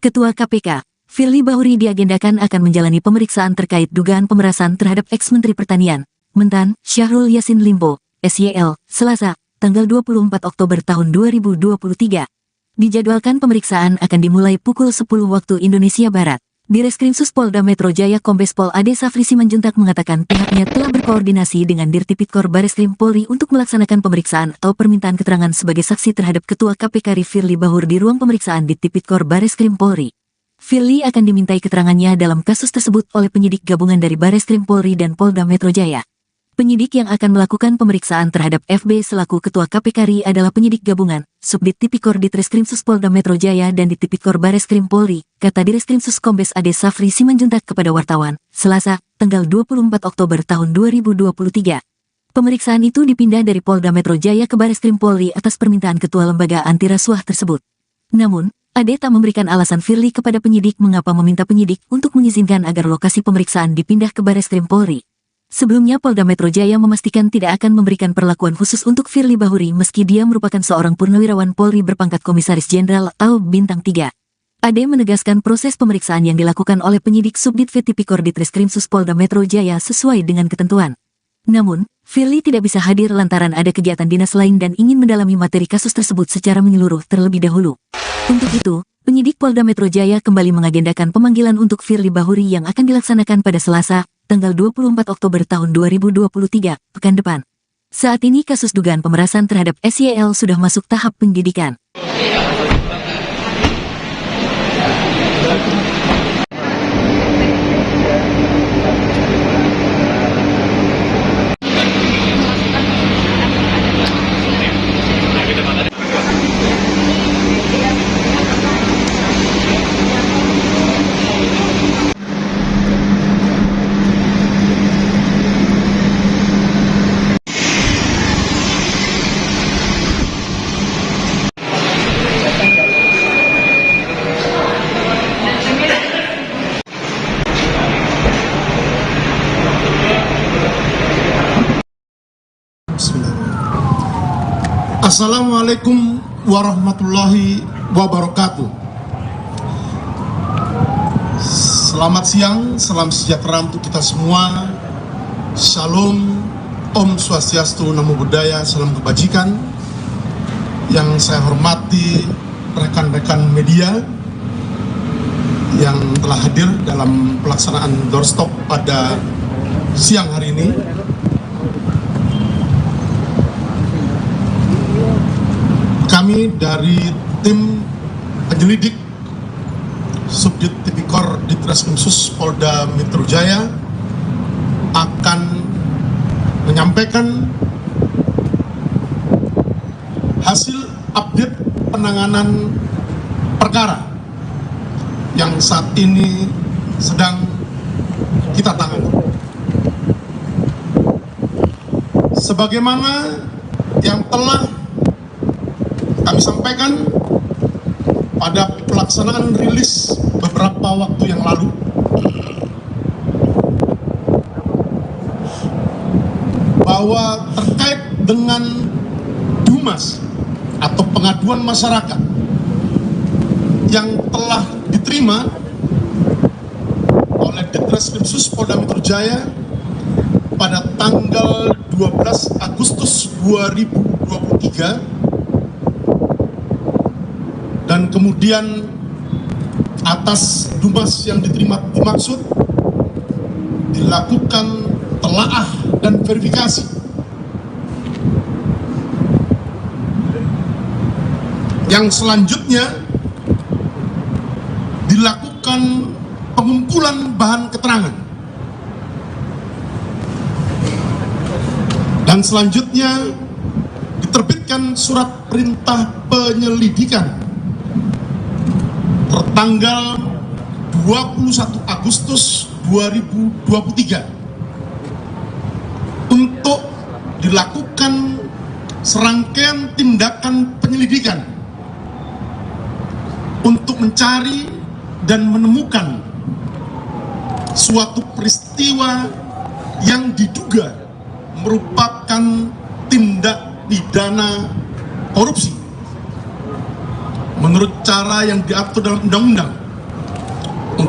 Ketua KPK, Firly Bahuri diagendakan akan menjalani pemeriksaan terkait dugaan pemerasan terhadap ex-Menteri Pertanian, Mentan, Syahrul Yassin Limpo, SYL, Selasa, tanggal 24 Oktober tahun 2023. Dijadwalkan pemeriksaan akan dimulai pukul 10 waktu Indonesia Barat. Direskrimsus Polda Metro Jaya Kombes Pol Ade Safri Simanjuntak mengatakan pihaknya telah berkoordinasi dengan Dirtipidkor Bareskrim Polri untuk melaksanakan pemeriksaan atau permintaan keterangan sebagai saksi terhadap Ketua KPK Firly Bahuri di ruang pemeriksaan Dirtipidkor Bareskrim Polri. Firly akan dimintai keterangannya dalam kasus tersebut oleh penyidik gabungan dari Bareskrim Polri dan Polda Metro Jaya. Penyidik yang akan melakukan pemeriksaan terhadap FB selaku Ketua KPK RI adalah penyidik gabungan, Subdit Tipikor Ditreskrimsus Polda Metro Jaya dan Ditipidkor Bareskrim Polri, kata Direskrimsus Kombes Ade Safri Simanjuntak kepada wartawan, Selasa, tanggal 24 Oktober tahun 2023. Pemeriksaan itu dipindah dari Polda Metro Jaya ke Bareskrim Polri atas permintaan Ketua Lembaga Anti Rasuah tersebut. Namun, Ade tak memberikan alasan Firly kepada penyidik mengapa meminta penyidik untuk mengizinkan agar lokasi pemeriksaan dipindah ke Bareskrim Polri. Sebelumnya Polda Metro Jaya memastikan tidak akan memberikan perlakuan khusus untuk Firly Bahuri meski dia merupakan seorang purnawirawan Polri berpangkat Komisaris Jenderal atau Bintang 3. Ade menegaskan proses pemeriksaan yang dilakukan oleh penyidik Subdit Tipikor Ditreskrimsus Polda Metro Jaya sesuai dengan ketentuan. Namun, Firly tidak bisa hadir lantaran ada kegiatan dinas lain dan ingin mendalami materi kasus tersebut secara menyeluruh terlebih dahulu. Untuk itu, penyidik Polda Metro Jaya kembali mengagendakan pemanggilan untuk Firly Bahuri yang akan dilaksanakan pada Selasa, tanggal 24 Oktober tahun 2023, pekan depan. Saat ini kasus dugaan pemerasan terhadap SYL sudah masuk tahap penyidikan. Assalamualaikum warahmatullahi wabarakatuh. Selamat siang, salam sejahtera untuk kita semua. Shalom, Om Swastiastu, Namo Buddhaya, salam kebajikan. Yang saya hormati rekan-rekan media yang telah hadir dalam pelaksanaan doorstop pada siang hari ini. Kami dari tim penyelidik Subdit Tipikor Ditreskrimsus Polda Metro Jaya akan menyampaikan hasil update penanganan perkara yang saat ini sedang kita tangani. Sebagaimana yang telah kami sampaikan pada pelaksanaan rilis beberapa waktu yang lalu, bahwa terkait dengan DUMAS atau pengaduan masyarakat yang telah diterima oleh Ditreskrimsus Polda Metro Jaya pada tanggal 12 Agustus 2023, dan kemudian atas DUMAS yang diterima dimaksud dilakukan telaah dan verifikasi. Yang selanjutnya dilakukan pengumpulan bahan keterangan. Dan selanjutnya diterbitkan surat perintah penyelidikan tertanggal 21 Agustus 2023 untuk dilakukan serangkaian tindakan penyelidikan untuk mencari dan menemukan suatu peristiwa yang diduga merupakan tindak pidana korupsi menurut cara yang diatur dalam undang-undang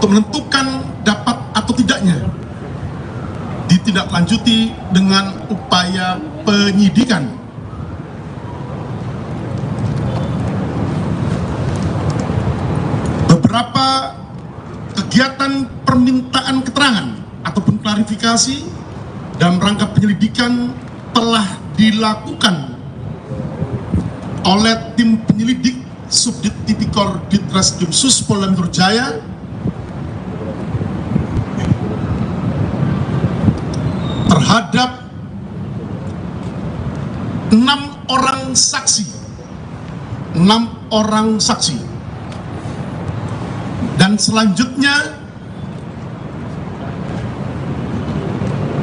untuk menentukan dapat atau tidaknya ditindaklanjuti dengan upaya penyidikan. Beberapa kegiatan permintaan keterangan ataupun klarifikasi dalam rangka penyelidikan telah dilakukan oleh tim penyelidik Subdit Tipikor Ditreskrimsus Polda Metro Jaya terhadap 6 orang saksi, dan selanjutnya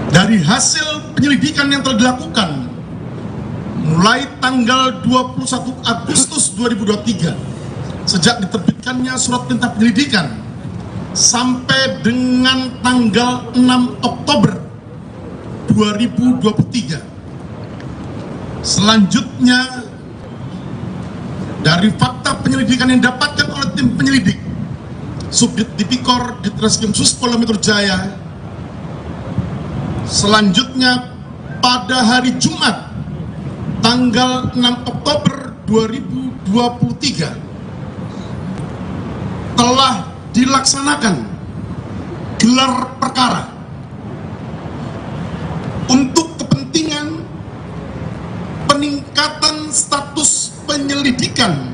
dari hasil penyelidikan yang telah dilakukan mulai tanggal 21 Agustus 2023 sejak diterbitkannya surat perintah penyelidikan sampai dengan tanggal 6 Oktober 2023. Selanjutnya dari fakta penyelidikan yang didapatkan oleh tim penyelidik Subdit Tipikor Ditreskrimsus Polda Metro Jaya, selanjutnya pada hari Jumat tanggal 6 Oktober 2023 telah dilaksanakan gelar perkara untuk kepentingan peningkatan status penyelidikan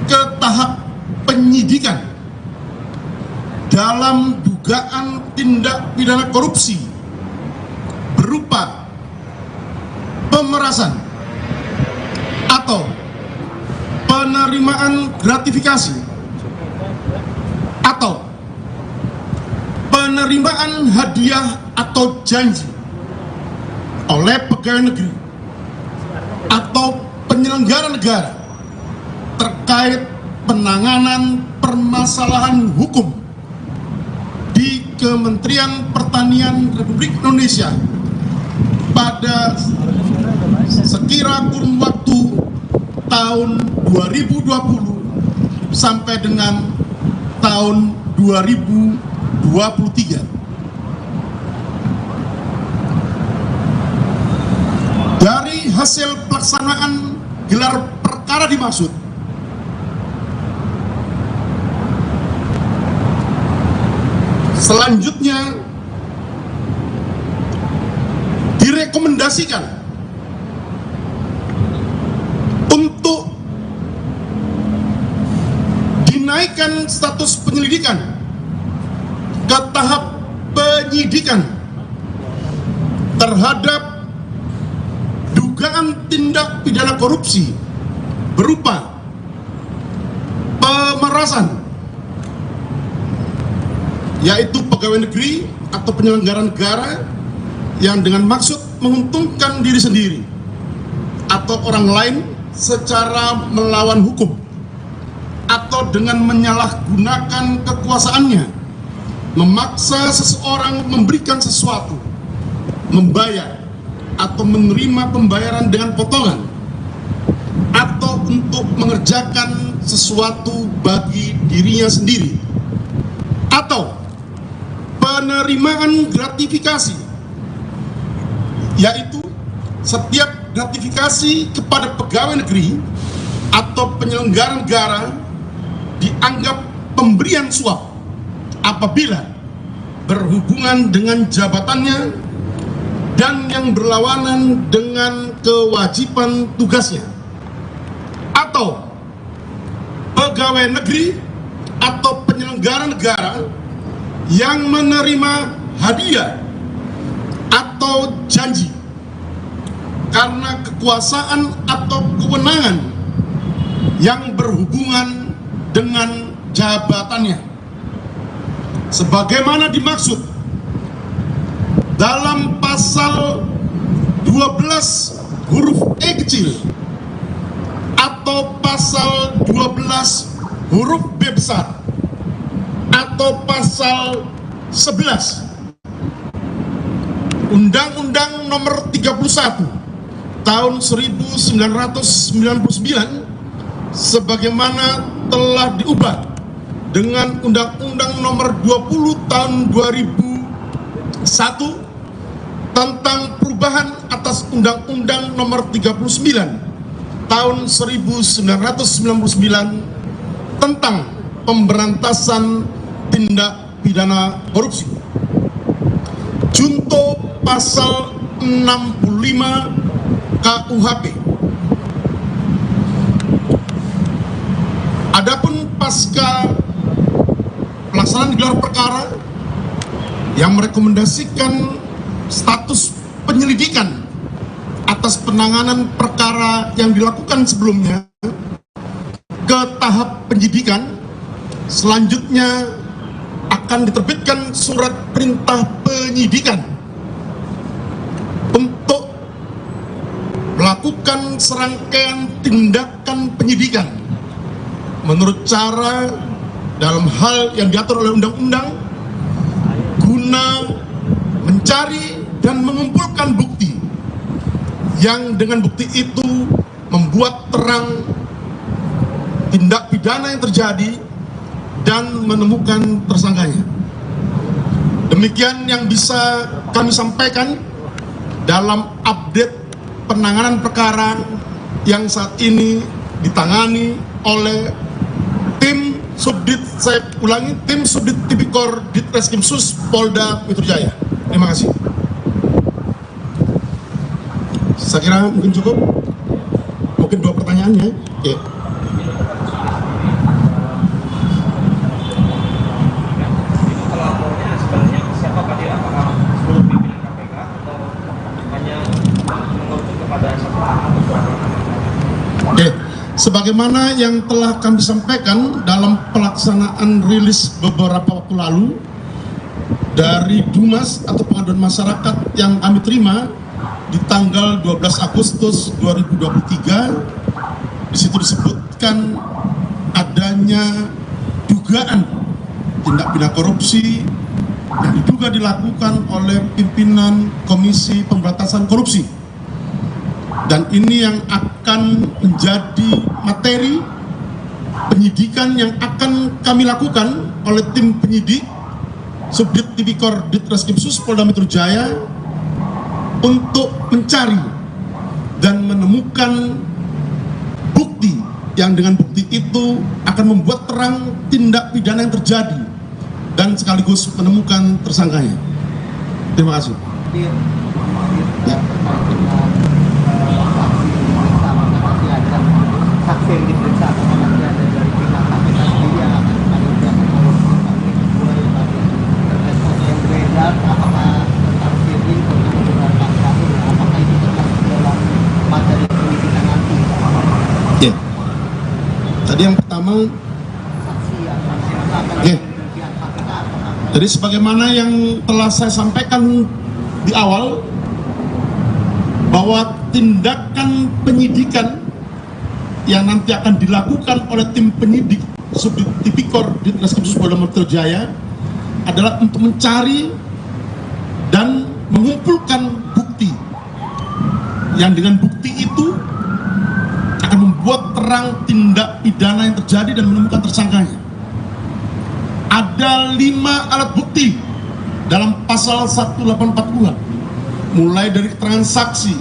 ke tahap penyidikan dalam dugaan tindak pidana korupsi berupa pemerasan atau penerimaan gratifikasi atau penerimaan hadiah atau janji oleh pegawai negeri atau penyelenggara negara terkait penanganan permasalahan hukum di Kementerian Pertanian Republik Indonesia pada sekira kurun waktu tahun 2020 sampai dengan tahun 2023. Dari hasil pelaksanaan gelar perkara dimaksud, selanjutnya direkomendasikan untuk dinaikkan status penyelidikan ke tahap penyidikan terhadap dugaan tindak pidana korupsi berupa pemerasan, yaitu pegawai negeri atau penyelenggara negara yang dengan maksud menguntungkan diri sendiri atau orang lain secara melawan hukum atau dengan menyalahgunakan kekuasaannya memaksa seseorang memberikan sesuatu, membayar atau menerima pembayaran dengan potongan atau untuk mengerjakan sesuatu bagi dirinya sendiri, atau penerimaan gratifikasi, yaitu setiap gratifikasi kepada pegawai negeri atau penyelenggara negara dianggap pemberian suap apabila berhubungan dengan jabatannya dan yang berlawanan dengan kewajiban tugasnya, atau pegawai negeri atau penyelenggara negara yang menerima hadiah atau janji karena kekuasaan atau kewenangan yang berhubungan dengan jabatannya, sebagaimana dimaksud dalam pasal 12 huruf E kecil atau pasal 12 huruf B besar atau pasal 11 Undang-Undang Nomor 31 Tahun 1999 sebagaimana telah diubah dengan Undang-Undang Nomor 20 Tahun 2001 tentang perubahan atas Undang-Undang Nomor 39 Tahun 1999 tentang pemberantasan tindak pidana korupsi. Junto pasal 65 KUHP. Adapun pasca pelaksanaan gelar perkara yang merekomendasikan status penyelidikan atas penanganan perkara yang dilakukan sebelumnya ke tahap penyidikan, selanjutnya akan diterbitkan surat perintah penyidikan untuk melakukan serangkaian tindakan penyidikan menurut cara dalam hal yang diatur oleh undang-undang guna mencari dan mengumpulkan bukti yang dengan bukti itu membuat terang tindak pidana yang terjadi dan menemukan tersangkanya. Demikian yang bisa kami sampaikan dalam update penanganan perkara yang saat ini ditangani oleh tim Subdit, saya ulangi, tim Subdit Tipikor Ditreskrimsus Polda Metro Jaya. Terima kasih. Saya kira mungkin cukup. Mungkin 2 pertanyaan ya. Oke. Pelapornya sebenarnya siapa Pak? Apakah seluruh pimpinan KPK atau hanya mengacu kepada satu orang? Oke. Sebagaimana yang telah kami sampaikan dalam pelaksanaan rilis beberapa waktu lalu dari Dumas atau pengaduan masyarakat yang kami terima di tanggal 12 Agustus 2023, di situ disebutkan adanya dugaan tindak pidana korupsi yang diduga dilakukan oleh pimpinan Komisi Pemberantasan Korupsi, dan ini yang akan menjadi materi penyidikan yang akan kami lakukan oleh tim penyidik Subdit Tipikor Ditreskrimsus Polda Metro Jaya untuk mencari dan menemukan bukti yang dengan bukti itu akan membuat terang tindak pidana yang terjadi dan sekaligus menemukan tersangkanya. Terima kasih. Ya. Saksi yang diperiksa apakah nanti ada dari pihak KPK sendiri yang akan mengajukan yang beredar, apakah tentang sharing tentang beberapa kasus, apakah itu termasuk dalam materi penyidikan nanti? Ya. Tadi yang pertama, saksi yang akan ya. pihak KPK apakah? Jadi sebagaimana yang telah saya sampaikan di awal, bahwa tindakan penyidikan yang nanti akan dilakukan oleh tim penyidik Subdit Tipikor Ditreskrimsus Polda Metro Jaya adalah untuk mencari dan mengumpulkan bukti yang dengan bukti itu akan membuat terang tindak pidana yang terjadi dan menemukan tersangkanya. Ada 5 alat bukti dalam pasal 184 mulai dari keterangan saksi,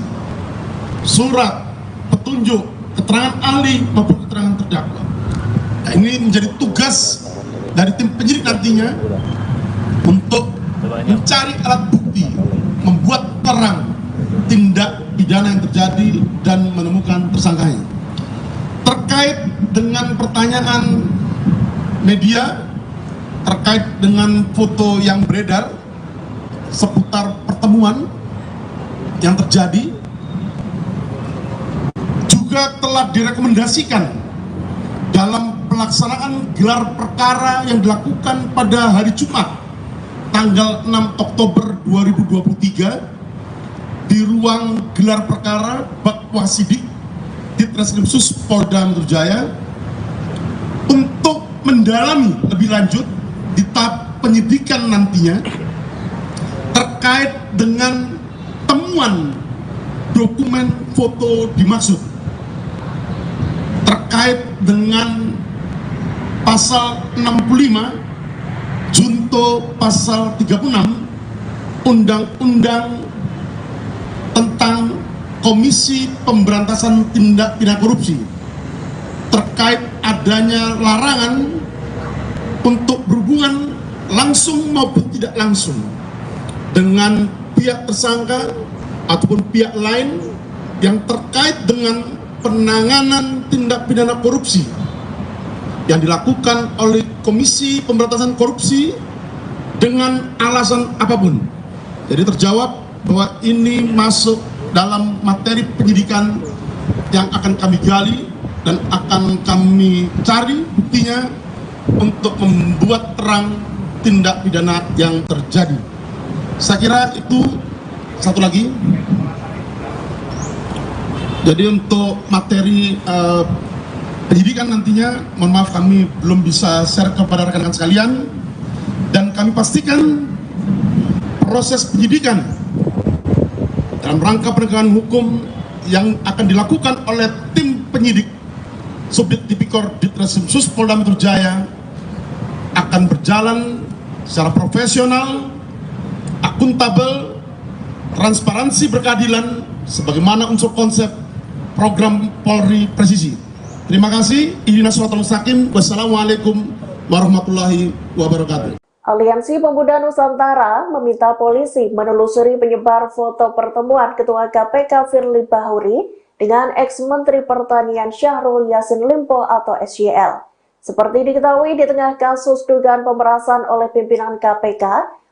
surat, petunjuk, keterangan ahli maupun keterangan terdakwa. Nah, ini menjadi tugas dari tim penyidik nantinya untuk mencari alat bukti, membuat terang tindak pidana yang terjadi dan menemukan tersangkanya. Terkait dengan pertanyaan media terkait dengan foto yang beredar seputar pertemuan yang terjadi, juga telah direkomendasikan dalam pelaksanaan gelar perkara yang dilakukan pada hari Jumat tanggal 6 Oktober 2023 di ruang gelar perkara Bakwasidik Ditreskrimsus Polda Metro Jaya untuk mendalami lebih lanjut di tahap penyidikan nantinya terkait dengan temuan dokumen foto dimaksud, terkait dengan pasal 65, junto pasal 36 Undang-Undang tentang Komisi Pemberantasan Tindak Pidana Korupsi terkait adanya larangan untuk berhubungan langsung maupun tidak langsung dengan pihak tersangka ataupun pihak lain yang terkait dengan penanganan tindak pidana korupsi yang dilakukan oleh Komisi Pemberantasan Korupsi dengan alasan apapun. Jadi terjawab bahwa ini masuk dalam materi penyidikan yang akan kami gali dan akan kami cari buktinya untuk membuat terang tindak pidana yang terjadi. Saya kira itu. Satu lagi, jadi untuk materi penyidikan nantinya, mohon maaf kami belum bisa share kepada rekan-rekan sekalian, dan kami pastikan proses penyidikan dalam rangka penegakan hukum yang akan dilakukan oleh tim penyidik Subdit Tipikor Ditreskrimsus Polda Metro Jaya akan berjalan secara profesional, akuntabel, transparansi, berkeadilan, sebagaimana unsur konsep program Polri Presisi. Terima kasih. Ihdinas siratal mustaqim. Wassalamualaikum warahmatullahi wabarakatuh. Aliansi Pemuda Nusantara meminta polisi menelusuri penyebar foto pertemuan Ketua KPK Firly Bahuri dengan ex-Menteri Pertanian Syahrul Yassin Limpo atau SYL. Seperti diketahui di tengah kasus dugaan pemerasan oleh pimpinan KPK,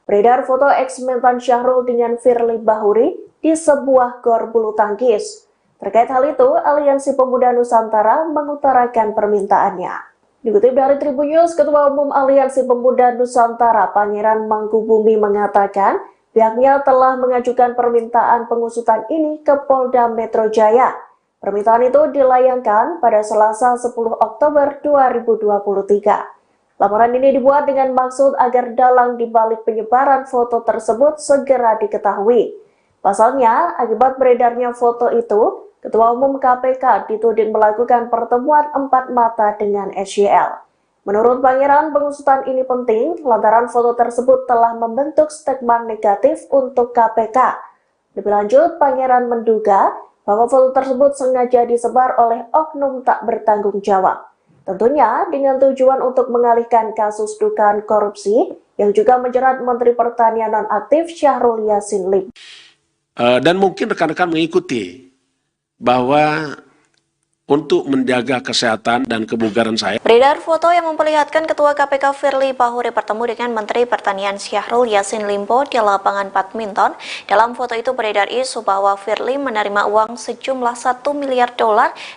beredar foto ex-mentan Syahrul dengan Firly Bahuri di sebuah gor bulu tangkis. Terkait hal itu, Aliansi Pemuda Nusantara mengutarakan permintaannya. Dikutip dari Tribun News, Ketua Umum Aliansi Pemuda Nusantara Pangeran Mangkubumi mengatakan pihaknya telah mengajukan permintaan pengusutan ini ke Polda Metro Jaya. Permintaan itu dilayangkan pada Selasa 10 Oktober 2023. Laporan ini dibuat dengan maksud agar dalang di balik penyebaran foto tersebut segera diketahui. Pasalnya, akibat beredarnya foto itu, Ketua Umum KPK dituding melakukan pertemuan empat mata dengan SYL. Menurut Pangeran, pengusutan ini penting lantaran foto tersebut telah membentuk stigma negatif untuk KPK. Lebih lanjut, Pangeran menduga bahwa foto tersebut sengaja disebar oleh oknum tak bertanggung jawab. Tentunya dengan tujuan untuk mengalihkan kasus dugaan korupsi yang juga menjerat Menteri Pertanian nonaktif Syahrul Yassin Limpo. Dan mungkin rekan-rekan mengikuti bahwa untuk menjaga kesehatan dan kebugaran saya. Beredar foto yang memperlihatkan Ketua KPK Firly Bahuri bertemu dengan Menteri Pertanian Syahrul Yassin Limpo di lapangan badminton. Dalam foto itu beredar isu bahwa Firly menerima uang sejumlah $1 miliar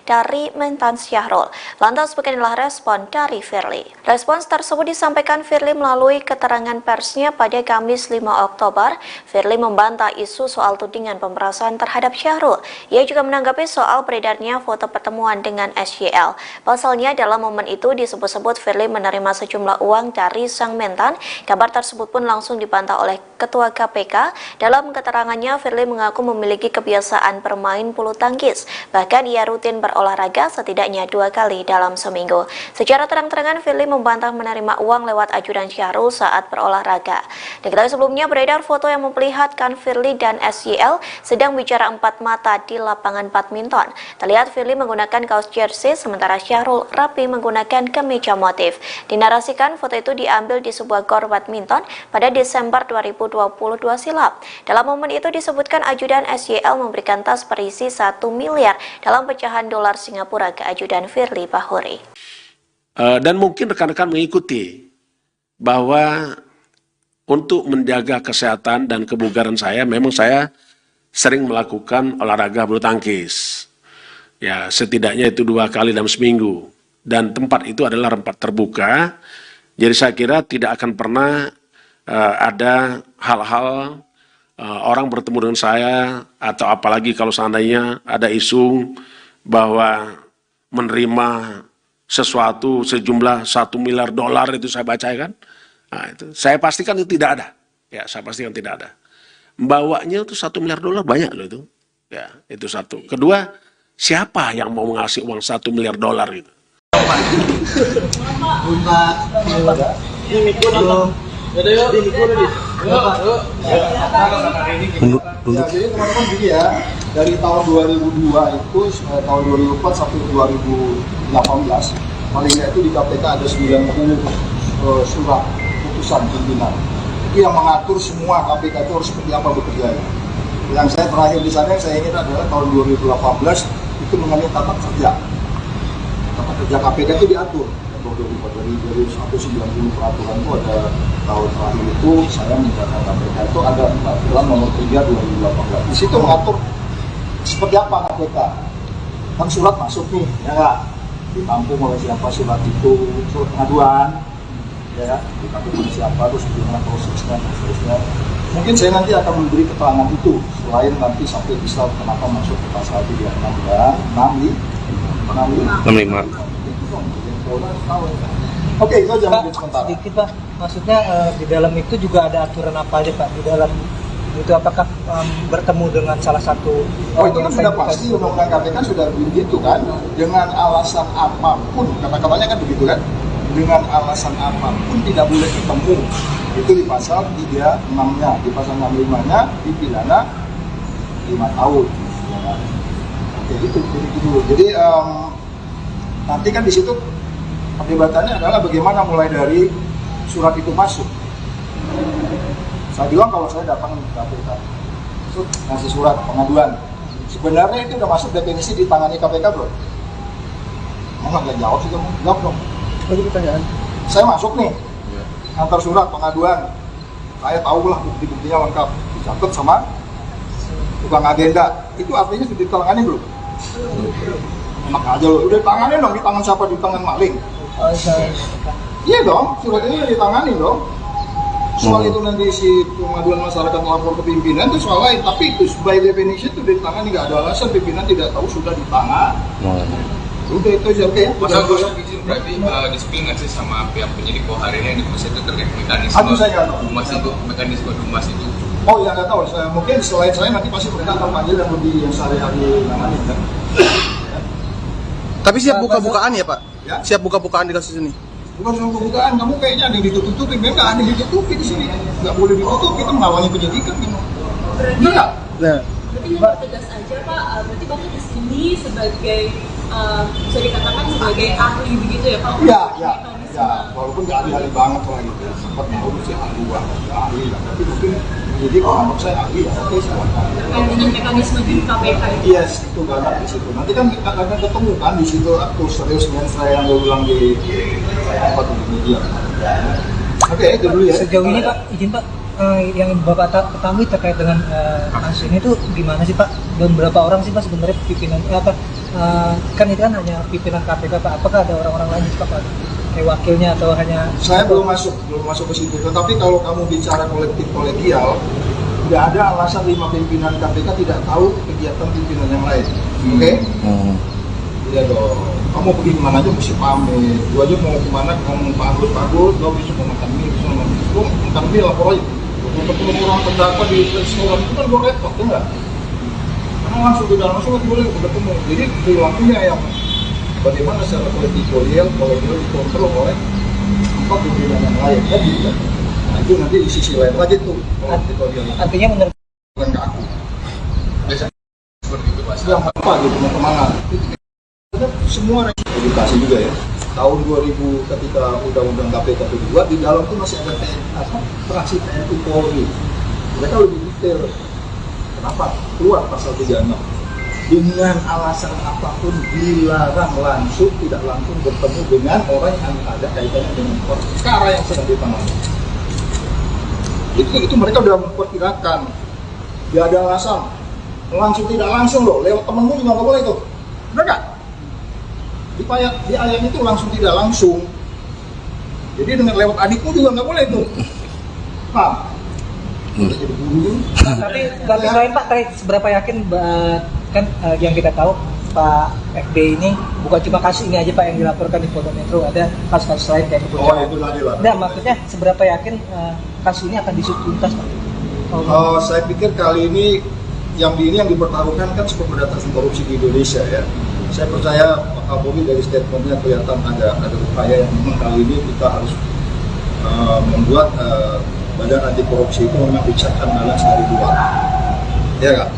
dari mentan Syahrul. Lantas beginilah respon dari Firly. Respons tersebut disampaikan Firly melalui keterangan persnya pada Kamis 5 Oktober. Firly membantah isu soal tudingan pemerasan terhadap Syahrul. Ia juga menanggapi soal beredarnya foto pertemuan dengan SYL. Pasalnya dalam momen itu disebut-sebut Firly menerima sejumlah uang dari sang mentan. Kabar tersebut pun langsung dibantah oleh Ketua KPK. Dalam keterangannya, Firly mengaku memiliki kebiasaan bermain bulu tangkis. Bahkan ia rutin berolahraga setidaknya 2 kali dalam seminggu. Secara terang-terangan, Firly membantah menerima uang lewat ajudan Syahrul saat berolahraga. Diketahui sebelumnya beredar foto yang memperlihatkan Firly dan SYL sedang bicara empat mata di lapangan badminton. Terlihat Firly menggunakan kaos jersey, sementara Syahrul rapi menggunakan kemeja motif. Dinarasikan foto itu diambil di sebuah gor badminton pada Desember 2022 silam. Dalam momen itu disebutkan ajudan SYL memberikan tas berisi 1 miliar dalam pecahan dolar Singapura ke ajudan Firly Bahuri. Dan mungkin rekan-rekan mengikuti bahwa untuk menjaga kesehatan dan kebugaran saya, memang saya sering melakukan olahraga bulu tangkis. Ya, setidaknya itu 2 kali dalam seminggu. Dan tempat itu adalah tempat terbuka. Jadi saya kira tidak akan pernah ada hal-hal orang bertemu dengan saya, atau apalagi kalau seandainya ada isu bahwa menerima sesuatu sejumlah $1 miliar itu saya bacakan. Nah, itu saya pastikan itu tidak ada. Ya, saya pastikan tidak ada. Membawanya itu $1 miliar banyak loh itu. Ya, itu satu. Kedua, siapa yang mau ngasih uang $1 miliar gitu? Jadi teman-teman gini ya, dari tahun 2002 itu tahun 2004 sampai 2018 paling nggak itu di KPK ada 90 surat putusan pimpinan. Itu yang mengatur semua KPK itu harus seperti apa bekerjanya. Yang saya terakhir di sana yang saya ingat adalah tahun 2018 itu mengenai tata kerja. Tata kerja KPK itu diatur. Dari 190 peraturan itu ada tahun terakhir itu saya menjalankan KPK itu ada peraturan nomor 3 2018. Di situ mengatur seperti apa KPK. Kan surat masuk nih, ya nggak? Ditampung oleh siapa surat itu, surat pengaduan, ya, ditampung oleh siapa, terus bagaimana prosesnya, dan seterusnya. Mungkin saya nanti akan memberi keterangan itu, selain nanti sampai bisa kenapa masuk ke pasal 36 dan 65. Oke, itu aja mungkin sebentar. Sedikit Pak, maksudnya di dalam itu juga ada aturan apa aja Pak? Di dalam itu apakah bertemu dengan salah satu? Oh itu kan sudah pasti undang-undang KPK sudah begitu kan, dengan alasan apapun, kata-katanya kan begitu kan, dengan alasan apapun tidak boleh ketemu. Itu di pasal 36-nya, di pasal 65-nya dipidana 5 tahun. Ya kan? Oke itu dulu. Jadi nanti kan di situ perdebatannya adalah bagaimana mulai dari surat itu masuk. Saya bilang kalau saya datang ke KPK, ngasih surat pengaduan. Sebenarnya itu udah masuk definisi ditangani KPK bro. Emang nggak jawab sih kamu? Jawab dong. Itu pertanyaan. Saya masuk nih, antar surat pengaduan. Saya tahulah bukti-buktinya lengkap. Dicatat sama tukang agenda. Itu artinya sudah ditangani belum? Enak aja loh, udah ditangani dong. Di tangan siapa? Di tangan maling. Oh, Iya dong, surat ini udah ditangani dong. Soal itu nanti si pengaduan masyarakat lapor ke pimpinan itu soal lain, tapi itu by definition itu ditangani, nggak ada alasan pimpinan tidak tahu sudah ditangani. Udah itu aja, oke ya. Pasal kosong izin berarti disiplin nggak sih sama pihak penyidik bahwa hari ini masih itu terkait mekanisme Dumas itu, mekanisme Dumas itu? Oh ya nggak tahu, mungkin selain saya nanti pasti mereka akan panggil yang lebih yang sehari-hari namanya kan. Tapi siap buka-bukaan ya Pak? Ya? Siap buka-bukaan di kasus ini? Bukan soal pembukaan, kamu kayaknya ada yang ditutup-tutupin, nggak ada yang ditutupi di sini, nggak boleh ditutupi, itu menghalangi penyidikan gitu. Enggak. Nah. Berarti yang tegas aja Pak, berarti Bapak di sini sebagai bisa dikatakan sebagai ahli begitu ya Pak? Iya, walaupun nggak ahli banget lah gitu, sempat tahu si ahli lah, tapi mungkin jadi kalau menurut saya ahli ya, oke silakan. Terkait dengan mekanisme di KPK itu? Yes, itu banget di situ. Nanti kan kita akan ketemu kan di situ aku serius dengan saya yang ulang di apa tuh media. Oke, itu dulu ya. Sejauh ini Pak, izin Pak, yang Bapak ketahui terkait dengan kasus ini tuh gimana sih Pak? Dan berapa orang sih Pak sebenarnya pimpinan kan itu kan hanya pimpinan KPK Pak, apakah ada orang-orang lain Pak? Kayak wakilnya atau hanya? Saya belum masuk ke situ. Tetapi kalau kamu bicara kolektif kolegial, tidak ada alasan 5 pimpinan KPK tidak tahu kegiatan pimpinan yang lain. Oke? Iya dong. Kamu pergi kemana aja mesti pamit. Gua aja mau kemana, kamu bagus, gua bisa mau makan mie, bisa mau makan mie lapor aja. Kalau ketemu orang terdakwa di restoran itu kan gua repot, ya nggak? Karena langsung langsung boleh ketemu. Jadi perilakunya yang bagaimana secara kolektif kolegial dikontrol oleh 4 pimpinan yang lain kan gitu. Nah itu nanti di sisi lain lagi tuh kolektif kolegial. Artinya menurut bukan ke aku. Biasanya seperti itu Pak. Yang apa gitu mau kemana? Semua edukasi juga ya. Tahun 2000 ketika undang-undang KPK itu dibuat, di dalam itu masih ada fraksi TNI Polri. Mereka lebih detail. Kenapa? Keluar pasal 36. Dengan alasan apapun dilarang langsung tidak langsung bertemu dengan orang yang ada kaitannya dengan perkara yang sedang ditangani. Itu mereka sudah memperkirakan. Tidak ada alasan langsung tidak langsung loh, lewat temenmu juga nggak boleh tuh. Benar nggak? Di ayat itu langsung tidak langsung. Jadi dengan lewat adikmu juga nggak boleh tuh. Paham? Jadi guru. Tapi lain Pak, seberapa yakin kan yang kita tahu Pak FB ini bukan cuma kasus ini aja Pak yang dilaporkan di Polda Metro, ada kasus-kasus lain kayak itu tadi lah. Nah, maksudnya seberapa yakin kasus ini akan diusut tuntas Pak? Saya pikir kali ini yang dipertaruhkan kan pemberantasan korupsi di Indonesia ya. Saya percaya Pak Kapolri dari statementnya kelihatan ada upaya yang memang kali ini kita harus membuat badan anti korupsi itu memang dicekkan balance dari luar. Ya kan?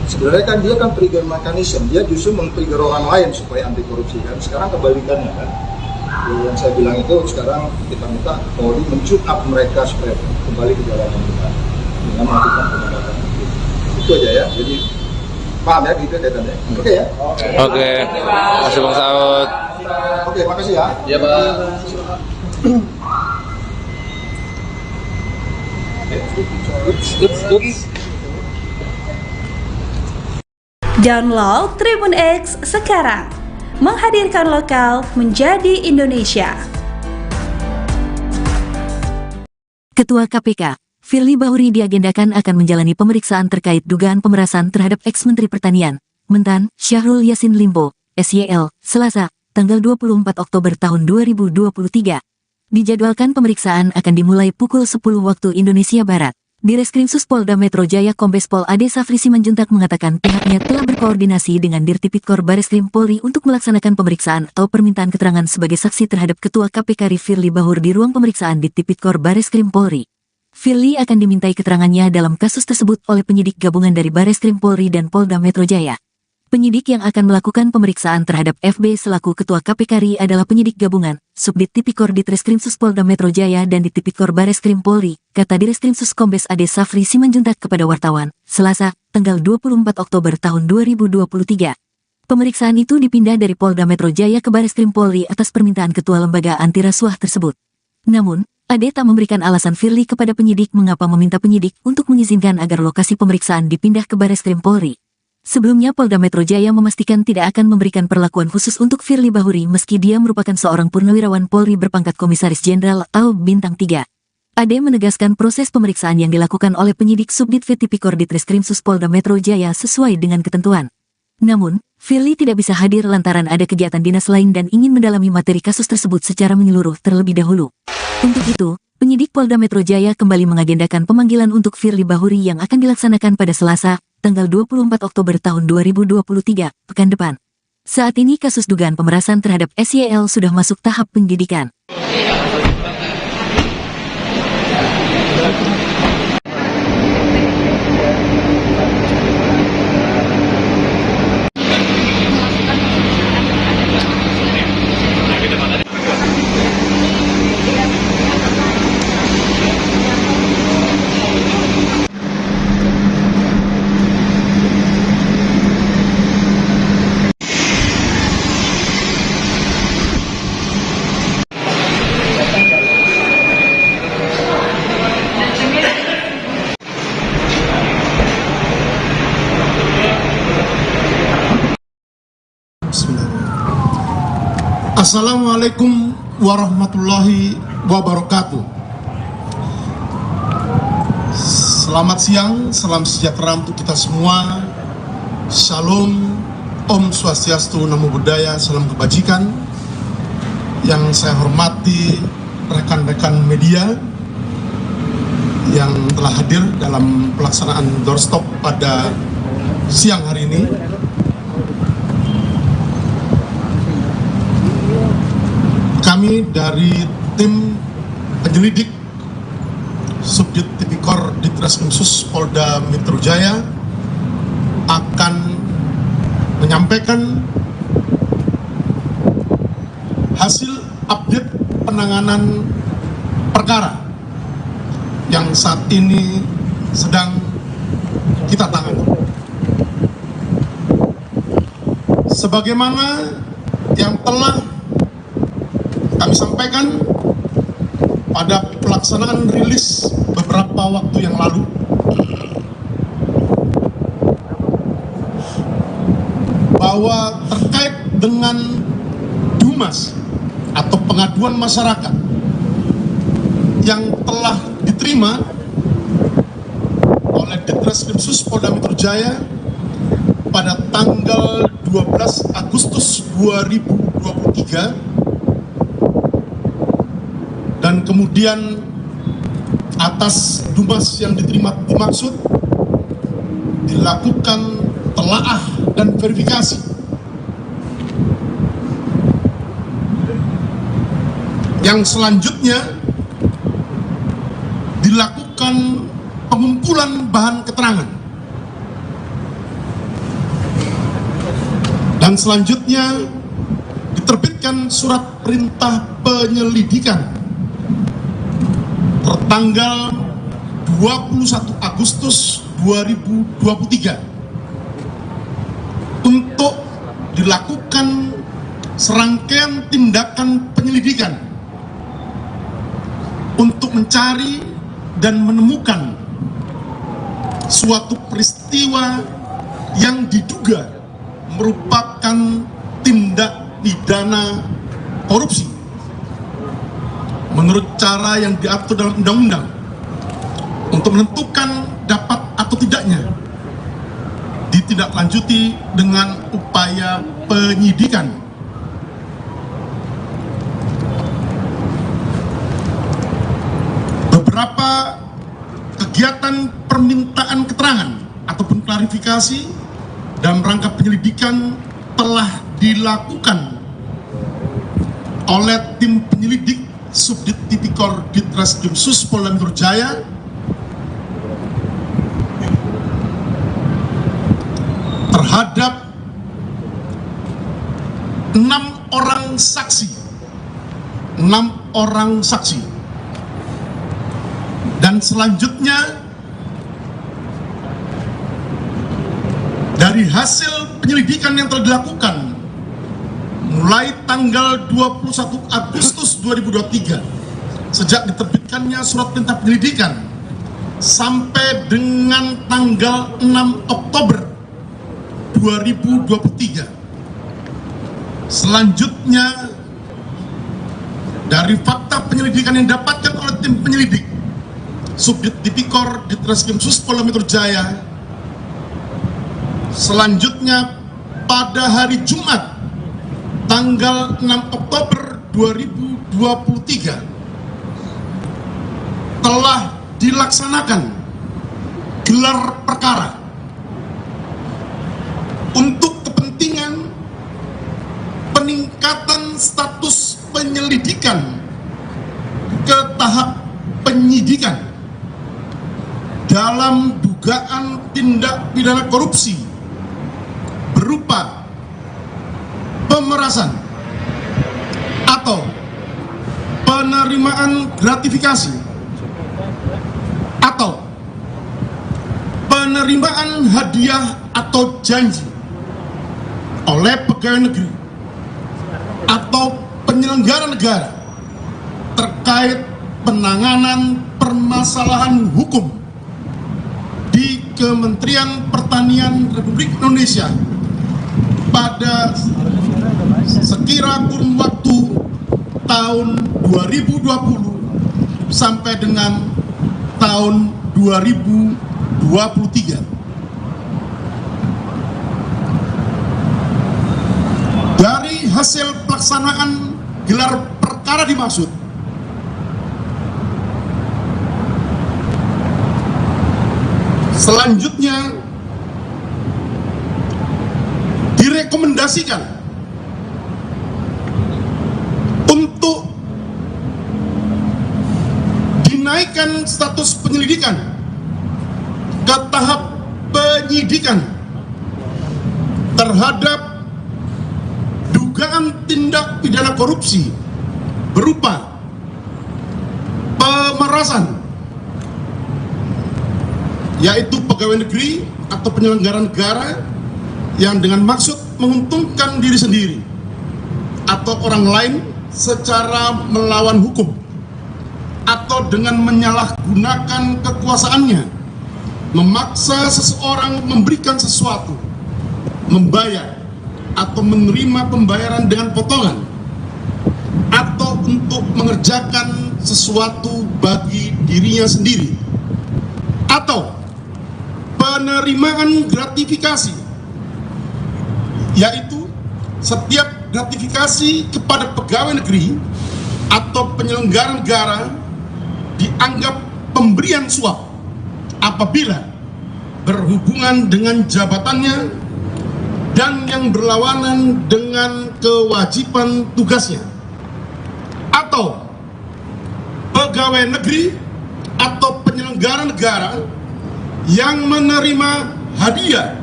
Sebenarnya kan dia kan trigger mechanism, dia justru men-trigger orang lain supaya anti korupsi kan. Sekarang kebalikannya kan. Yang saya bilang itu sekarang kita minta Polri men-tune up mereka supaya kembali ke jalan yang benar dengan melakukan penegakan hukum. Itu aja ya. Jadi paham ya gitu ya. Oke ya. Oke. Makasih Bang Saud. Oke, makasih ya. Iya Pak. Download Tribun X sekarang, menghadirkan lokal menjadi Indonesia. Ketua KPK, Firly Bahuri diagendakan akan menjalani pemeriksaan terkait dugaan pemerasan terhadap ex-Menteri Pertanian, Mentan, Syahrul Yassin Limpo, SYL, Selasa, tanggal 24 Oktober tahun 2023. Dijadwalkan pemeriksaan akan dimulai pukul 10 waktu Indonesia Barat. Direskrimsus Polda Metro Jaya Kombes Pol Ade Safri Simanjuntak mengatakan pihaknya telah berkoordinasi dengan Dirtipidkor Bareskrim Polri untuk melaksanakan pemeriksaan atau permintaan keterangan sebagai saksi terhadap Ketua KPK Firly Bahuri di ruang pemeriksaan Dirtipidkor Bareskrim Polri. Firly akan dimintai keterangannya dalam kasus tersebut oleh penyidik gabungan dari Bareskrim Polri dan Polda Metro Jaya. Penyidik yang akan melakukan pemeriksaan terhadap FB selaku Ketua KPK RI adalah penyidik gabungan, Subdit Tipikor Ditreskrimsus Polda Metro Jaya dan Ditipikor Bareskrim Polri, kata Direskrimsus Kombes Ade Safri Simanjuntak kepada wartawan, Selasa, tanggal 24 Oktober tahun 2023. Pemeriksaan itu dipindah dari Polda Metro Jaya ke Bareskrim Polri atas permintaan Ketua Lembaga Anti Rasuah tersebut. Namun, Ade tak memberikan alasan Firly kepada penyidik mengapa meminta penyidik untuk mengizinkan agar lokasi pemeriksaan dipindah ke Bareskrim Polri. Sebelumnya Polda Metro Jaya memastikan tidak akan memberikan perlakuan khusus untuk Firly Bahuri meski dia merupakan seorang purnawirawan Polri berpangkat Komisaris Jenderal atau Bintang 3. Ade menegaskan proses pemeriksaan yang dilakukan oleh penyidik Subdit Tipikor Ditreskrimsus Polda Metro Jaya sesuai dengan ketentuan. Namun, Firly tidak bisa hadir lantaran ada kegiatan dinas lain dan ingin mendalami materi kasus tersebut secara menyeluruh terlebih dahulu. Untuk itu, penyidik Polda Metro Jaya kembali mengagendakan pemanggilan untuk Firly Bahuri yang akan dilaksanakan pada Selasa, tanggal 24 Oktober tahun 2023, pekan depan. Saat ini kasus dugaan pemerasan terhadap SYL sudah masuk tahap penyidikan. Assalamualaikum warahmatullahi wabarakatuh. Selamat siang, salam sejahtera untuk kita semua. Shalom, Om Swastiastu, Namo Buddhaya, salam kebajikan. Yang saya hormati rekan-rekan media yang telah hadir dalam pelaksanaan doorstop pada siang hari ini. Kami dari tim penyelidik Subdit Tipikor Ditreskrimsus Polda Metro Jaya akan menyampaikan hasil update penanganan perkara yang saat ini sedang kita tangani. Sebagaimana yang telah kami sampaikan pada pelaksanaan rilis beberapa waktu yang lalu, bahwa terkait dengan Dumas atau pengaduan masyarakat yang telah diterima oleh Ditreskrimsus Polda Metro Jaya pada tanggal 12 Agustus 2023 dan kemudian atas Dumas yang diterima dimaksud dilakukan telaah dan verifikasi Yang selanjutnya dilakukan pengumpulan bahan keterangan. Dan selanjutnya diterbitkan surat perintah penyelidikan tertanggal 21 Agustus 2023 untuk dilakukan serangkaian tindakan penyelidikan untuk mencari dan menemukan suatu peristiwa yang diduga merupakan tindak pidana korupsi menurut cara yang diatur dalam undang-undang, untuk menentukan dapat atau tidaknya ditindaklanjuti dengan upaya penyidikan. Beberapa kegiatan permintaan keterangan ataupun klarifikasi dalam rangka penyelidikan telah dilakukan oleh tim penyelidik Subdit Tipikor Ditreskrim Sus Polda Metro Jaya terhadap 6 orang saksi. Dan selanjutnya dari hasil penyelidikan yang telah dilakukan mulai tanggal 21 Agustus 2023 sejak diterbitkannya surat perintah penyelidikan sampai dengan tanggal 6 Oktober 2023. Selanjutnya dari fakta penyelidikan yang didapatkan oleh tim penyelidik Subdit Tipikor Ditreskrim Sus Polda Metro Jaya, selanjutnya pada hari Jumat tanggal 6 Oktober 2023 telah dilaksanakan gelar perkara untuk kepentingan peningkatan status penyelidikan ke tahap penyidikan dalam dugaan tindak pidana korupsi berupa pemerasan atau penerimaan gratifikasi atau penerimaan hadiah atau janji oleh pegawai negeri atau penyelenggara negara terkait penanganan permasalahan hukum di Kementerian Pertanian Republik Indonesia pada sekira kurun waktu tahun 2020 sampai dengan tahun 2023. Dari hasil pelaksanaan gelar perkara dimaksud, selanjutnya direkomendasikan untuk dinaikkan status penyelidikan ke tahap penyidikan terhadap dugaan tindak pidana korupsi berupa pemerasan, yaitu pegawai negeri atau penyelenggara negara yang dengan maksud menguntungkan diri sendiri atau orang lain secara melawan hukum atau dengan menyalahgunakan kekuasaannya memaksa seseorang memberikan sesuatu, membayar atau menerima pembayaran dengan potongan atau untuk mengerjakan sesuatu bagi dirinya sendiri, atau penerimaan gratifikasi, yaitu setiap gratifikasi kepada pegawai negeri atau penyelenggara negara dianggap pemberian suap apabila berhubungan dengan jabatannya dan yang berlawanan dengan kewajiban tugasnya, atau pegawai negeri atau penyelenggara negara yang menerima hadiah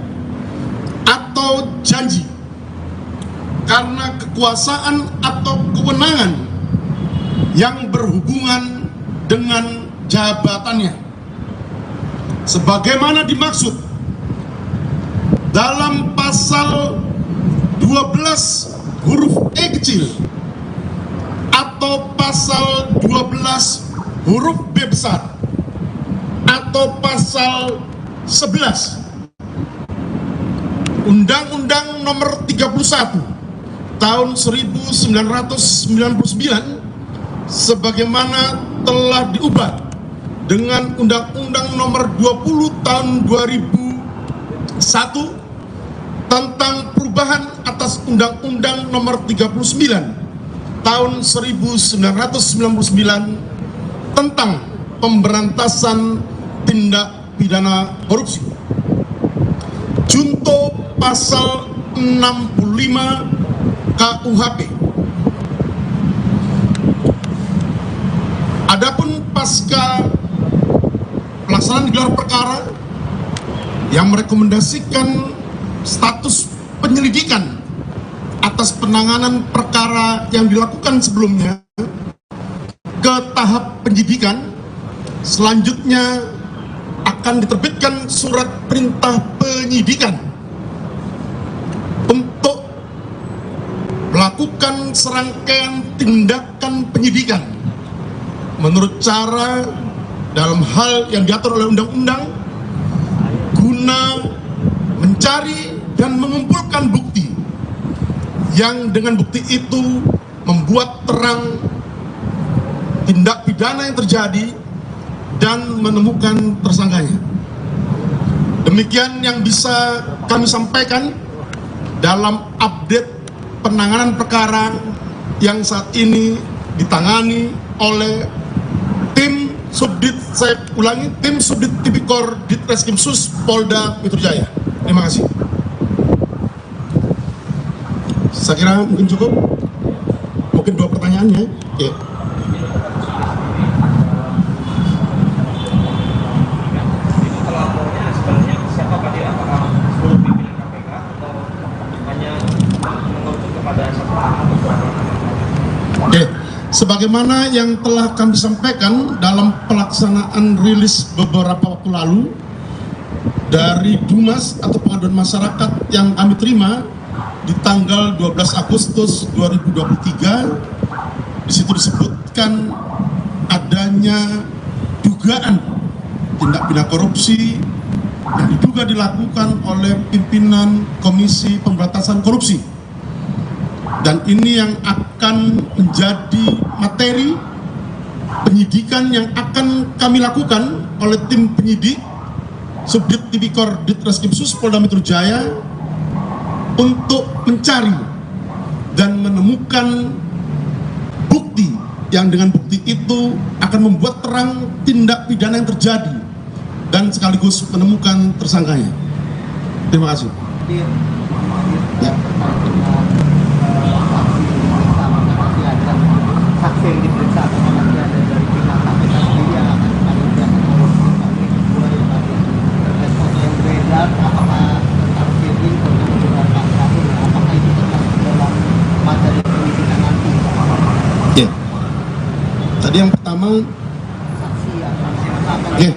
atau janji karena kekuasaan atau kewenangan yang berhubungan dengan jabatannya, sebagaimana dimaksud dalam pasal 12 huruf E kecil atau pasal 12 huruf B besar atau pasal 11 Undang-Undang Nomor 31 tahun 1999 sebagaimana telah diubah dengan Undang-Undang Nomor 20 tahun 2001 tentang perubahan atas Undang-Undang Nomor 39 tahun 1999 tentang pemberantasan tindak pidana korupsi. Junto pasal 65 KUHP. Adapun pasca pelaksanaan gelar perkara yang merekomendasikan status penyelidikan atas penanganan perkara yang dilakukan sebelumnya ke tahap penyidikan, selanjutnya akan diterbitkan surat perintah penyidikan untuk melakukan serangkaian tindakan penyidikan menurut cara dalam hal yang diatur oleh undang-undang guna mencari dan mengumpulkan bukti yang dengan bukti itu membuat terang tindak pidana yang terjadi dan menemukan tersangkanya. Demikian yang bisa kami sampaikan dalam update penanganan perkara yang saat ini ditangani oleh tim Subdit, saya ulangi, tim Subdit Tipikor Ditreskrimsus Polda Metro Jaya. Terima kasih. Saya kira mungkin cukup. Mungkin 2 pertanyaannya. Ya. Pelapornya sebenarnya siapa Pak? Apakah seluruh pimpinan KPK atau hanya mengerucut kepada satu orang? Oke, sebagaimana yang telah kami sampaikan dalam pelaksanaan rilis beberapa waktu lalu dari Dumas atau pengaduan masyarakat yang kami terima di tanggal 12 Agustus 2023, di situ disebutkan adanya dugaan tindak pidana korupsi yang diduga dilakukan oleh pimpinan Komisi Pemberantasan Korupsi. Dan ini yang akan menjadi materi penyidikan yang akan kami lakukan oleh tim penyidik Subdit Tipikor Ditreskrimsus Polda Metro Jaya untuk mencari dan menemukan bukti yang dengan bukti itu akan membuat terang tindak pidana yang terjadi dan sekaligus menemukan tersangkanya. Terima kasih. Ya. Saksi yang diperiksa atau nanti ada dari pihak KPK sendiri yang akan kami yang kedua yang tadi terkait foto yang beredar, apakah tentang Firly dengan Pak Syahrul, apakah itu termasuk dalam materi penyidikan nanti? Ya. Tadi yang pertama. Saksi akan Ya.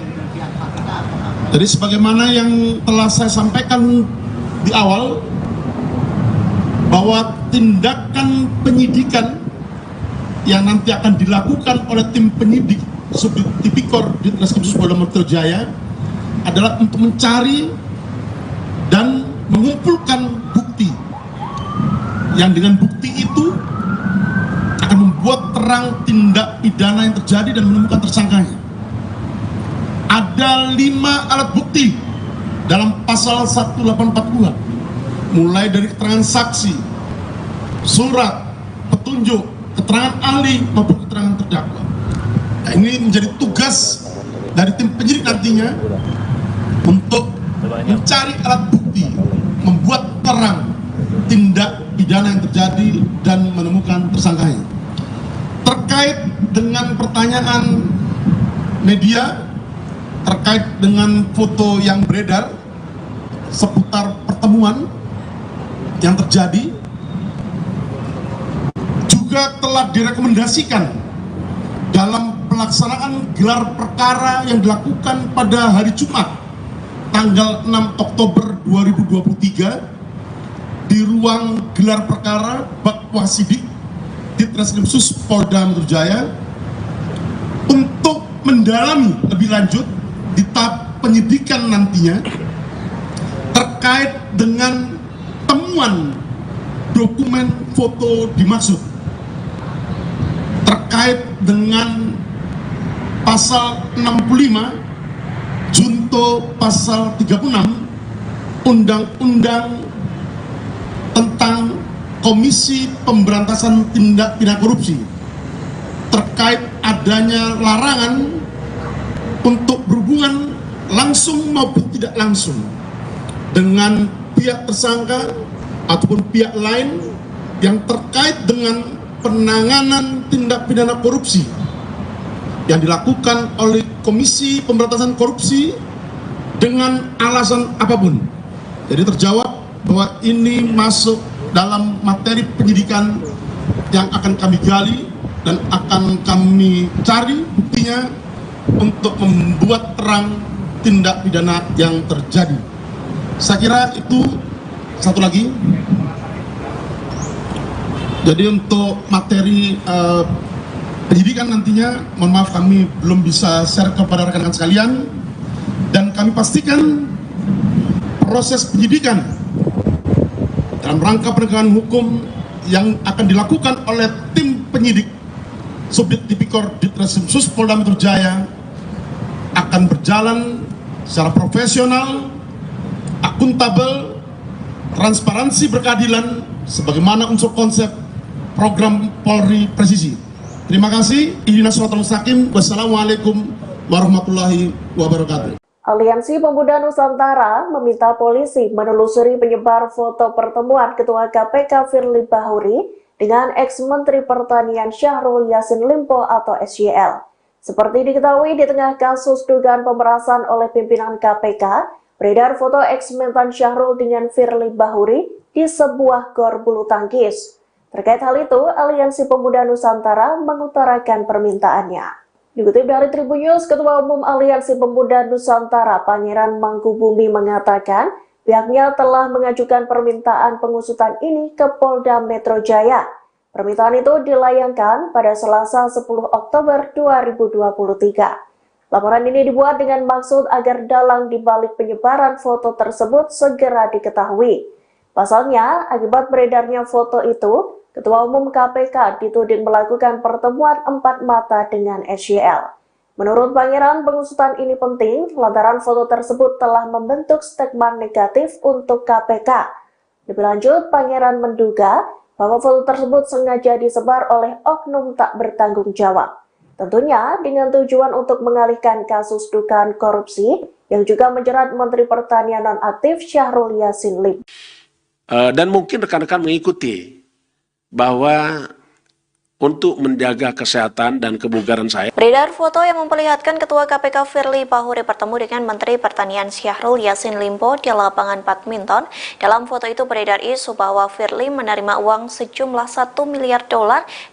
Jadi sebagaimana yang telah saya sampaikan di awal bahwa tindakan penyidikan yang nanti akan dilakukan oleh tim penyidik Subdit Tipikor Ditreskrimsus Polda Metro Jaya adalah untuk mencari dan mengumpulkan bukti yang dengan bukti itu akan membuat terang tindak pidana yang terjadi dan menemukan tersangkanya. Ada 5 alat bukti dalam pasal 1842, mulai dari keterangan saksi, surat, petunjuk, keterangan ahli maupun keterangan terdakwa. Nah, ini menjadi tugas dari tim penyidik nantinya untuk mencari alat bukti, membuat terang tindak pidana yang terjadi dan menemukan tersangkanya. Terkait dengan pertanyaan media terkait dengan foto yang beredar seputar pertemuan yang terjadi, juga telah direkomendasikan dalam pelaksanaan gelar perkara yang dilakukan pada hari Jumat tanggal 6 Oktober 2023 di ruang gelar perkara Bakwasidik Ditreskrimsus Polda Metro Jaya untuk mendalami lebih lanjut di tahap penyidikan nantinya terkait dengan temuan dokumen foto dimaksud terkait dengan pasal 65 junto pasal 36 Undang-Undang tentang Komisi Pemberantasan Tindak Pidana Korupsi terkait adanya larangan untuk berhubungan langsung maupun tidak langsung dengan pihak tersangka ataupun pihak lain yang terkait dengan penanganan tindak pidana korupsi yang dilakukan oleh Komisi Pemberantasan Korupsi dengan alasan apapun. Jadi terjawab bahwa ini masuk dalam materi penyidikan yang akan kami gali dan akan kami cari buktinya untuk membuat terang tindak pidana yang terjadi. Saya kira itu. Satu lagi, jadi untuk materi penyidikan nantinya, mohon maaf kami belum bisa share kepada rekan-rekan sekalian, dan kami pastikan proses penyidikan dalam rangka penegakan hukum yang akan dilakukan oleh tim penyidik Subdit Tipikor Ditreskrimsus Polda Metro Jaya akan berjalan secara profesional, akuntabel, transparansi berkeadilan sebagaimana unsur konsep program Polri Presisi. Terima kasih. Ihdinas siratal mustaqim. Wassalamualaikum warahmatullahi wabarakatuh. Aliansi Pemuda Nusantara meminta polisi menelusuri penyebar foto pertemuan Ketua KPK Firly Bahuri dengan ex-Menteri Pertanian Syahrul Yassin Limpo atau SYL. Seperti diketahui di tengah kasus dugaan pemerasan oleh pimpinan KPK, beredar foto ex-Mentan Syahrul dengan Firly Bahuri di sebuah gor bulu tangkis. Terkait hal itu, Aliansi Pemuda Nusantara mengutarakan permintaannya. Dikutip dari Tribun News, Ketua Umum Aliansi Pemuda Nusantara Pangeran Mangkubumi mengatakan pihaknya telah mengajukan permintaan pengusutan ini ke Polda Metro Jaya. Permintaan itu dilayangkan pada Selasa 10 Oktober 2023. Laporan ini dibuat dengan maksud agar dalang dibalik penyebaran foto tersebut segera diketahui. Pasalnya, akibat beredarnya foto itu, Ketua Umum KPK dituding melakukan pertemuan empat mata dengan SYL. Menurut Pangeran, pengusutan ini penting lantaran foto tersebut telah membentuk stigma negatif untuk KPK. Lebih lanjut, Pangeran menduga bahwa foto tersebut sengaja disebar oleh oknum tak bertanggung jawab. Tentunya dengan tujuan untuk mengalihkan kasus dugaan korupsi yang juga menjerat Menteri Pertanian nonaktif Syahrul Yassin Limpo. Dan mungkin rekan-rekan mengikuti bahwa untuk menjaga kesehatan dan kebugaran saya. Beredar foto yang memperlihatkan Ketua KPK Firly Bahuri bertemu dengan Menteri Pertanian Syahrul Yassin Limpo di lapangan badminton. Dalam foto itu beredar isu bahwa Firly menerima uang sejumlah $1 miliar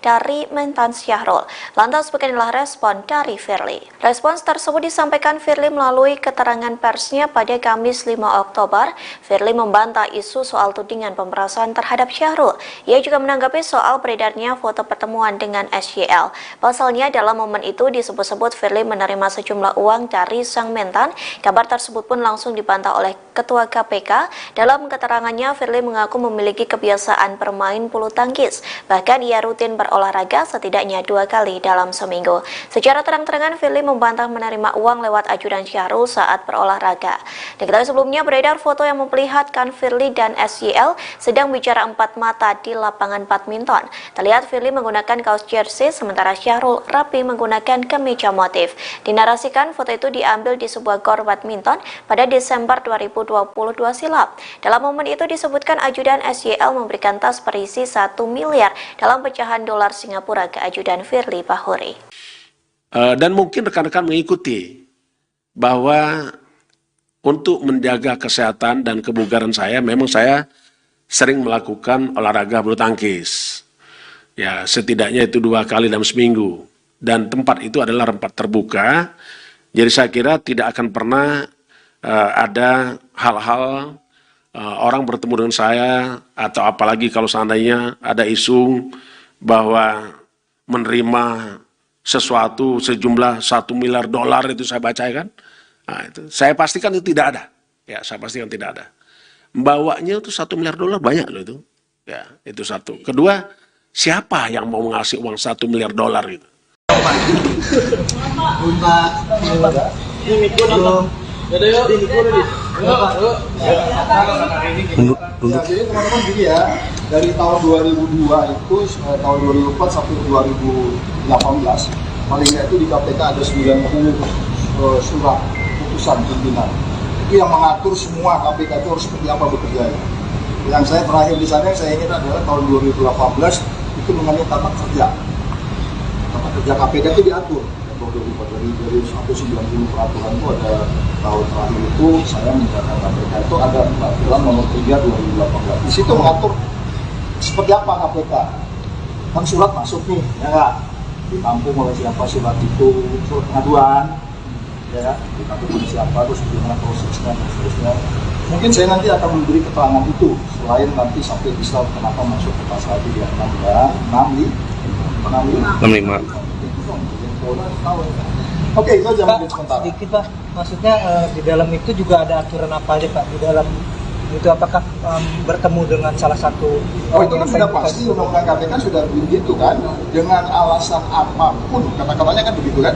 dari Mentan Syahrul. Lantas beginilah respon dari Firly. Respons tersebut disampaikan Firly melalui keterangan persnya pada Kamis 5 Oktober. Firly membantah isu soal tudingan pemerasan terhadap Syahrul. Ia juga menanggapi soal beredarnya foto pertemuan dengan SYL. Pasalnya dalam momen itu disebut-sebut Firly menerima sejumlah uang dari sang Mentan. Kabar tersebut pun langsung dibantah oleh Ketua KPK. Dalam keterangannya, Firly mengaku memiliki kebiasaan bermain bulu tangkis. Bahkan ia rutin berolahraga setidaknya 2 kali dalam seminggu. Secara terang-terangan, Firly membantah menerima uang lewat ajudan Syahrul saat berolahraga. Diketahui sebelumnya beredar foto yang memperlihatkan Firly dan SYL sedang bicara empat mata di lapangan badminton. Terlihat Firly menggunakan kaos jersey sementara Syahrul rapi menggunakan kemeja motif. Dinarasikan foto itu diambil di sebuah gor badminton pada Desember 2022 silam. Dalam momen itu disebutkan ajudan SYL memberikan tas berisi $1 miliar dalam pecahan dolar Singapura ke ajudan Firly Bahuri. Dan mungkin rekan-rekan mengikuti bahwa untuk menjaga kesehatan dan kebugaran saya, memang saya sering melakukan olahraga bulu tangkis. Ya, setidaknya itu 2 kali dalam seminggu. Dan tempat itu adalah tempat terbuka. Jadi saya kira tidak akan pernah ada hal-hal orang bertemu dengan saya, atau apalagi kalau seandainya ada isu bahwa menerima sesuatu sejumlah $1 miliar itu saya baca kan. Nah, itu saya pastikan itu tidak ada. Ya, saya pastikan tidak ada. Bawanya itu $1 miliar banyak loh itu. Ya, itu satu. Kedua, siapa yang mau ngasih uang $1 miliar itu? Jadi teman-teman gini ya, dari tahun 2002 itu tahun 2004 sampai 2018 paling nggak itu di KPK ada 90 surat putusan pimpinan. Itu yang mengatur semua KPK itu harus seperti apa bekerja. Yang saya terakhir di sana yang saya ingat adalah tahun 2018 itu mengenai tata kerja. Tata kerja KPK itu diatur. Dari 190 peraturan itu ada tahun terakhir itu saya menjalankan KPK itu ada peraturan nomor 3 2018. Di situ mengatur seperti apa KPK. Kan surat masuk nih, ya nggak? Ditampung oleh siapa surat itu, surat pengaduan, ya, ditampung oleh siapa, terus bagaimana prosesnya, dan seterusnya. Mungkin saya nanti akan memberi keterangan itu, selain nanti sampai bisa kenapa masuk ke pasal 36 dan 65. Oke, itu aja mungkin sebentar. Sedikit Pak, maksudnya di dalam itu juga ada aturan apa aja Pak? Di dalam itu apakah bertemu dengan salah satu itu kan sudah pasti undang-undang KPK sudah begitu kan, dengan alasan apapun, kata-katanya kan begitu kan,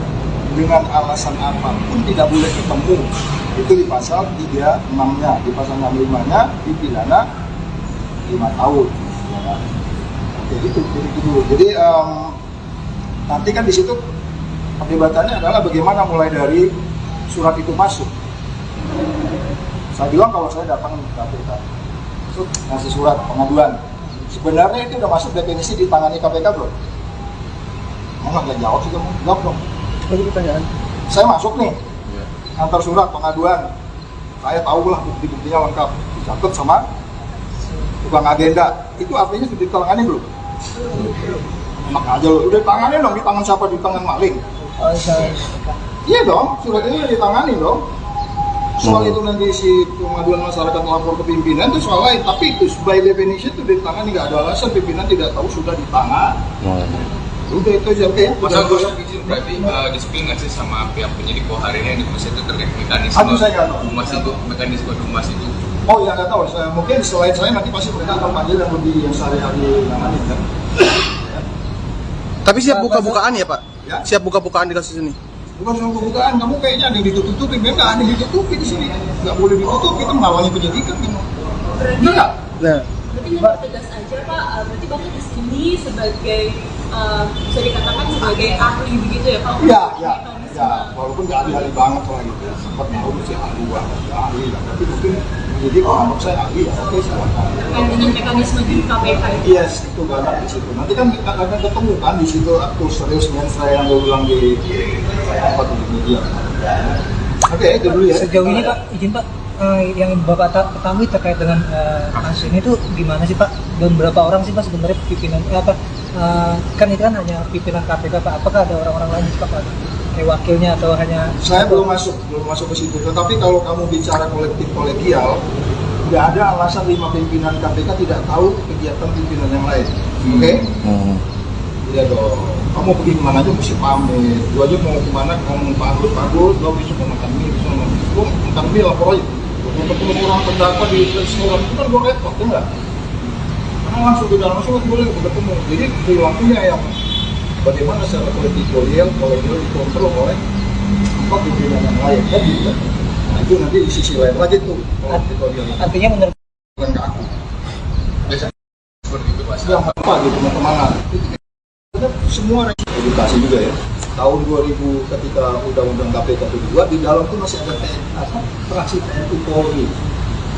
dengan alasan apapun tidak boleh ketemu. Itu di pasal 36-nya, di pasal 65-nya dipidana 5 tahun. Ya. Oke, itu dulu. Jadi nanti kan di situ perdebatannya adalah bagaimana mulai dari surat itu masuk. Saya bilang kalau saya datang ke KPK, ngasih surat pengaduan, sebenarnya itu udah masuk definisi ditangani KPK belum? Mau nggak jawab sih kamu? Jawab dong. Itu pertanyaan. Saya masuk nih, antar surat pengaduan, saya tahu lah bukti-buktinya lengkap, dicatat sama tukang agenda. Itu artinya sudah ditangani belum? Enak aja loh, udah ditangani dong, di tangan siapa? Di tangan maling. Iya dong, surat ini ditangani dong. Soal itu nanti si pengaduan masyarakat melapor ke pimpinan itu soal lain, tapi itu by definition itu ditangani, nggak ada alasan pimpinan tidak tahu sudah ditangan. Udah itu aja, oke. Masa gue izin berarti disiplin nggak sih sama pihak penyidik bahwa hari ini itu terkait mekanisme humas itu, mekanisme humas itu? Oh ya nggak tahu, mungkin selain saya nanti pasti mereka akan panggil dan lebih yang sehari-hari nangani kan. Tapi siap buka-bukaan ya Pak? Ya? Siap buka-bukaan di kasus ini? Bukan soal pembukaan, kamu kayaknya ada yang ditutup-tutupin, nggak ada yang ditutupi di sini, nggak boleh ditutup, kita menghalangi penyidikan kan? Enggak. Berarti nggak tegas aja Pak, berarti Bapak di sini sebagai bisa dikatakan sebagai ahli begitu ya Pak? Ya, walaupun nggak ahli banget lah gitu ya, sempat mau mesti ahli banget, nggak ahli lah, tapi mungkin jadi kalau menurut saya ahli ya, oke silakan. Dengan mekanisme di KPK itu? Yes, itu banyak di situ. Nanti kan kita akan ketemu kan di situ aktor serius saya yang gue bilang di media. Oke, itu dulu ya. Sejauh ini Pak, izin Pak, yang Bapak ketahui terkait dengan kasus ini tuh gimana sih Pak? Dan berapa orang sih Pak sebenarnya pimpinan kan itu kan hanya pimpinan KPK Pak, apakah ada orang-orang lain Pak? Wakilnya atau hanya saya belum masuk ke situ. Tetapi kalau kamu bicara kolektif kolegial, nggak ada alasan 5 pimpinan KPK tidak tahu kegiatan pimpinan yang lain. Oke? Iya dong. Kamu pergi kemana aja mesti pamit. Lu aja mau kemana, kamu pagul, lo bisa mau makan mie, bisa mau makan mie lapor aja. Mau ketemu orang terdakwa di restoran itu kan gue repot, ya nggak? Karena langsung ke dalam surat boleh ketemu. Jadi perilakunya yang bagaimana secara politik kolegial dikontrol oleh 4 pimpinan yang lain kan gitu. Nah itu nanti di sisi lain lagi tuh politik kolegial. Artinya menurut bukan ke aku. Biasanya seperti itu Pak. Yang apa gitu mau kemana? Semua edukasi juga ya. Tahun 2000 ketika undang-undang KPK itu dibuat, di dalam itu masih ada fraksi TNI Polri.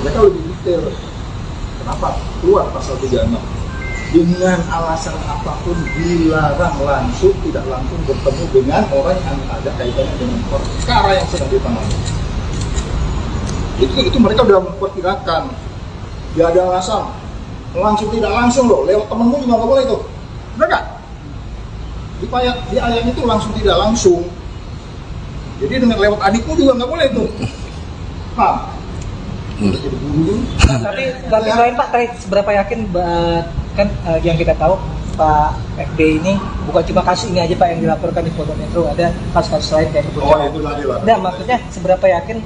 Mereka lebih detail. Kenapa? Keluar pasal 36. dengan alasan apapun dilarang langsung, tidak langsung bertemu dengan orang yang ada kaitannya dengan perkara yang sedang ditangani. Itu mereka sudah memperkirakan. Dia ada alasan langsung tidak langsung loh, lewat temenmu juga nggak boleh tuh, benar nggak? Di ayat itu langsung tidak langsung. Jadi dengan lewat adikmu juga nggak boleh tuh. Paham? Jadi guru. Tapi selain Pak, seberapa yakin kan yang kita tahu Pak FB ini bukan cuma kasus ini aja Pak yang dilaporkan di Polda Metro, ada kasus-kasus lain kayak itu. Oh itu tadi lah. Nah maksudnya seberapa yakin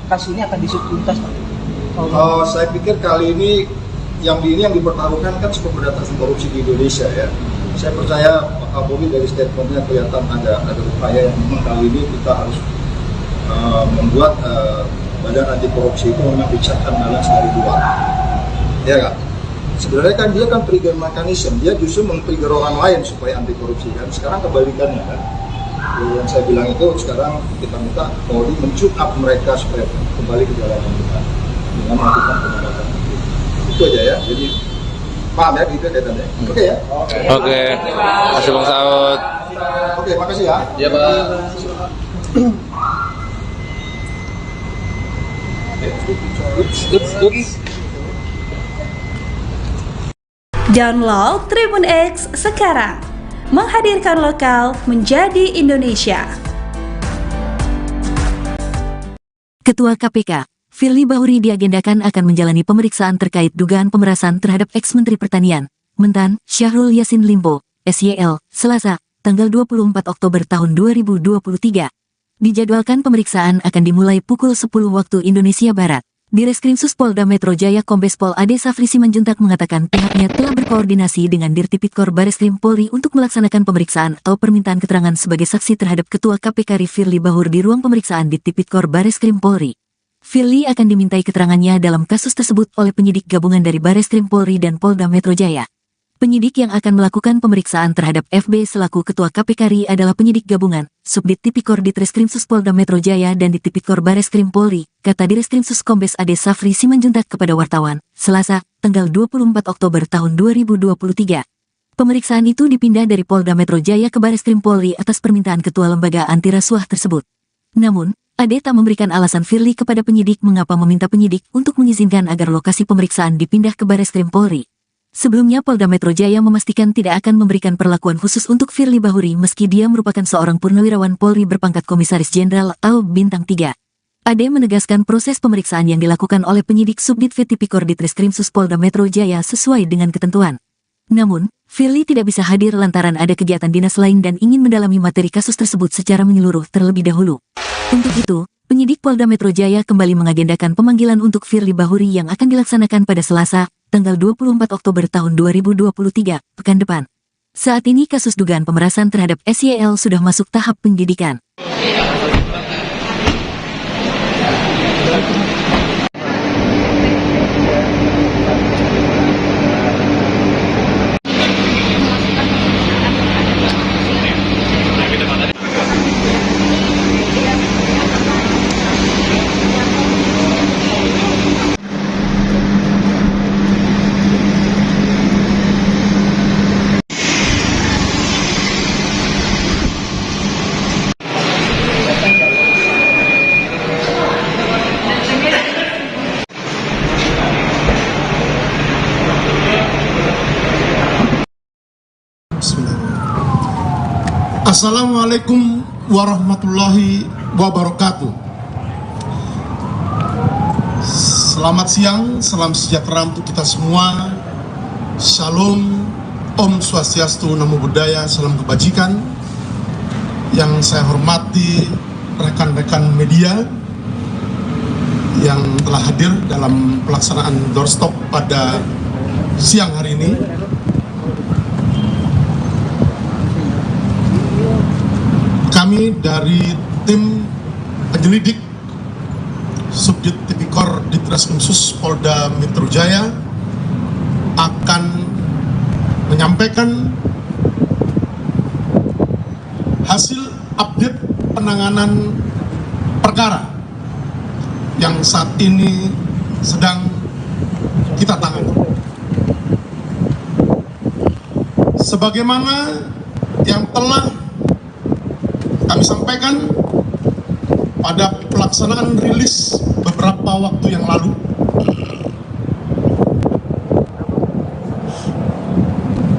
kasus ini akan diusut tuntas Pak? Saya pikir kali ini yang dipertaruhkan kan pemberantasan korupsi di Indonesia ya. Saya percaya Pak Kapolri dari statementnya kelihatan ada upaya yang memang kali ini kita harus membuat badan anti korupsi itu memang check and balance dari luar, ya kan? Sebenarnya kan dia kan trigger mechanism, dia justru men-trigger orang lain supaya anti korupsi kan. Sekarang kebalikannya kan. Yang saya bilang itu sekarang kita minta Polri men-shoot up mereka supaya kembali ke jalan yang benar dengan melakukan penegakan hukum. Itu aja ya. Jadi paham ya gitu kaitannya. Oke ya. Oke. Makasih Bang Saud. Oke, makasih ya. Iya Pak. Download Tribun X sekarang, menghadirkan lokal menjadi Indonesia. Ketua KPK, Firly Bahuri diagendakan akan menjalani pemeriksaan terkait dugaan pemerasan terhadap ex-Menteri Pertanian, Mentan, Syahrul Yassin Limpo, SYL, Selasa, tanggal 24 Oktober tahun 2023. Dijadwalkan pemeriksaan akan dimulai pukul 10 waktu Indonesia Barat. Direskrimsus Polda Metro Jaya Kombes Pol Ade Safri Simanjuntak mengatakan pihaknya telah berkoordinasi dengan Dirtipikor Bareskrim Polri untuk melaksanakan pemeriksaan atau permintaan keterangan sebagai saksi terhadap Ketua KPK Firly Bahuri di ruang pemeriksaan Dirtipikor Bareskrim Polri. Firly akan dimintai keterangannya dalam kasus tersebut oleh penyidik gabungan dari Bareskrim Polri dan Polda Metro Jaya. Penyidik yang akan melakukan pemeriksaan terhadap FB selaku Ketua KPK RI adalah penyidik gabungan, Subdit Tipikor Ditreskrimsus Polda Metro Jaya dan Ditipikor Bareskrim Polri, kata Direskrimsus Kombes Ade Safri Simanjuntak kepada wartawan, Selasa, tanggal 24 Oktober tahun 2023. Pemeriksaan itu dipindah dari Polda Metro Jaya ke Bareskrim Polri atas permintaan Ketua Lembaga Anti Rasuah tersebut. Namun, Ade tak memberikan alasan Firly kepada penyidik mengapa meminta penyidik untuk mengizinkan agar lokasi pemeriksaan dipindah ke Bareskrim Polri. Sebelumnya Polda Metro Jaya memastikan tidak akan memberikan perlakuan khusus untuk Firly Bahuri meski dia merupakan seorang purnawirawan Polri berpangkat Komisaris Jenderal atau Bintang 3. Ade menegaskan proses pemeriksaan yang dilakukan oleh penyidik Subdit Tipikor Ditreskrimsus Polda Metro Jaya sesuai dengan ketentuan. Namun, Firly tidak bisa hadir lantaran ada kegiatan dinas lain dan ingin mendalami materi kasus tersebut secara menyeluruh terlebih dahulu. Untuk itu, penyidik Polda Metro Jaya kembali mengagendakan pemanggilan untuk Firly Bahuri yang akan dilaksanakan pada Selasa, tanggal 24 Oktober tahun 2023, pekan depan. Saat ini kasus dugaan pemerasan terhadap SYL sudah masuk tahap penyidikan. Assalamualaikum warahmatullahi wabarakatuh. Selamat siang, salam sejahtera untuk kita semua. Shalom, Om Swastiastu, Namo Buddhaya, salam kebajikan. Yang saya hormati rekan-rekan media yang telah hadir dalam pelaksanaan doorstop pada siang hari ini. Kami dari tim penyelidik Subdit Tipikor Ditreskrimsus Polda Metro Jaya akan menyampaikan hasil update penanganan perkara yang saat ini sedang kita tangani. sebagaimana yang telah kami sampaikan pada pelaksanaan rilis beberapa waktu yang lalu,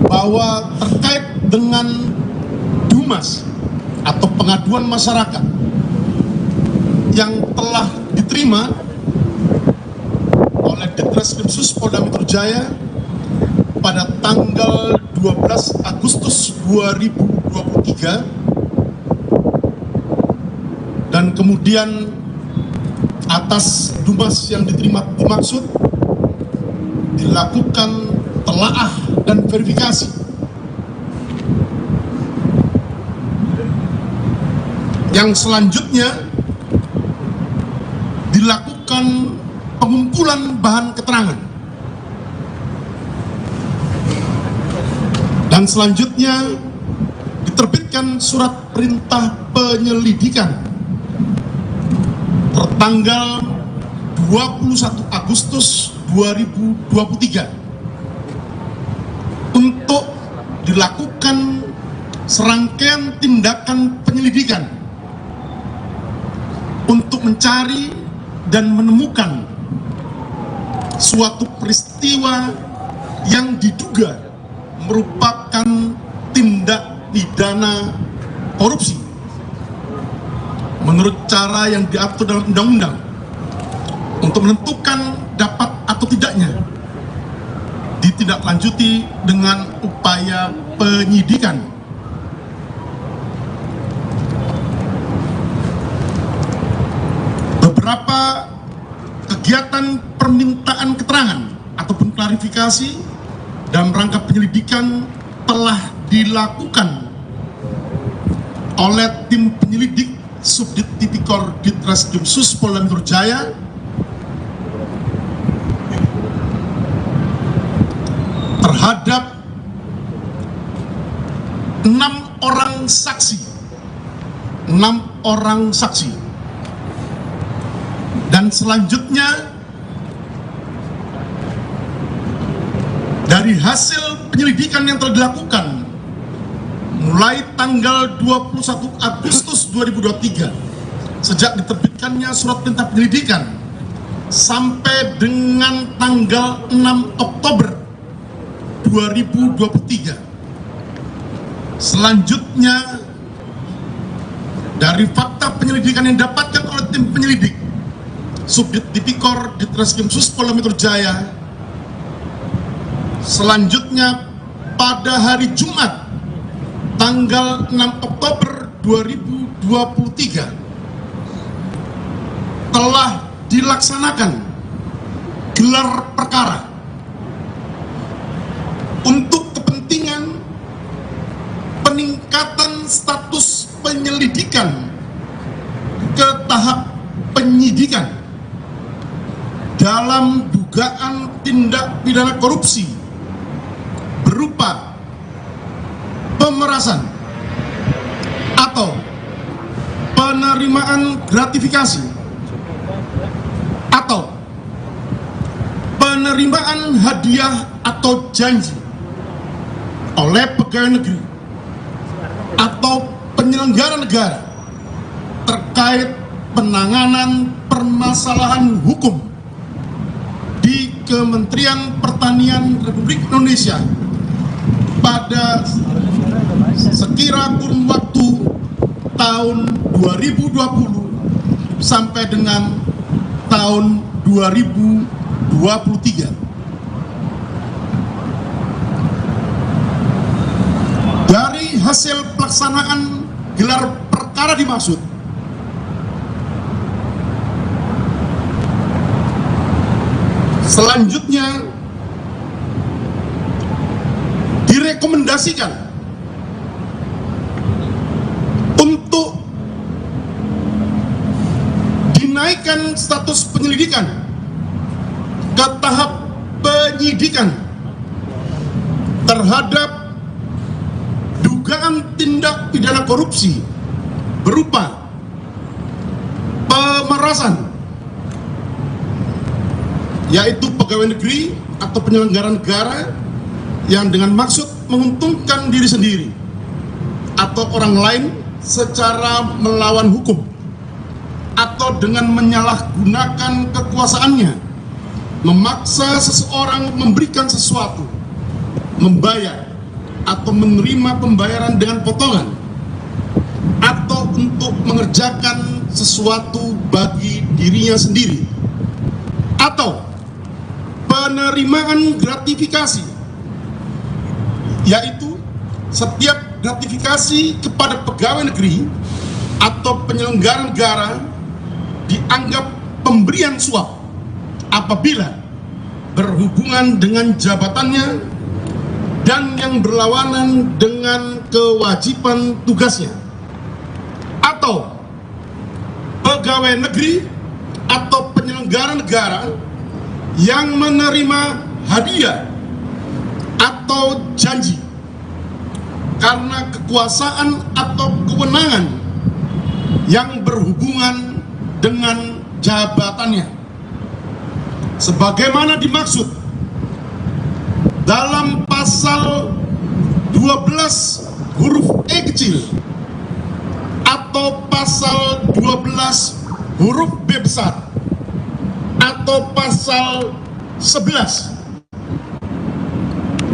bahwa terkait dengan Dumas atau pengaduan masyarakat yang telah diterima oleh Ditreskrimsus Polda Metro Jaya pada tanggal 12 Agustus 2023 dan kemudian atas Dumas yang diterima dimaksud dilakukan telaah dan verifikasi. Yang selanjutnya dilakukan pengumpulan bahan keterangan. Dan selanjutnya diterbitkan surat perintah penyelidikan tertanggal 21 Agustus 2023 untuk dilakukan serangkaian tindakan penyelidikan untuk mencari dan menemukan suatu peristiwa yang diduga merupakan tindak pidana korupsi menurut cara yang diatur dalam undang-undang, untuk menentukan dapat atau tidaknya ditindaklanjuti dengan upaya penyidikan. Beberapa kegiatan permintaan keterangan ataupun klarifikasi dalam rangka penyelidikan telah dilakukan oleh tim penyelidik Subdit Tipikor Ditreskrimsus Polda Metro Jaya terhadap 6 orang saksi, dan selanjutnya dari hasil penyelidikan yang telah dilakukan mulai tanggal 21 Agustus 2023 sejak diterbitkannya surat perintah penyelidikan sampai dengan tanggal 6 Oktober 2023. Selanjutnya dari fakta penyelidikan yang didapatkan oleh tim penyelidik Subdit Tipikor Ditreskrimsus Polda Metro Jaya, selanjutnya pada hari Jumat tanggal 6 Oktober 2023 telah dilaksanakan gelar perkara untuk kepentingan peningkatan status penyelidikan ke tahap penyidikan dalam dugaan tindak pidana korupsi berupa pemerasan atau penerimaan gratifikasi atau penerimaan hadiah atau janji oleh pegawai negeri atau penyelenggara negara terkait penanganan permasalahan hukum di Kementerian Pertanian Republik Indonesia pada sekira kurun waktu tahun 2020 sampai dengan tahun 2023. Dari hasil pelaksanaan gelar perkara dimaksud, selanjutnya direkomendasikan untuk dinaikkan status penyelidikan ke tahap penyidikan terhadap dugaan tindak pidana korupsi berupa pemerasan, yaitu pegawai negeri atau penyelenggara negara yang dengan maksud menguntungkan diri sendiri atau orang lain secara melawan hukum atau dengan menyalahgunakan kekuasaannya, memaksa seseorang memberikan sesuatu, membayar atau menerima pembayaran dengan potongan, atau untuk mengerjakan sesuatu bagi dirinya sendiri, atau penerimaan gratifikasi, yaitu setiap gratifikasi kepada pegawai negeri atau penyelenggara negara dianggap pemberian suap apabila berhubungan dengan jabatannya dan yang berlawanan dengan kewajiban tugasnya, atau pegawai negeri atau penyelenggara negara yang menerima hadiah atau janji karena kekuasaan atau kewenangan yang berhubungan dengan jabatannya, sebagaimana dimaksud dalam pasal 12 huruf E kecil atau pasal 12 huruf B besar atau pasal 11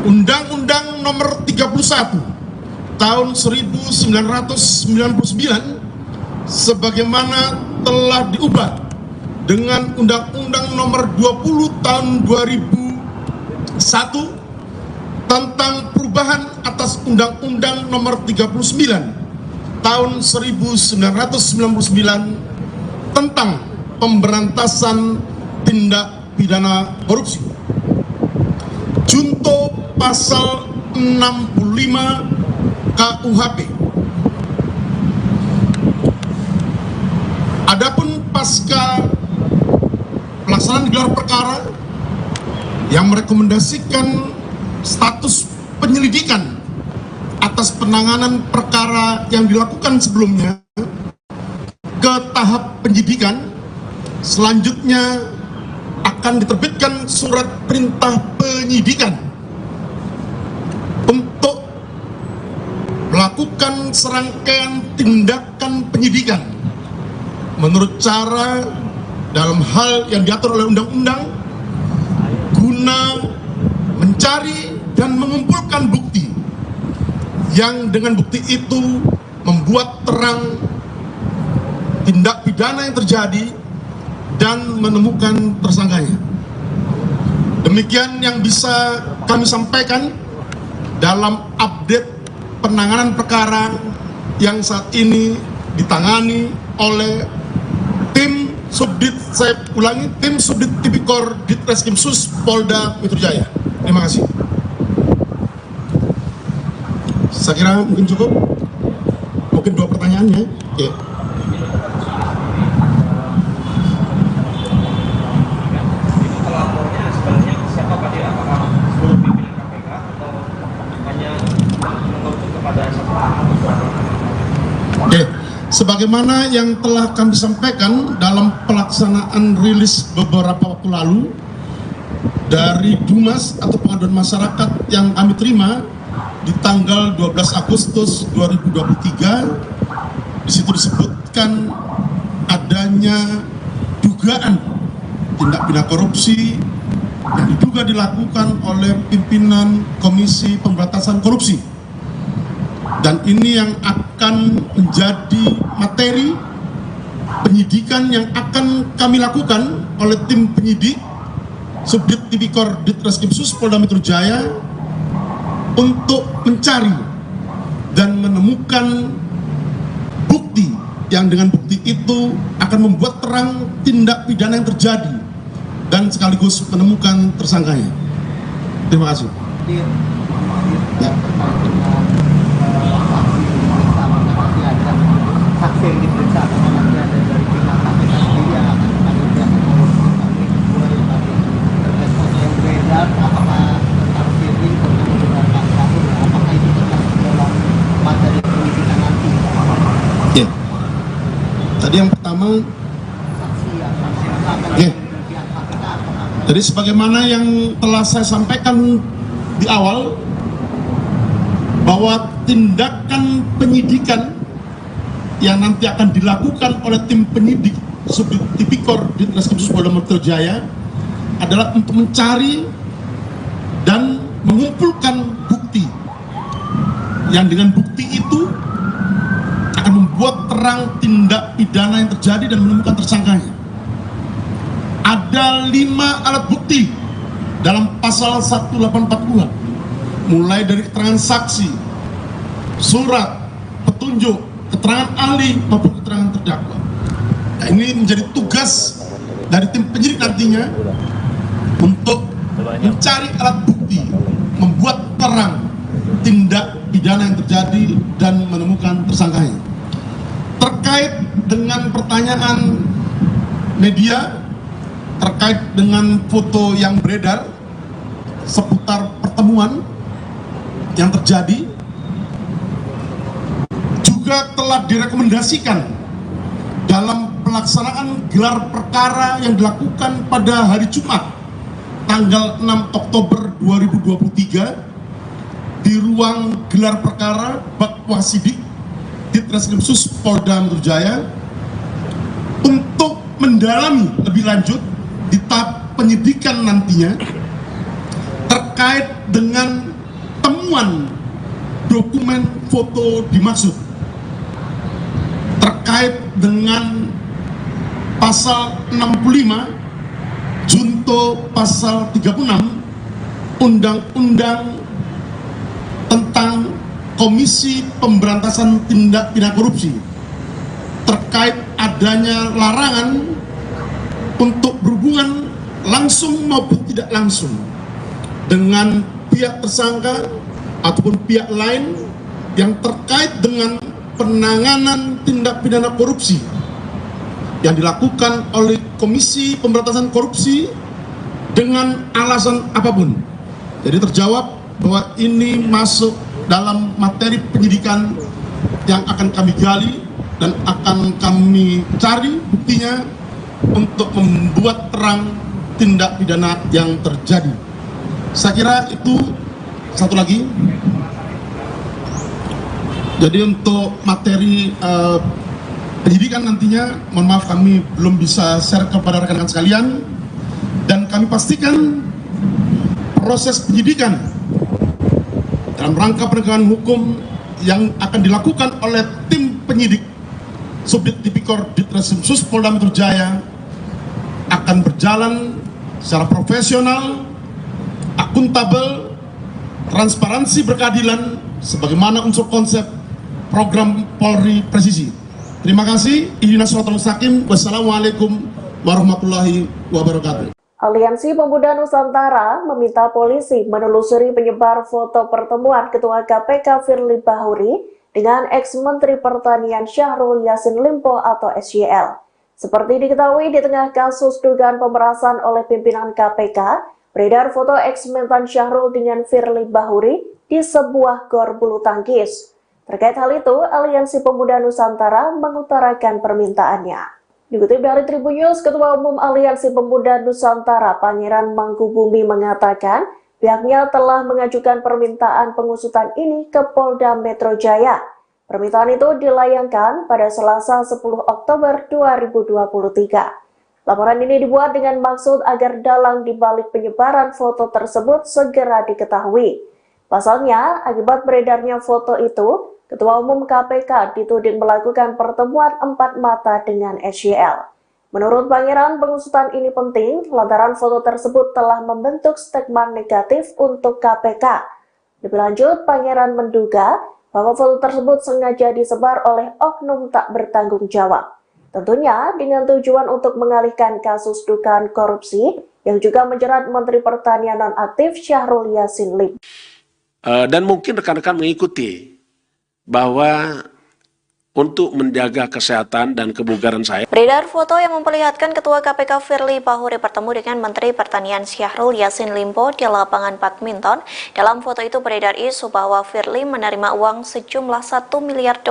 Undang-Undang Nomor 31 Tahun 1999 sebagaimana telah diubah dengan Undang-Undang Nomor 20 Tahun 2001 tentang perubahan atas Undang-Undang Nomor 39 Tahun 1999 tentang pemberantasan tindak pidana korupsi. Junto pasal 65 KUHP. Adapun pasca pelaksanaan gelar perkara yang merekomendasikan status penyelidikan atas penanganan perkara yang dilakukan sebelumnya ke tahap penyidikan, selanjutnya akan diterbitkan surat perintah penyidikan untuk melakukan serangkaian tindakan penyidikan menurut cara dalam hal yang diatur oleh undang-undang guna mencari dan mengumpulkan bukti yang dengan bukti itu membuat terang tindak pidana yang terjadi dan menemukan tersangkanya. Demikian yang bisa kami sampaikan dalam update penanganan perkara yang saat ini ditangani oleh tim Subdit, saya ulangi, tim Subdit Tipikor Ditreskrimsus Polda Metro Jaya. Terima kasih. Saya kira mungkin cukup. Mungkin 2 pertanyaannya. Ya. Sebagaimana yang telah kami sampaikan dalam pelaksanaan rilis beberapa waktu lalu dari Dumas atau pengaduan masyarakat yang kami terima di tanggal 12 Agustus 2023, di situ disebutkan adanya dugaan tindak pidana korupsi yang diduga dilakukan oleh pimpinan Komisi Pemberantasan Korupsi. Dan ini yang akan menjadi materi penyidikan yang akan kami lakukan oleh tim penyidik Subdit Tipikor Ditreskrimsus Polda Metro Jaya untuk mencari dan menemukan bukti yang dengan bukti itu akan membuat terang tindak pidana yang terjadi dan sekaligus menemukan tersangkanya. Terima kasih. Ya. Saksi yang diperiksa apakah nanti ada dari pihak KPK sendiri yang akan dipanggil pihak kepolisian kami mulai tadi terkait foto yang beredar, apakah tentang Firly bertemu dengan Pak Syahrul, apakah itu termasuk dalam materi penyidikan nanti? Ya. Tadi yang pertama, saksi yang akan ya. pihak KPK. Jadi sebagaimana yang telah saya sampaikan di awal bahwa tindakan penyidikan yang nanti akan dilakukan oleh tim penyidik Subdit Tipikor Ditreskrimsus Polda Metro Jaya adalah untuk mencari dan mengumpulkan bukti yang dengan bukti itu akan membuat terang tindak pidana yang terjadi dan menemukan tersangkanya. Ada 5 alat bukti dalam pasal 184 mulai dari keterangan saksi, surat, petunjuk, keterangan ahli maupun keterangan terdakwa. Nah, ini menjadi tugas dari tim penyidik nantinya untuk mencari alat bukti, membuat terang tindak pidana yang terjadi dan menemukan tersangkanya. Terkait dengan pertanyaan media terkait dengan foto yang beredar seputar pertemuan yang terjadi, juga telah direkomendasikan dalam pelaksanaan gelar perkara yang dilakukan pada hari Jumat tanggal 6 Oktober 2023 di ruang gelar perkara Bakwasidik Ditreskrimsus Polda Metro Jaya untuk mendalami lebih lanjut di tahap penyidikan nantinya terkait dengan temuan dokumen foto dimaksud, terkait dengan pasal 65 junto pasal 36 Undang-Undang tentang Komisi Pemberantasan Tindak Pidana Korupsi terkait adanya larangan untuk berhubungan langsung maupun tidak langsung dengan pihak tersangka ataupun pihak lain yang terkait dengan penanganan tindak pidana korupsi yang dilakukan oleh Komisi Pemberantasan Korupsi dengan alasan apapun. Jadi terjawab bahwa ini masuk dalam materi penyidikan yang akan kami gali dan akan kami cari buktinya untuk membuat terang tindak pidana yang terjadi. Saya kira itu. Satu lagi, jadi untuk materi penyidikan nantinya, mohon maaf kami belum bisa share kepada rekan-rekan sekalian, dan kami pastikan proses penyidikan dalam rangka penegakan hukum yang akan dilakukan oleh tim penyidik Subdit Tipikor Ditreskrimsus Polda Metro Jaya akan berjalan secara profesional, akuntabel, transparansi berkeadilan sebagaimana unsur konsep program Polri Presisi. Terima kasih. Ihdinas Shiratal Mustaqim. Wassalamualaikum warahmatullahi wabarakatuh. Aliansi Pemuda Nusantara meminta polisi menelusuri penyebar foto pertemuan Ketua KPK Firly Bahuri dengan ex-Menteri Pertanian Syahrul Yassin Limpo atau SYL. Seperti diketahui di tengah kasus dugaan pemerasan oleh pimpinan KPK, beredar foto ex-Mentan Syahrul dengan Firly Bahuri di sebuah gor bulu tangkis. Terkait hal itu, Aliansi Pemuda Nusantara mengutarakan permintaannya. Dikutip dari Tribun News, Ketua Umum Aliansi Pemuda Nusantara Pangeran Mangkubumi mengatakan pihaknya telah mengajukan permintaan pengusutan ini ke Polda Metro Jaya. Permintaan itu dilayangkan pada Selasa 10 Oktober 2023. Laporan ini dibuat dengan maksud agar dalang dibalik penyebaran foto tersebut segera diketahui. Pasalnya, akibat beredarnya foto itu, Ketua Umum KPK dituding melakukan pertemuan 4 mata dengan SYL. Menurut Pangeran, pengusutan ini penting lantaran foto tersebut telah membentuk stigma negatif untuk KPK. Lebih lanjut, Pangeran menduga bahwa foto tersebut sengaja disebar oleh oknum tak bertanggung jawab. Tentunya dengan tujuan untuk mengalihkan kasus dugaan korupsi yang juga menjerat Menteri Pertanian nonaktif Syahrul Yassin Limpo. Dan mungkin rekan-rekan mengikuti bahwa untuk menjaga kesehatan dan kebugaran saya. Beredar foto yang memperlihatkan Ketua KPK Firly Bahuri bertemu dengan Menteri Pertanian Syahrul Yassin Limpo di lapangan badminton. Dalam foto itu beredar isu bahwa Firly menerima uang sejumlah $1 miliar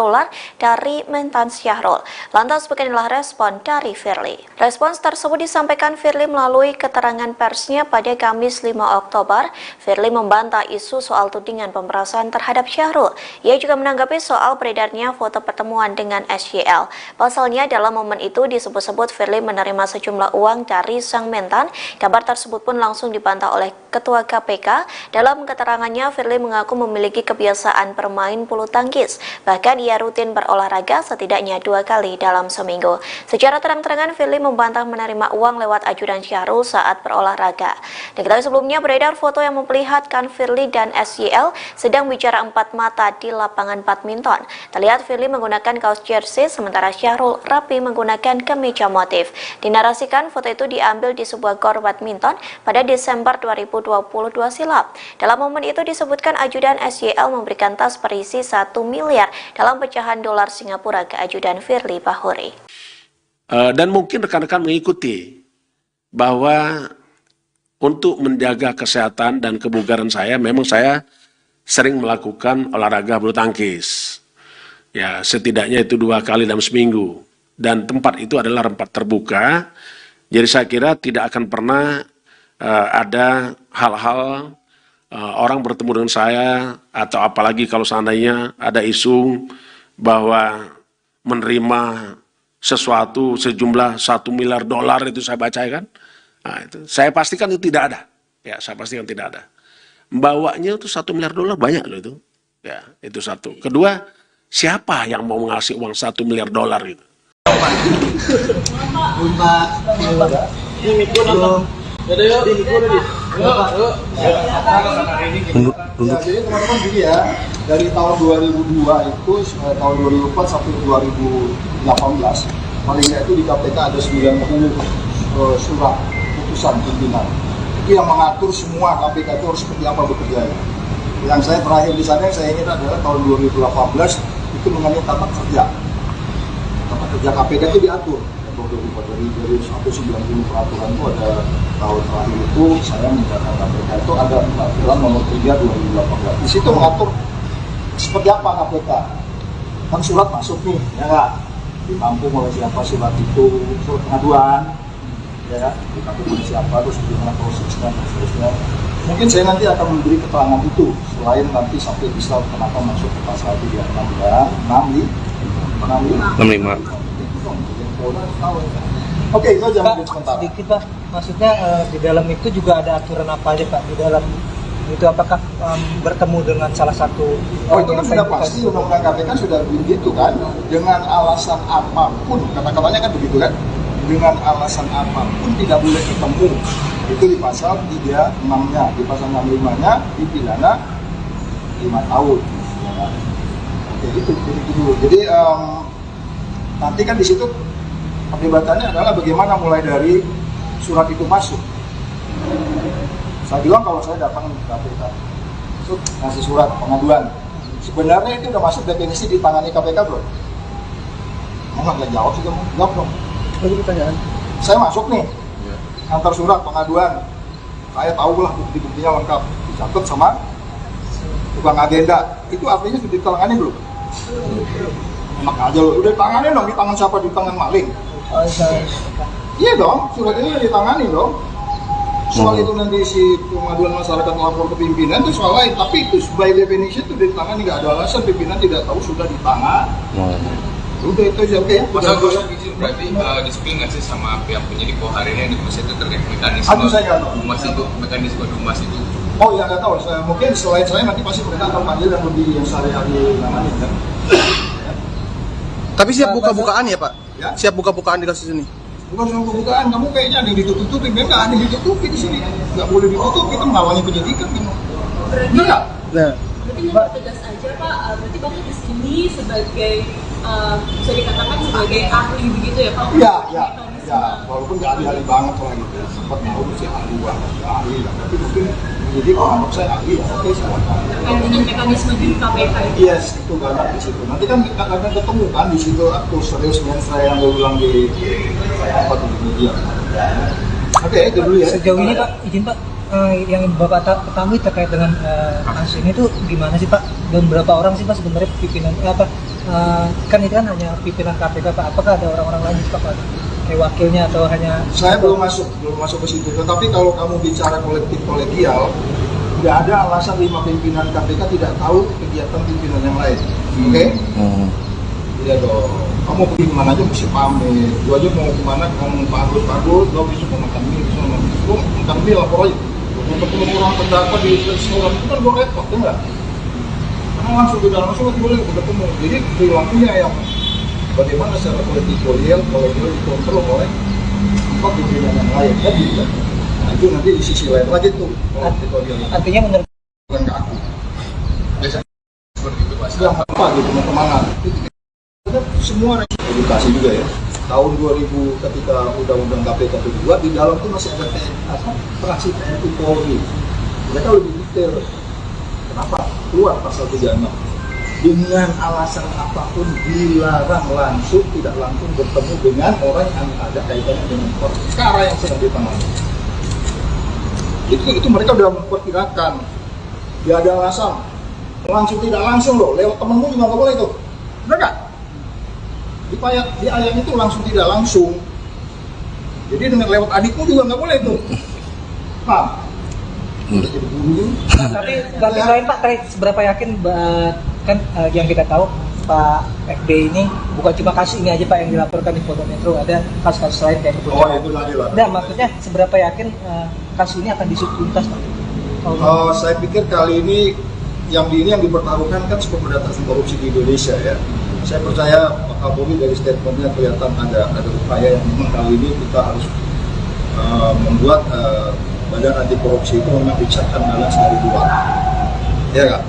dari mentan Syahrul. Lantas beginilah respon dari Firly. Respons tersebut disampaikan Firly melalui keterangan persnya pada Kamis 5 Oktober. Firly membantah isu soal tudingan pemerasan terhadap Syahrul. Ia juga menanggapi soal beredarnya foto pertemuan dengan SYL. Pasalnya dalam momen itu disebut-sebut Firly menerima sejumlah uang dari sang mentan. Kabar tersebut pun langsung dibantah oleh Ketua KPK. Dalam keterangannya, Firly mengaku memiliki kebiasaan bermain bulu tangkis. Bahkan ia rutin berolahraga setidaknya 2 kali dalam seminggu. Secara terang-terangan, Firly membantah menerima uang lewat ajudan Syahrul saat berolahraga. Diketahui sebelumnya beredar foto yang memperlihatkan Firly dan SYL sedang bicara empat mata di lapangan badminton. Terlihat Firly menggunakan kaos jersey sementara Syahrul rapi menggunakan kemeja motif. Dinarasikan foto itu diambil di sebuah gor badminton pada Desember 2022 silam. Dalam momen itu disebutkan ajudan SYL memberikan tas berisi $1 miliar dalam pecahan dolar Singapura ke ajudan Firly Bahuri. Dan mungkin rekan-rekan mengikuti bahwa untuk menjaga kesehatan dan kebugaran saya, memang saya sering melakukan olahraga bulu tangkis. Ya, setidaknya itu 2 kali dalam seminggu. Dan tempat itu adalah tempat terbuka. Jadi saya kira tidak akan pernah ada hal-hal orang bertemu dengan saya, atau apalagi kalau seandainya ada isu bahwa menerima sesuatu sejumlah $1 miliar itu saya baca kan. Nah, itu saya pastikan itu tidak ada. Ya, saya pastikan tidak ada. Membawanya itu $1 miliar banyak loh itu. Ya, itu satu. Kedua, siapa yang mau ngasih uang $1 miliar gitu? Jadi teman-teman gini ya, dari tahun 2002 itu tahun 2004 sampai 2018 paling nggak itu di KPK ada 90 surat putusan pimpinan. Itu yang mengatur semua KPK itu harus seperti apa bekerja. Yang saya terakhir di sana yang saya ingat adalah tahun 2018 itu mengenai tata kerja. Tata kerja KPK itu diatur. Dari 190 peraturan itu ada tahun terakhir itu saya menjalankan KPK itu ada peraturan nomor 3 2018. Di situ mengatur seperti apa KPK. Kan surat masuk nih, ya nggak? Ditampung oleh siapa surat itu, surat pengaduan, ya, ditampung oleh siapa, terus bagaimana prosesnya, dan seterusnya. Mungkin saya nanti akan memberi keterangan itu, selain nanti sampai bisa kenapa masuk ke pasal 65. Oke, itu aja mungkin sementara. Sedikit Pak, maksudnya di dalam itu juga ada aturan apa aja Pak? Di dalam itu apakah bertemu dengan salah satu? Oh itu kan sudah pasti, undang-undang KPK sudah begitu kan, dengan alasan apapun, kata-katanya kan begitu kan, dengan alasan apapun tidak boleh ketemu. Itu di pasal 36-nya, di pasal 65-nya dipidana 5 tahun. Ya. Oke, itu dulu. Jadi nanti kan di situ perdebatannya adalah bagaimana mulai dari surat itu masuk. Saya bilang kalau saya datang ke KPK, masuk ngasih surat pengaduan. Sebenarnya itu udah masuk definisi ditangani KPK belum? Nggak jawab sih kamu, jawab dong. Lagi pertanyaan. Saya masuk nih, antar surat pengaduan. Saya tahu lah bukti-buktinya lengkap, dicatat sama tukang agenda. Itu artinya sudah ditangani belum? Enak aja loh, udah ditangani dong, di tangan siapa? Di tangan maling. Iya dong, surat ini ditangani dong. Soal itu nanti si pengaduan masyarakat melapor ke pimpinan itu soal lain, tapi itu by definition itu ditangani, nggak ada alasan pimpinan tidak tahu sudah ditangan. Udah itu aja, oke ya. Masa proses izin berarti disiplin nggak sih sama pihak penyidik bahwa hari ini itu terkait mekanisme humas itu, mekanisme humas itu? Oh ya nggak tahu, mungkin selain saya nanti pasti mereka akan panggil yang lebih yang sehari-hari namanya kan. Tapi siap buka-bukaan ya Pak? Ya? Siap buka-bukaan di kasus ini? Bukan soal pembukaan, kamu kayaknya ada yang ditutup-tutupin, nggak ada yang ditutupi di sini, nggak boleh ditutup, kita menghalangi penyidikan kamu. Enggak? Berarti nggak tegas aja Pak, berarti Bapak di sini sebagai bisa dikatakan sebagai ahli begitu ya Pak? Iya, ya, walaupun nggak ahli-ahli banget lah gitu, sempat mau si ahli banget, ahli lah, tapi mungkin Jadi kalau menurut saya ahli, oke silakan. Dengan mekanisme di KPK itu. Yes, itu banyak di situ. Nanti kan kita akan ketemu kan di situ aktor serius dengan saya yang ulang di apa tuh di media. Oke, itu dulu ya. Sejauh ini Pak, izin Pak, yang Bapak ketahui terkait dengan kasus ini tuh gimana sih Pak? Dan berapa orang sih Pak sebenarnya pimpinan kan itu kan hanya pimpinan KPK Pak. Apakah ada orang-orang lain Pak? Kayak wakilnya atau hanya? Saya belum masuk ke situ. Tetapi kalau kamu bicara kolektif kolegial, tidak ada alasan 5 pimpinan KPK tidak tahu kegiatan pimpinan yang lain. Oke? Iya dong. Kamu pergi kemana aja mesti pamit. Gua aja mau kemana, kamu pagul, lo bisa mau makan mie, bisa mau makan mie lapor aja. Untuk ketemu orang terdakwa di restoran itu kan gua repot, ya nggak? Karena langsung di dalam langsung boleh ketemu. Jadi perilakunya yang bagaimana secara kolektif kolegial dikontrol oleh 4 pimpinan yang lain kan gitu. Nah itu nanti di sisi lain lagi tuh kolektif kolegial. Artinya menurut bukan ke aku. Biasa seperti itu Pak. Sedang apa gitu mau kemana? Semua edukasi juga ya. Tahun 2000 ketika undang-undang KPK kedua di dalam itu masih ada praksi TNI Polri. Mereka lebih detail. Kenapa? Keluar pasal 36. Dengan alasan apapun dilarang langsung tidak langsung bertemu dengan orang yang ada kaitannya dengan perkara yang sedang ditangani. Itu mereka sudah memperkirakan. Dia ada alasan langsung tidak langsung loh. Lewat temenmu juga nggak boleh itu. Benar nggak? Di ayat itu langsung tidak langsung. Jadi dengan lewat adikmu juga nggak boleh itu. Paham? Tapi lain Pak, seberapa yakin kan yang kita tahu Pak FB ini bukan cuma kasus ini aja Pak yang dilaporkan di Polda Metro, ada kasus-kasus lain kayak kebocoran. Itu lagi lah. Nah, maksudnya seberapa yakin kasus ini akan diusut tuntas Pak? Saya pikir kali ini yang dipertaruhkan kan pemberantasan korupsi di Indonesia ya. Saya percaya Pak Kapolri dari statementnya kelihatan ada upaya yang memang kali ini kita harus membuat badan anti korupsi itu memang dicekkan balance dari luar. Ya kan?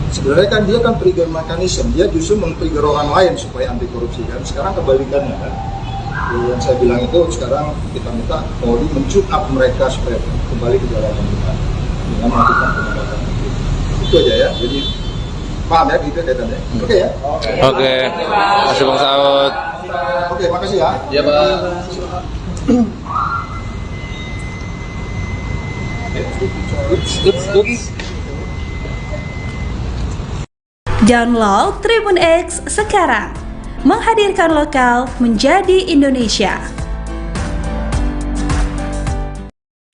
Sebenarnya kan dia kan trigger mechanism, dia justru men-trigger orang lain supaya anti korupsi kan. Sekarang kebalikannya kan. Yang saya bilang itu sekarang kita minta Polri men-up mereka supaya kembali ke jalan pemerintahan dengan melakukan penegakan hukum. Itu aja ya. Jadi paham ya gitu kaitannya. Oke ya? Oke. Makasih Bang Saud. Oke, makasih ya. Iya Pak. Download Tribun X sekarang, menghadirkan lokal menjadi Indonesia.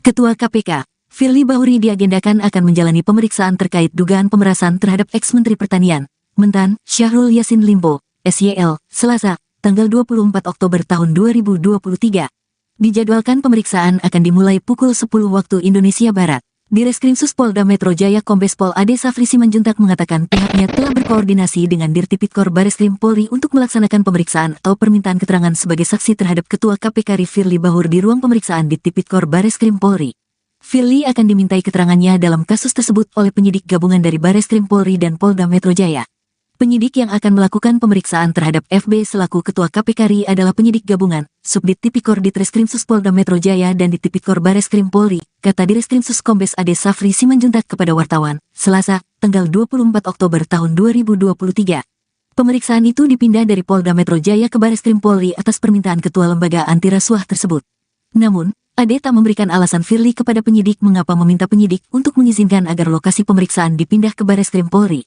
Ketua KPK, Firly Bahuri diagendakan akan menjalani pemeriksaan terkait dugaan pemerasan terhadap ex-Menteri Pertanian, Mentan, Syahrul Yassin Limpo, SYL, Selasa, tanggal 24 Oktober tahun 2023. Dijadwalkan pemeriksaan akan dimulai pukul 10 waktu Indonesia Barat. Direskrimsus Polda Metro Jaya Kombes Pol Ade Safri Simanjuntak mengatakan pihaknya telah berkoordinasi dengan Dirtipikor Bareskrim Polri untuk melaksanakan pemeriksaan atau permintaan keterangan sebagai saksi terhadap Ketua KPK Firly Bahuri di ruang pemeriksaan Dirtipikor Bareskrim Polri. Firly akan dimintai keterangannya dalam kasus tersebut oleh penyidik gabungan dari Bareskrim Polri dan Polda Metro Jaya. Penyidik yang akan melakukan pemeriksaan terhadap FB selaku Ketua KPK RI adalah penyidik gabungan, Subdit Tipikor Ditreskrimsus Polda Metro Jaya dan Ditipikor Bareskrim Polri, kata Direskrimsus Kombes Ade Safri Simanjuntak kepada wartawan, Selasa, tanggal 24 Oktober tahun 2023. Pemeriksaan itu dipindah dari Polda Metro Jaya ke Bareskrim Polri atas permintaan Ketua Lembaga Anti Rasuah tersebut. Namun, Ade tak memberikan alasan Firly kepada penyidik mengapa meminta penyidik untuk mengizinkan agar lokasi pemeriksaan dipindah ke Bareskrim Polri.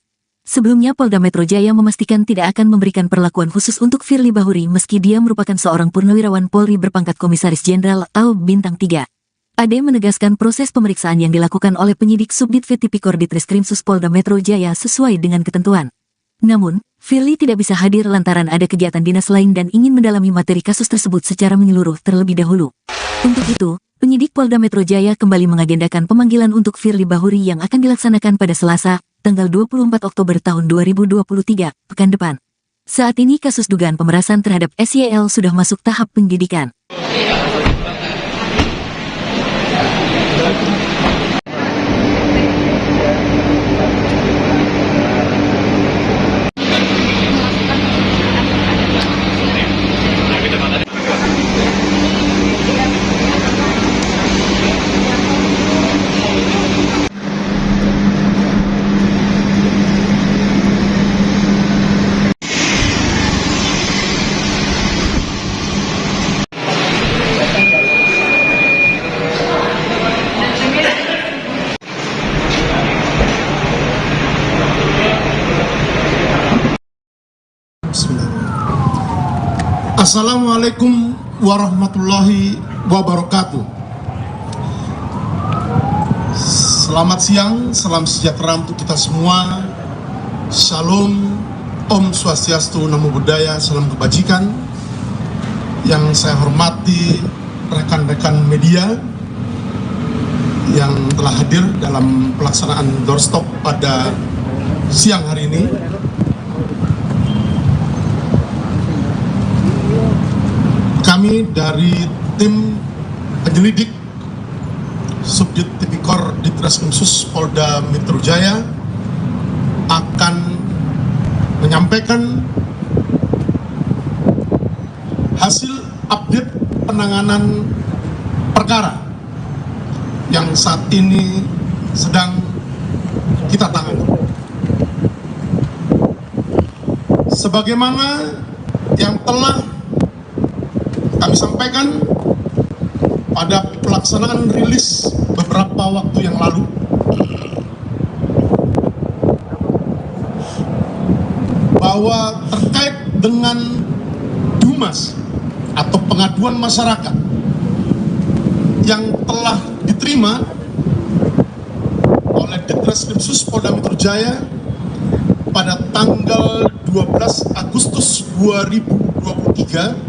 Sebelumnya Polda Metro Jaya memastikan tidak akan memberikan perlakuan khusus untuk Firly Bahuri meski dia merupakan seorang purnawirawan Polri berpangkat Komisaris Jenderal atau Bintang 3. Ade menegaskan proses pemeriksaan yang dilakukan oleh penyidik Subdit Tipikor Ditreskrimsus Polda Metro Jaya sesuai dengan ketentuan. Namun, Firly tidak bisa hadir lantaran ada kegiatan dinas lain dan ingin mendalami materi kasus tersebut secara menyeluruh terlebih dahulu. Untuk itu, penyidik Polda Metro Jaya kembali mengagendakan pemanggilan untuk Firly Bahuri yang akan dilaksanakan pada Selasa, tanggal 24 Oktober tahun 2023, pekan depan. Saat ini kasus dugaan pemerasan terhadap SYL sudah masuk tahap penyidikan. Assalamualaikum warahmatullahi wabarakatuh. Selamat siang, salam sejahtera untuk kita semua. Shalom, Om Swastiastu, Namo Buddhaya, salam kebajikan. Yang saya hormati rekan-rekan media yang telah hadir dalam pelaksanaan doorstop pada siang hari ini. Kami dari tim penyelidik Subdit Tipikor Ditreskrimsus Polda Metro Jaya akan menyampaikan hasil update penanganan perkara yang saat ini sedang kita tangani. Sebagaimana yang telah kami sampaikan pada pelaksanaan rilis beberapa waktu yang lalu, bahwa terkait dengan Dumas atau pengaduan masyarakat yang telah diterima oleh Ditreskrimsus Polda Metro Jaya pada tanggal 12 Agustus 2023,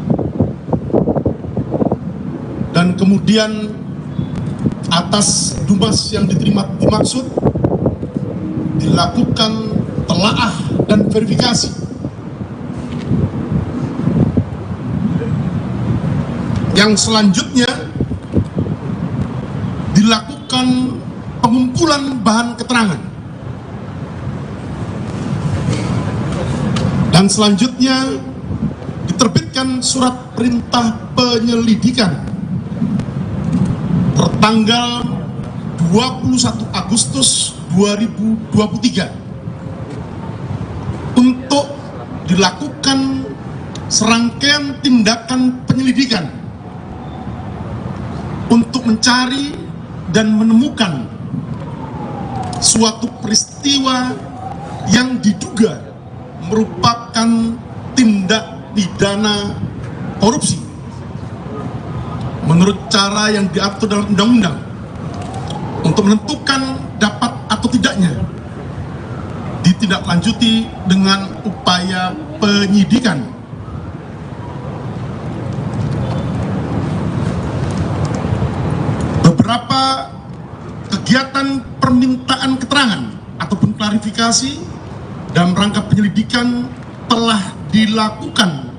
dan kemudian atas Dumas yang diterima dimaksud dilakukan telaah dan verifikasi. Yang selanjutnya dilakukan pengumpulan bahan keterangan. Dan selanjutnya diterbitkan surat perintah penyelidikan tertanggal 21 Agustus 2023 untuk dilakukan serangkaian tindakan penyelidikan untuk mencari dan menemukan suatu peristiwa yang diduga merupakan tindak pidana korupsi menurut cara yang diatur dalam undang-undang, untuk menentukan dapat atau tidaknya ditindaklanjuti dengan upaya penyidikan. Beberapa kegiatan permintaan keterangan ataupun klarifikasi dalam rangka penyelidikan telah dilakukan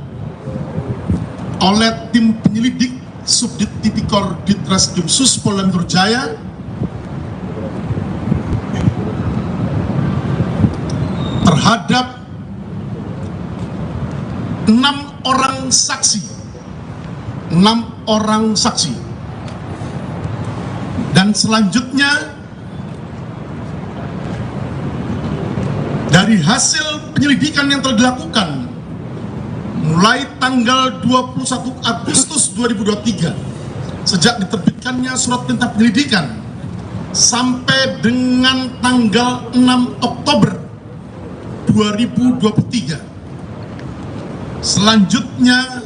oleh tim penyelidik Subdit Tipikor Ditreskrimsus Polda Metro Jaya terhadap 6 orang saksi. Dan selanjutnya dari hasil penyelidikan yang telah dilakukan mulai tanggal 21 Agustus 2023 sejak diterbitkannya surat perintah penyelidikan sampai dengan tanggal 6 Oktober 2023. Selanjutnya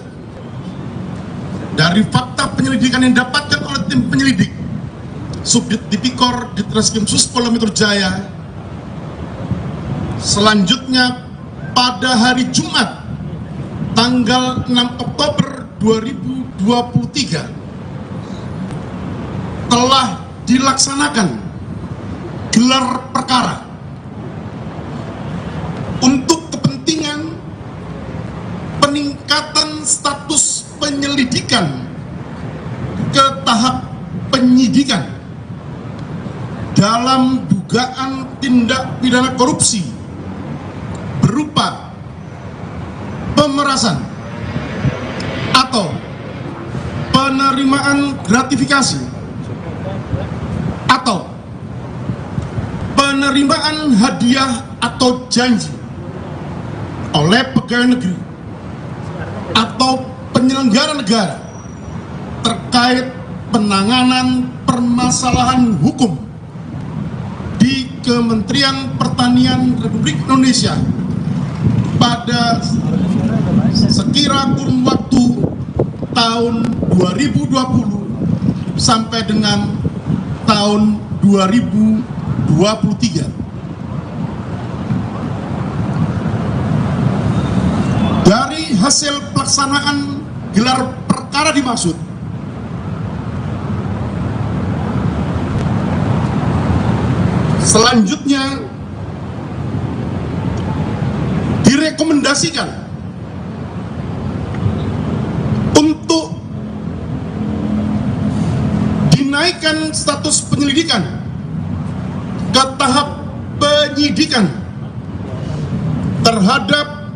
dari fakta penyelidikan yang didapatkan oleh tim penyelidik Subdit Tipikor Ditreskrimsus Polda Metro Jaya, selanjutnya pada hari Jumat tanggal 6 Oktober 2023 telah dilaksanakan gelar perkara untuk kepentingan peningkatan status penyelidikan ke tahap penyidikan dalam dugaan tindak pidana korupsi berupa pemerasan atau penerimaan gratifikasi atau penerimaan hadiah atau janji oleh pegawai negeri atau penyelenggara negara terkait penanganan permasalahan hukum di Kementerian Pertanian Republik Indonesia pada sekira kurun waktu tahun 2020 sampai dengan tahun 2023. Dari hasil pelaksanaan gelar perkara dimaksud, selanjutnya direkomendasikan untuk dinaikkan status penyelidikan ke tahap penyidikan terhadap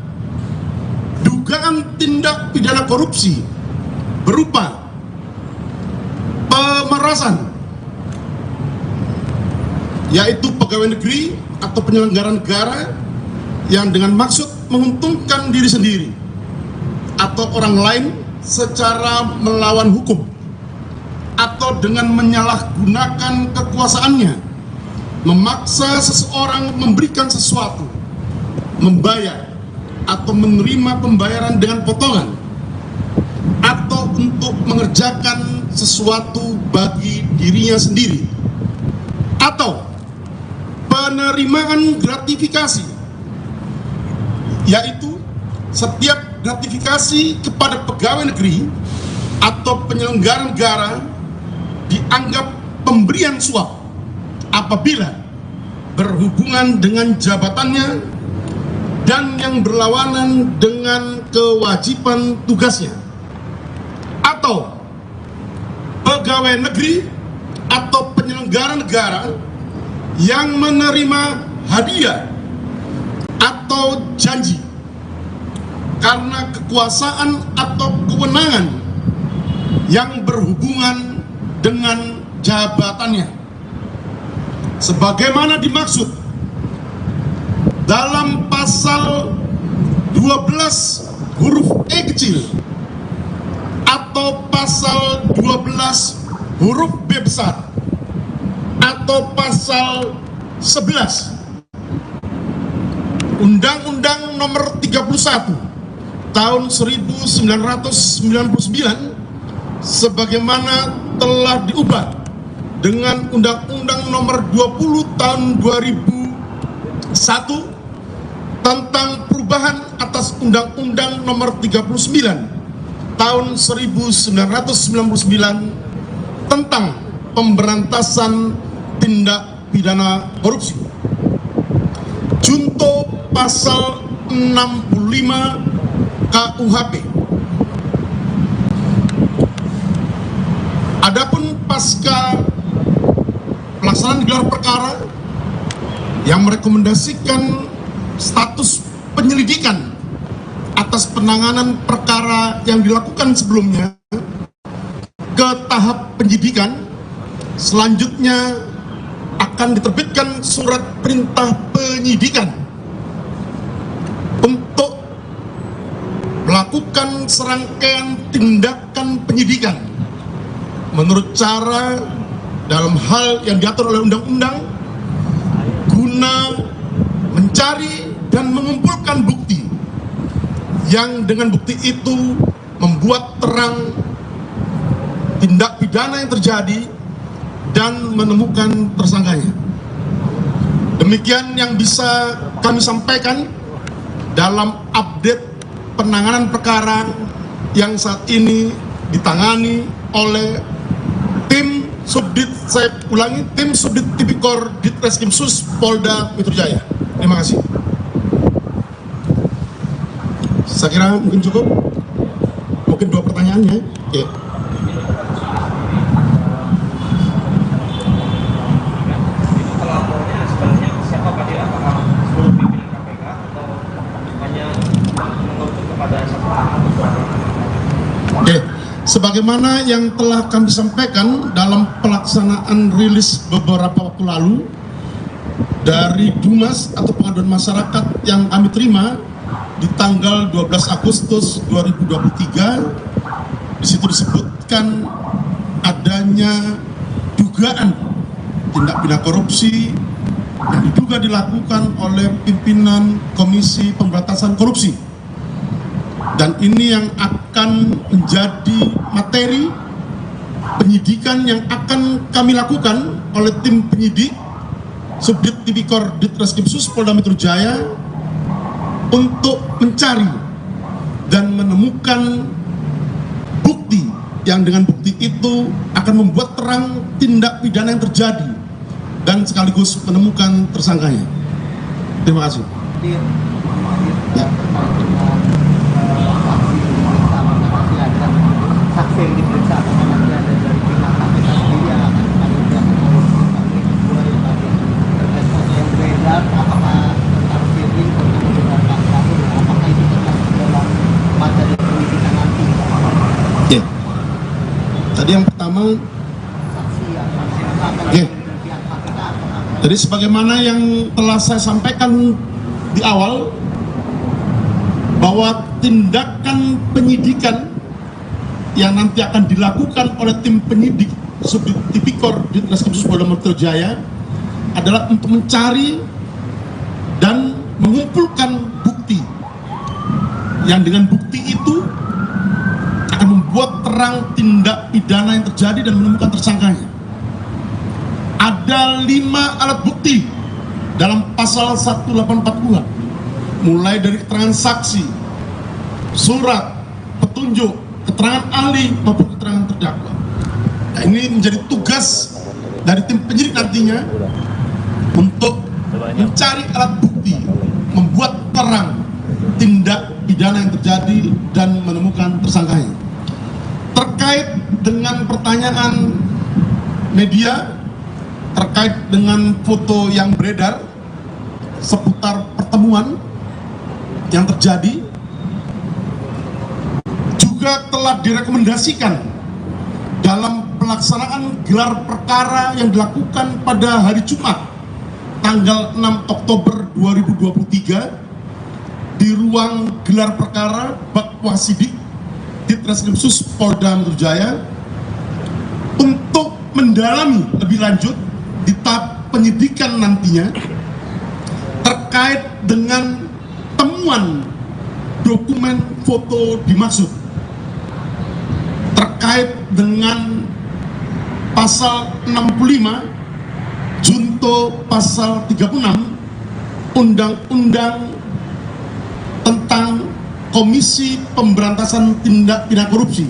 dugaan tindak pidana korupsi berupa pemerasan, yaitu pegawai negeri atau penyelenggara negara yang dengan maksud menguntungkan diri sendiri atau orang lain secara melawan hukum, atau dengan menyalahgunakan kekuasaannya memaksa seseorang memberikan sesuatu, membayar atau menerima pembayaran dengan potongan, atau untuk mengerjakan sesuatu bagi dirinya sendiri, atau penerimaan gratifikasi, yaitu setiap gratifikasi kepada pegawai negeri atau penyelenggara negara dianggap pemberian suap apabila berhubungan dengan jabatannya dan yang berlawanan dengan kewajiban tugasnya, atau pegawai negeri atau penyelenggara negara yang menerima hadiah atau janji karena kekuasaan atau kewenangan yang berhubungan dengan jabatannya, sebagaimana dimaksud dalam pasal 12 huruf E kecil atau pasal 12 huruf B besar atau pasal 11 Undang-Undang Nomor 31 Tahun 1999 sebagaimana telah diubah dengan Undang-Undang Nomor 20 Tahun 2001 tentang perubahan atas Undang-Undang Nomor 39 Tahun 1999 tentang pemberantasan tindak pidana korupsi. Junto pasal 65 KUHP. Adapun pasca pelaksanaan gelar perkara yang merekomendasikan status penyelidikan atas penanganan perkara yang dilakukan sebelumnya ke tahap penyidikan, selanjutnya akan diterbitkan surat perintah penyidikan untuk melakukan serangkaian tindakan penyidikan menurut cara dalam hal yang diatur oleh undang-undang guna mencari dan mengumpulkan bukti yang dengan bukti itu membuat terang tindak pidana yang terjadi dan menemukan tersangkanya. Demikian yang bisa kami sampaikan dalam update penanganan perkara yang saat ini ditangani oleh tim Subdit, saya ulangi, tim Subdit Tipikor Ditreskrimsus Polda Metro Jaya. Terima kasih. Saya kira mungkin cukup. Mungkin 2 pertanyaannya. Oke. Pelapornya sebenarnya siapa Pak? Apakah seluruh pimpinan KPK atau hanya mengerucut kepada satu orang? Oke. Sebagaimana yang telah kami sampaikan dalam pelaksanaan rilis beberapa waktu lalu dari Dumas atau pengaduan masyarakat yang kami terima di tanggal 12 Agustus 2023, di situ disebutkan adanya dugaan tindak pidana korupsi yang diduga dilakukan oleh pimpinan Komisi Pemberantasan Korupsi, dan ini yang akan menjadi materi penyidikan yang akan kami lakukan oleh tim penyidik Subdit Tipikor Ditreskrimsus Polda Metro Jaya untuk mencari dan menemukan bukti yang dengan bukti itu akan membuat terang tindak pidana yang terjadi dan sekaligus menemukan tersangkanya. Terima kasih. Ya. Saksi yang diperiksa apakah nanti ada dari pihak KPK sendiri yang akan dipanggil pihak kepolisian ini kedua yang tadi terkait foto yang beredar apakah tentang Firly dengan Pak Syahrul apakah itu termasuk dalam materi penyidikan nanti? Ya. Tadi yang pertama saksi yang akan ya. pihak KPK Jadi sebagaimana yang telah saya sampaikan di awal bahwa tindakan penyidikan yang nanti akan dilakukan oleh tim penyidik Subdit Tipikor Ditreskrimsus Polda Metro Jaya adalah untuk mencari dan mengumpulkan bukti yang dengan bukti itu akan membuat terang tindak pidana yang terjadi dan menemukan tersangkanya. Ada 5 alat bukti dalam pasal 184 mulai dari keterangan saksi, surat, petunjuk, keterangan ahli maupun keterangan terdakwa. Nah, ini menjadi tugas dari tim penyidik nantinya untuk mencari alat bukti, membuat terang tindak pidana yang terjadi dan menemukan tersangkanya. Terkait dengan pertanyaan media terkait dengan foto yang beredar seputar pertemuan yang terjadi juga telah direkomendasikan dalam pelaksanaan gelar perkara yang dilakukan pada hari Jumat tanggal 6 Oktober 2023 di ruang gelar perkara Bakwasidik Ditreskrimsus Polda Metro Jaya untuk mendalami lebih lanjut di tahap penyidikan nantinya terkait dengan temuan dokumen foto dimaksud terkait dengan pasal 65 junto pasal 36 Undang-Undang tentang Komisi Pemberantasan Tindak Pidana Korupsi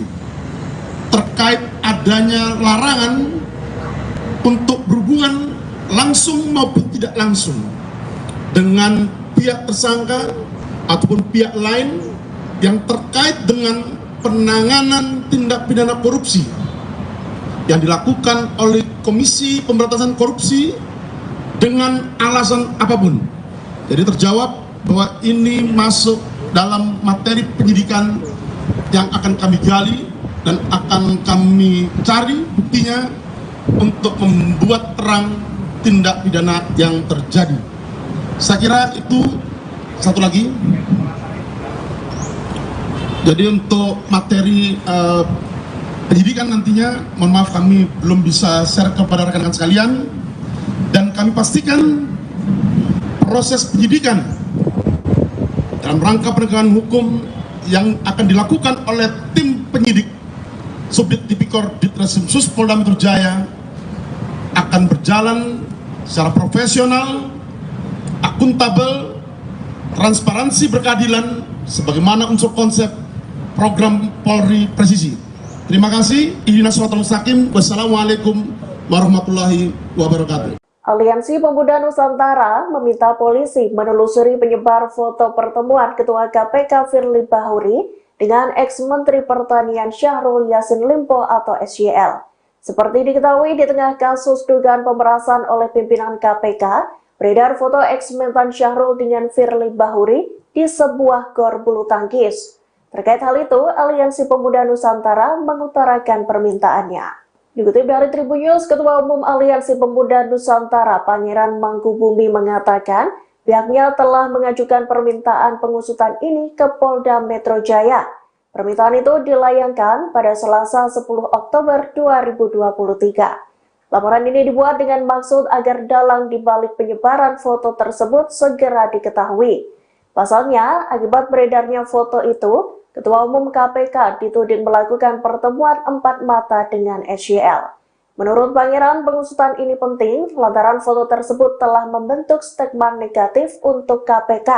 terkait adanya larangan untuk berhubungan langsung maupun tidak langsung dengan pihak tersangka ataupun pihak lain yang terkait dengan penanganan tindak pidana korupsi yang dilakukan oleh Komisi Pemberantasan Korupsi dengan alasan apapun. Jadi terjawab bahwa ini masuk dalam materi penyidikan yang akan kami gali dan akan kami cari buktinya untuk membuat terang tindak pidana yang terjadi. Saya kira itu. Satu lagi, jadi untuk materi penyidikan nantinya, mohon maaf kami belum bisa share kepada rekan-rekan sekalian, dan kami pastikan proses penyidikan dalam rangka penegakan hukum yang akan dilakukan oleh tim penyidik Subdit Tipikor Ditreskrimsus Polda Metro Jaya akan berjalan secara profesional, akuntabel, transparansi, berkeadilan sebagaimana unsur konsep program Polri Presisi. Terima kasih. Ihdinas siratal mustaqim. Wassalamualaikum warahmatullahi wabarakatuh. Aliansi Pemuda Nusantara meminta polisi menelusuri penyebar foto pertemuan Ketua KPK Firly Bahuri dengan ex-Menteri Pertanian Syahrul Yassin Limpo atau SYL. Seperti diketahui di tengah kasus dugaan pemerasan oleh pimpinan KPK, beredar foto ex-Mentan Syahrul dengan Firly Bahuri di sebuah gor bulu tangkis. Terkait hal itu, Aliansi Pemuda Nusantara mengutarakan permintaannya. Dikutip dari Tribun News, Ketua Umum Aliansi Pemuda Nusantara Pangeran Mangkubumi mengatakan pihaknya telah mengajukan permintaan pengusutan ini ke Polda Metro Jaya. Permintaan itu dilayangkan pada Selasa 10 Oktober 2023. Laporan ini dibuat dengan maksud agar dalang di balik penyebaran foto tersebut segera diketahui. Pasalnya, akibat beredarnya foto itu, Ketua Umum KPK dituding melakukan pertemuan empat mata dengan SYL. Menurut Pangeran, pengusutan ini penting lantaran foto tersebut telah membentuk stigma negatif untuk KPK.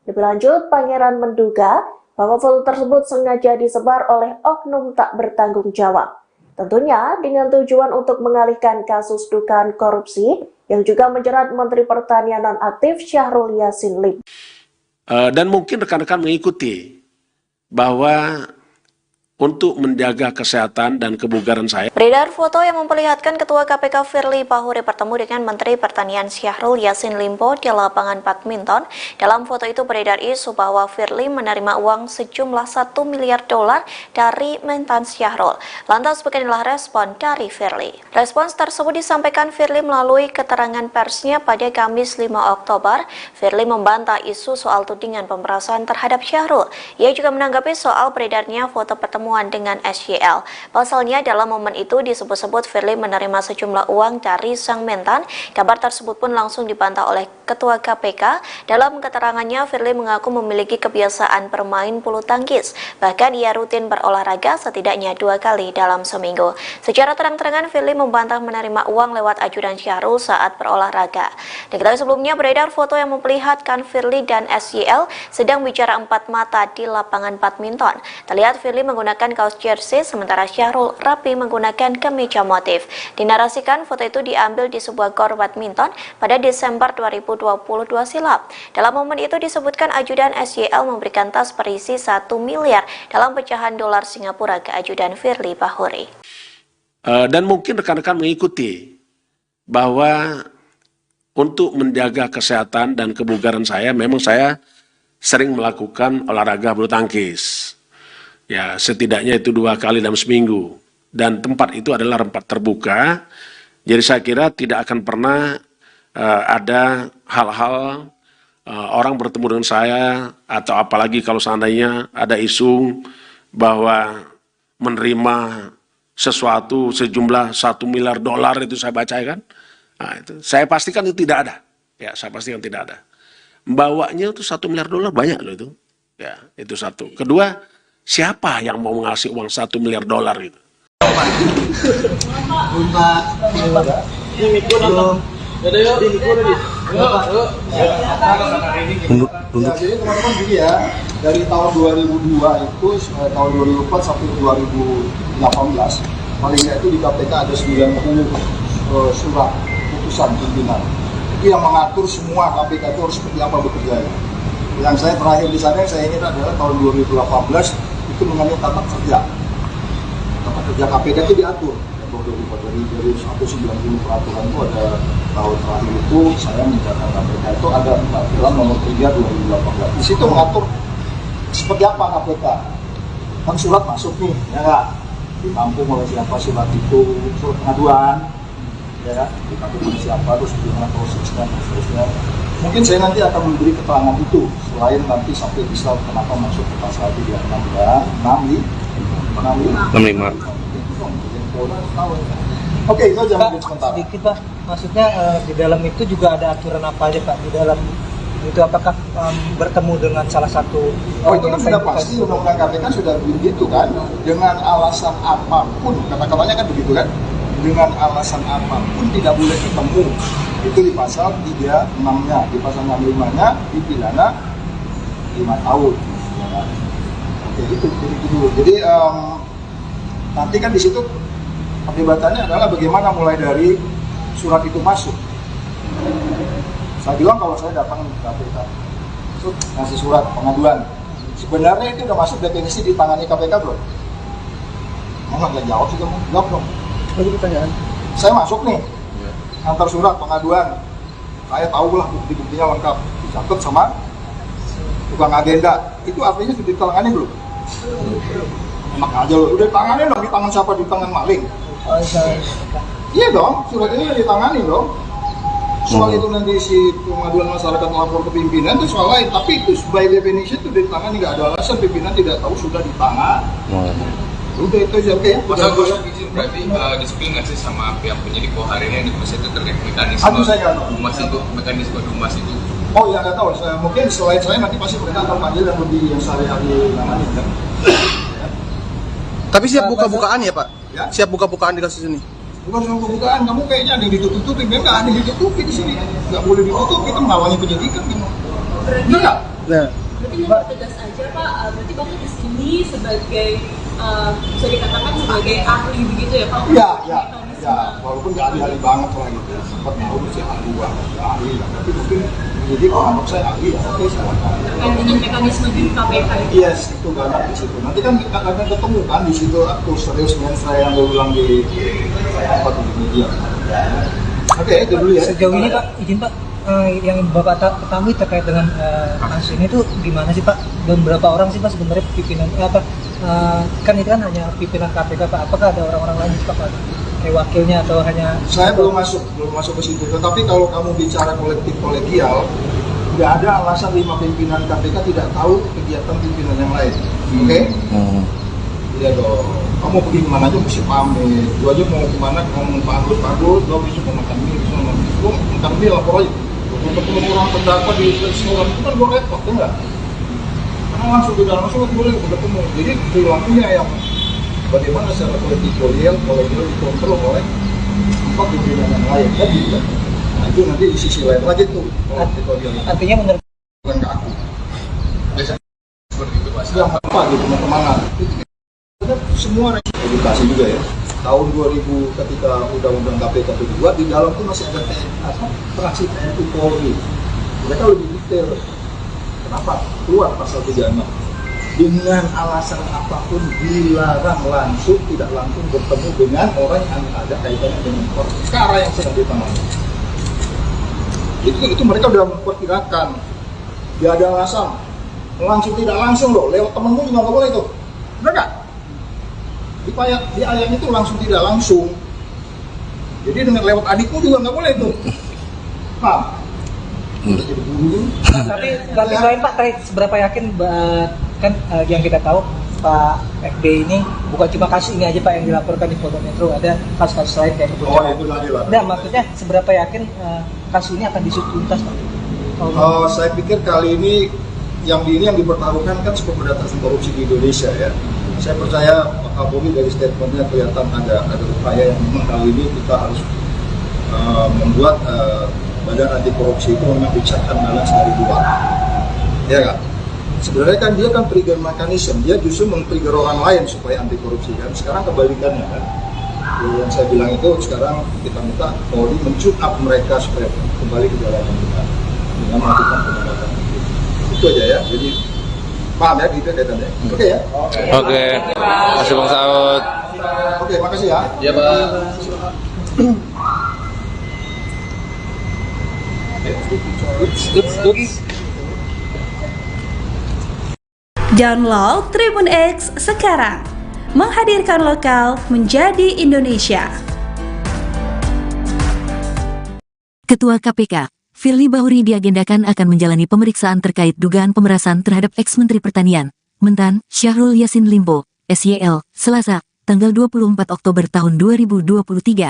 Lebih lanjut, Pangeran menduga bahwa foto tersebut sengaja disebar oleh oknum tak bertanggung jawab. Tentunya dengan tujuan untuk mengalihkan kasus dugaan korupsi yang juga menjerat Menteri Pertanian nonaktif Syahrul Yassin Limpo. Dan mungkin rekan-rekan mengikuti bahwa untuk menjaga kesehatan dan kebugaran saya. Beredar foto yang memperlihatkan Ketua KPK Firly Bahuri bertemu dengan Menteri Pertanian Syahrul Yassin Limpo di lapangan badminton. Dalam foto itu beredar isu bahwa Firly menerima uang sejumlah $1 miliar dari mentan Syahrul. Lantas beginilah respon dari Firly. Respons tersebut disampaikan Firly melalui keterangan persnya pada Kamis 5 Oktober. Firly membantah isu soal tudingan pemerasan terhadap Syahrul. Ia juga menanggapi soal beredarnya foto pertemuan dengan SYL. Pasalnya dalam momen itu disebut-sebut Firly menerima sejumlah uang dari sang mentan. Kabar tersebut pun langsung dibantah oleh Ketua KPK. Dalam keterangannya, Firly mengaku memiliki kebiasaan bermain bulu tangkis. Bahkan ia rutin berolahraga setidaknya 2 kali dalam seminggu. Secara terang-terangan, Firly membantah menerima uang lewat ajudan Syahrul saat berolahraga. Diketahui sebelumnya beredar foto yang memperlihatkan Firly dan SYL sedang bicara empat mata di lapangan badminton. Terlihat Firly menggunakan kaos jersey sementara Syahrul rapi menggunakan kemeja motif. Dinarasikan foto itu diambil di sebuah gor badminton pada Desember 2022 silam. Dalam momen itu disebutkan ajudan SYL memberikan tas berisi 1 miliar dalam pecahan dolar Singapura ke ajudan Firly Bahuri. Dan mungkin rekan-rekan mengikuti bahwa untuk menjaga kesehatan dan kebugaran saya, memang saya sering melakukan olahraga bulu tangkis. Ya, setidaknya itu 2 kali dalam seminggu. Dan tempat itu adalah tempat terbuka. Jadi saya kira tidak akan pernah ada hal-hal orang bertemu dengan saya, atau apalagi kalau seandainya ada isu bahwa menerima sesuatu sejumlah $1 miliar itu saya baca kan. Nah, itu saya pastikan itu tidak ada. Ya, saya pastikan tidak ada. Bawanya itu $1 miliar banyak loh itu. Ya, itu satu. Kedua, siapa yang mau ngasih uang $1 miliar itu? Jadi teman-teman gini ya, dari tahun 2002 itu tahun 2004 sampai 2018 paling nggak itu di KPK ada 90 surat putusan pimpinan. Itu yang mengatur semua KPK itu harus seperti apa bekerja. Yang saya terakhir di sana yang saya ingat adalah tahun 2018 itu mengenai tata kerja. Tata kerja KPK itu diatur. Dari 190 peraturan itu ada tahun terakhir itu saya menjalankan KPK itu ada peraturan nomor 3 2018. Di situ mengatur seperti apa KPK. Kan surat masuk nih, ya nggak? Ditampung oleh siapa surat itu, surat pengaduan, ya, ditampung oleh siapa, terus bagaimana prosesnya, prosesnya. Mungkin saya nanti akan memberi keterangan itu, selain nanti sampai bisa kenapa masuk ke pasal 65. Oke, itu aja mungkin sebentar. Sedikit Pak, maksudnya di dalam itu juga ada aturan apa aja Pak? Di dalam itu apakah bertemu dengan salah satu? Oh itu kan sudah pasti, undang-undang KPK sudah begitu kan, dengan alasan apapun, kata-katanya kan begitu kan, dengan alasan apapun tidak boleh ketemu. Itu di pasal 36-nya, di pasal 65-nya dipidana 5 tahun. Ya. Oke, itu dulu. Jadi nanti kan di situ perdebatannya adalah bagaimana mulai dari surat itu masuk. Saya bilang kalau saya datang ke KPK, ngasih surat pengaduan, sebenarnya itu udah masuk definisi ditangani KPK belum? Mau nggak jawab sih kamu? Jawab dong. Lagi pertanyaan. Saya masuk nih, antar surat pengaduan, saya tahu lah bukti-buktinya lengkap, dicatat sama tukang agenda. Itu artinya sudah ditangani belum? Enak aja loh, udah ditangani dong, di tangan siapa? Di tangan maling. Iya dong, surat ini udah ditangani dong. Soal itu nanti si pengaduan masyarakat melapor ke pimpinan itu soal lain, tapi itu by definition itu ditangani, nggak ada alasan pimpinan tidak tahu sudah ditangani. Udah itu aja, oke. Pasal izin berarti disiplin nggak sih sama pihak penyidik bahwa hari ini di itu terkait mekanisme dumas itu, mekanisme dumas itu? Oh ya nggak tahu, mungkin selain saya nanti pasti mereka akan panggil yang lebih yang sehari-hari nangani kan. Tapi siap buka-bukaan ya Pak? Ya? Siap buka-bukaan di kasus ini? Bukan soal pembukaan, kamu kayaknya ada yang ditutup-tutupi, memang nggak ada yang ditutupi di sini. Nggak boleh ditutup, kita mengawalnya penyidikan kamu. Enggak? Nah. Berarti lebih tegas aja Pak, berarti Bapak di sini sebagai bisa dikatakan sebagai ahli begitu ya Pak? Iya, iya. Ya, walaupun nggak ahli-ahli banget lah gitu. Sempat tahu mesti ahli lah, ahli lah. Tapi mungkin penyidik kalau anggap saya ahli ya, oke silakan. Terkait dengan mekanisme di KPK itu? Yes, itu banyak di situ. Nanti kan kita akan ketemu kan di situ aku serius dengan saya yang ulang di tempat di media. Oke, itu dulu ya. Sejauh ini Pak, izin Pak, yang Bapak ketahui terkait dengan kasus ini tuh gimana sih Pak? Dan berapa orang sih Pak sebenarnya pimpinan kan itu kan hanya pimpinan KPK Pak, apakah ada orang-orang lain Pak? Kayak wakilnya atau hanya... Saya belum masuk ke situ, tetapi kalau kamu bicara kolektif kolegial, tidak ada alasan 5 pimpinan KPK tidak tahu kegiatan pimpinan yang lain. Oke? Iya dong. Kamu pergi kemana aja mesti pamit. Gua aja mau kemana, mau pagul, gua besok mau makan mie, besok mau makan mie lapor aja. Untuk ketemu orang terdakwa di restoran itu kan gua repot, ya enggak? Karena langsung di dalam langsung boleh ketemu. Jadi perilakunya yang bagaimana secara kolektif kolegial dikontrol oleh 4 pimpinan yang lain kan gitu. Nah itu nanti di sisi lain lagi tuh kolektif kolegial. Artinya menurut bukan ke aku. Biasa seperti itu Pak. Sudah apa gitu kemana? Semua edukasi juga ya. Tahun 2000 ketika undang-undang KPK itu dibuat, di dalam itu masih ada fraksi TNI Polri. Mereka lebih detail. Kenapa? Keluar pasal 36. Dengan alasan apapun dilarang langsung, tidak langsung bertemu dengan orang yang ada kaitannya dengan perkara yang sedang ditangani. Itu mereka sudah memperkirakan. Tidak ada alasan. Langsung tidak langsung loh, lewat temenmu juga nggak boleh itu. Benar nggak? Di ayat itu langsung tidak langsung. Jadi dengan lewat adikmu juga nggak boleh itu. Paham? Tapi lain Pak, seberapa yakin kan yang kita tahu Pak FB ini bukan cuma kasus ini aja Pak yang dilaporkan di Polda Metro, ada kasus-kasus lain kayak kebocoran. Itu lagi lah. Nah, maksudnya seberapa yakin kasus ini akan diusut tuntas Pak? Saya pikir kali ini yang dipertaruhkan kan pemberantasan korupsi di Indonesia ya. Saya percaya Pak Kapolri dari statementnya kelihatan ada upaya yang memang kali ini kita harus membuat badan anti korupsi itu memang check and balance dari luar. Ya kan? Sebenarnya kan dia kan trigger mechanism, dia justru men-trigger orang lain supaya anti korupsi kan. Sekarang kebalikannya kan. Yang saya bilang itu sekarang kita minta Polri men-tune up mereka supaya kembali ke jalan yang benar dengan melakukan penegakan hukum. Itu aja ya. Jadi paham ya gitu kaitannya. Oke ya? Oke. Makasih Bang Saud. Oke, makasih ya. Ya Pak. Download Tribun X sekarang, menghadirkan lokal menjadi Indonesia. Ketua KPK, Firly Bahuri diagendakan akan menjalani pemeriksaan terkait dugaan pemerasan terhadap ex-Menteri Pertanian, Mentan, Syahrul Yassin Limpo, SYL, Selasa, tanggal 24 Oktober tahun 2023.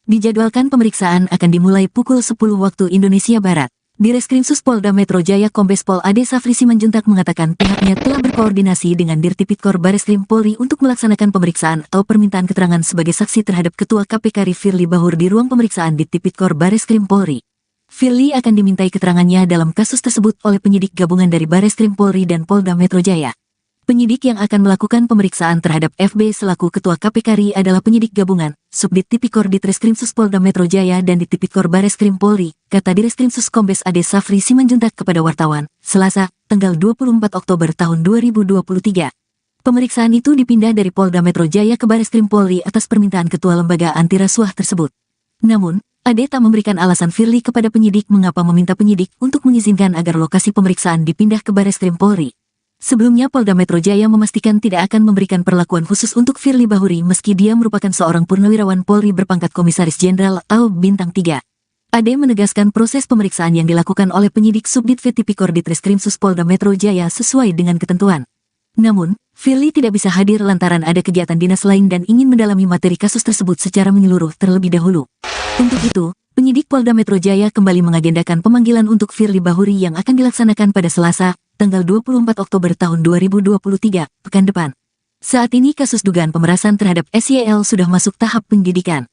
Dijadwalkan pemeriksaan akan dimulai pukul 10 waktu Indonesia Barat. Direskrimsus Polda Metro Jaya Kombes Pol Ade Safri Simanjuntak mengatakan pihaknya telah berkoordinasi dengan Dirtipidkor Bareskrim Polri untuk melaksanakan pemeriksaan atau permintaan keterangan sebagai saksi terhadap Ketua KPK Firly Bahuri di ruang pemeriksaan Dirtipidkor Bareskrim Polri. Firly akan dimintai keterangannya dalam kasus tersebut oleh penyidik gabungan dari Bareskrim Polri dan Polda Metro Jaya. Penyidik yang akan melakukan pemeriksaan terhadap FB selaku Ketua KPK RI adalah penyidik gabungan, Subdit Tipikor Ditreskrimsus Polda Metro Jaya dan Ditipikor Bareskrim Polri, kata Direskrimsus Kombes Ade Safri Simanjuntak kepada wartawan, Selasa, tanggal 24 Oktober tahun 2023. Pemeriksaan itu dipindah dari Polda Metro Jaya ke Bareskrim Polri atas permintaan Ketua Lembaga Anti Rasuah tersebut. Namun, Ade tak memberikan alasan Firly kepada penyidik mengapa meminta penyidik untuk mengizinkan agar lokasi pemeriksaan dipindah ke Bareskrim Polri. Sebelumnya Polda Metro Jaya memastikan tidak akan memberikan perlakuan khusus untuk Firly Bahuri meski dia merupakan seorang purnawirawan Polri berpangkat Komisaris Jenderal atau Bintang 3. Ade menegaskan proses pemeriksaan yang dilakukan oleh penyidik Subdit Tipikor Ditreskrimsus Polda Metro Jaya sesuai dengan ketentuan. Namun, Firly tidak bisa hadir lantaran ada kegiatan dinas lain dan ingin mendalami materi kasus tersebut secara menyeluruh terlebih dahulu. Untuk itu, penyidik Polda Metro Jaya kembali mengagendakan pemanggilan untuk Firly Bahuri yang akan dilaksanakan pada Selasa, tanggal 24 Oktober tahun 2023, pekan depan. Saat ini kasus dugaan pemerasan terhadap SYL sudah masuk tahap penyidikan.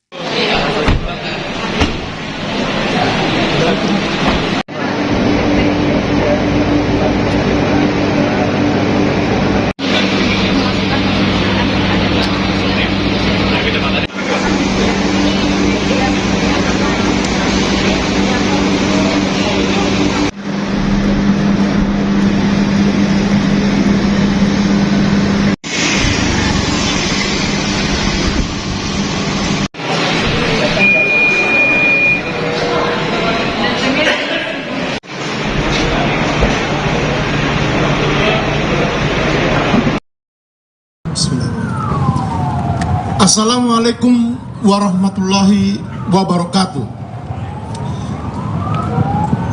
Assalamualaikum warahmatullahi wabarakatuh.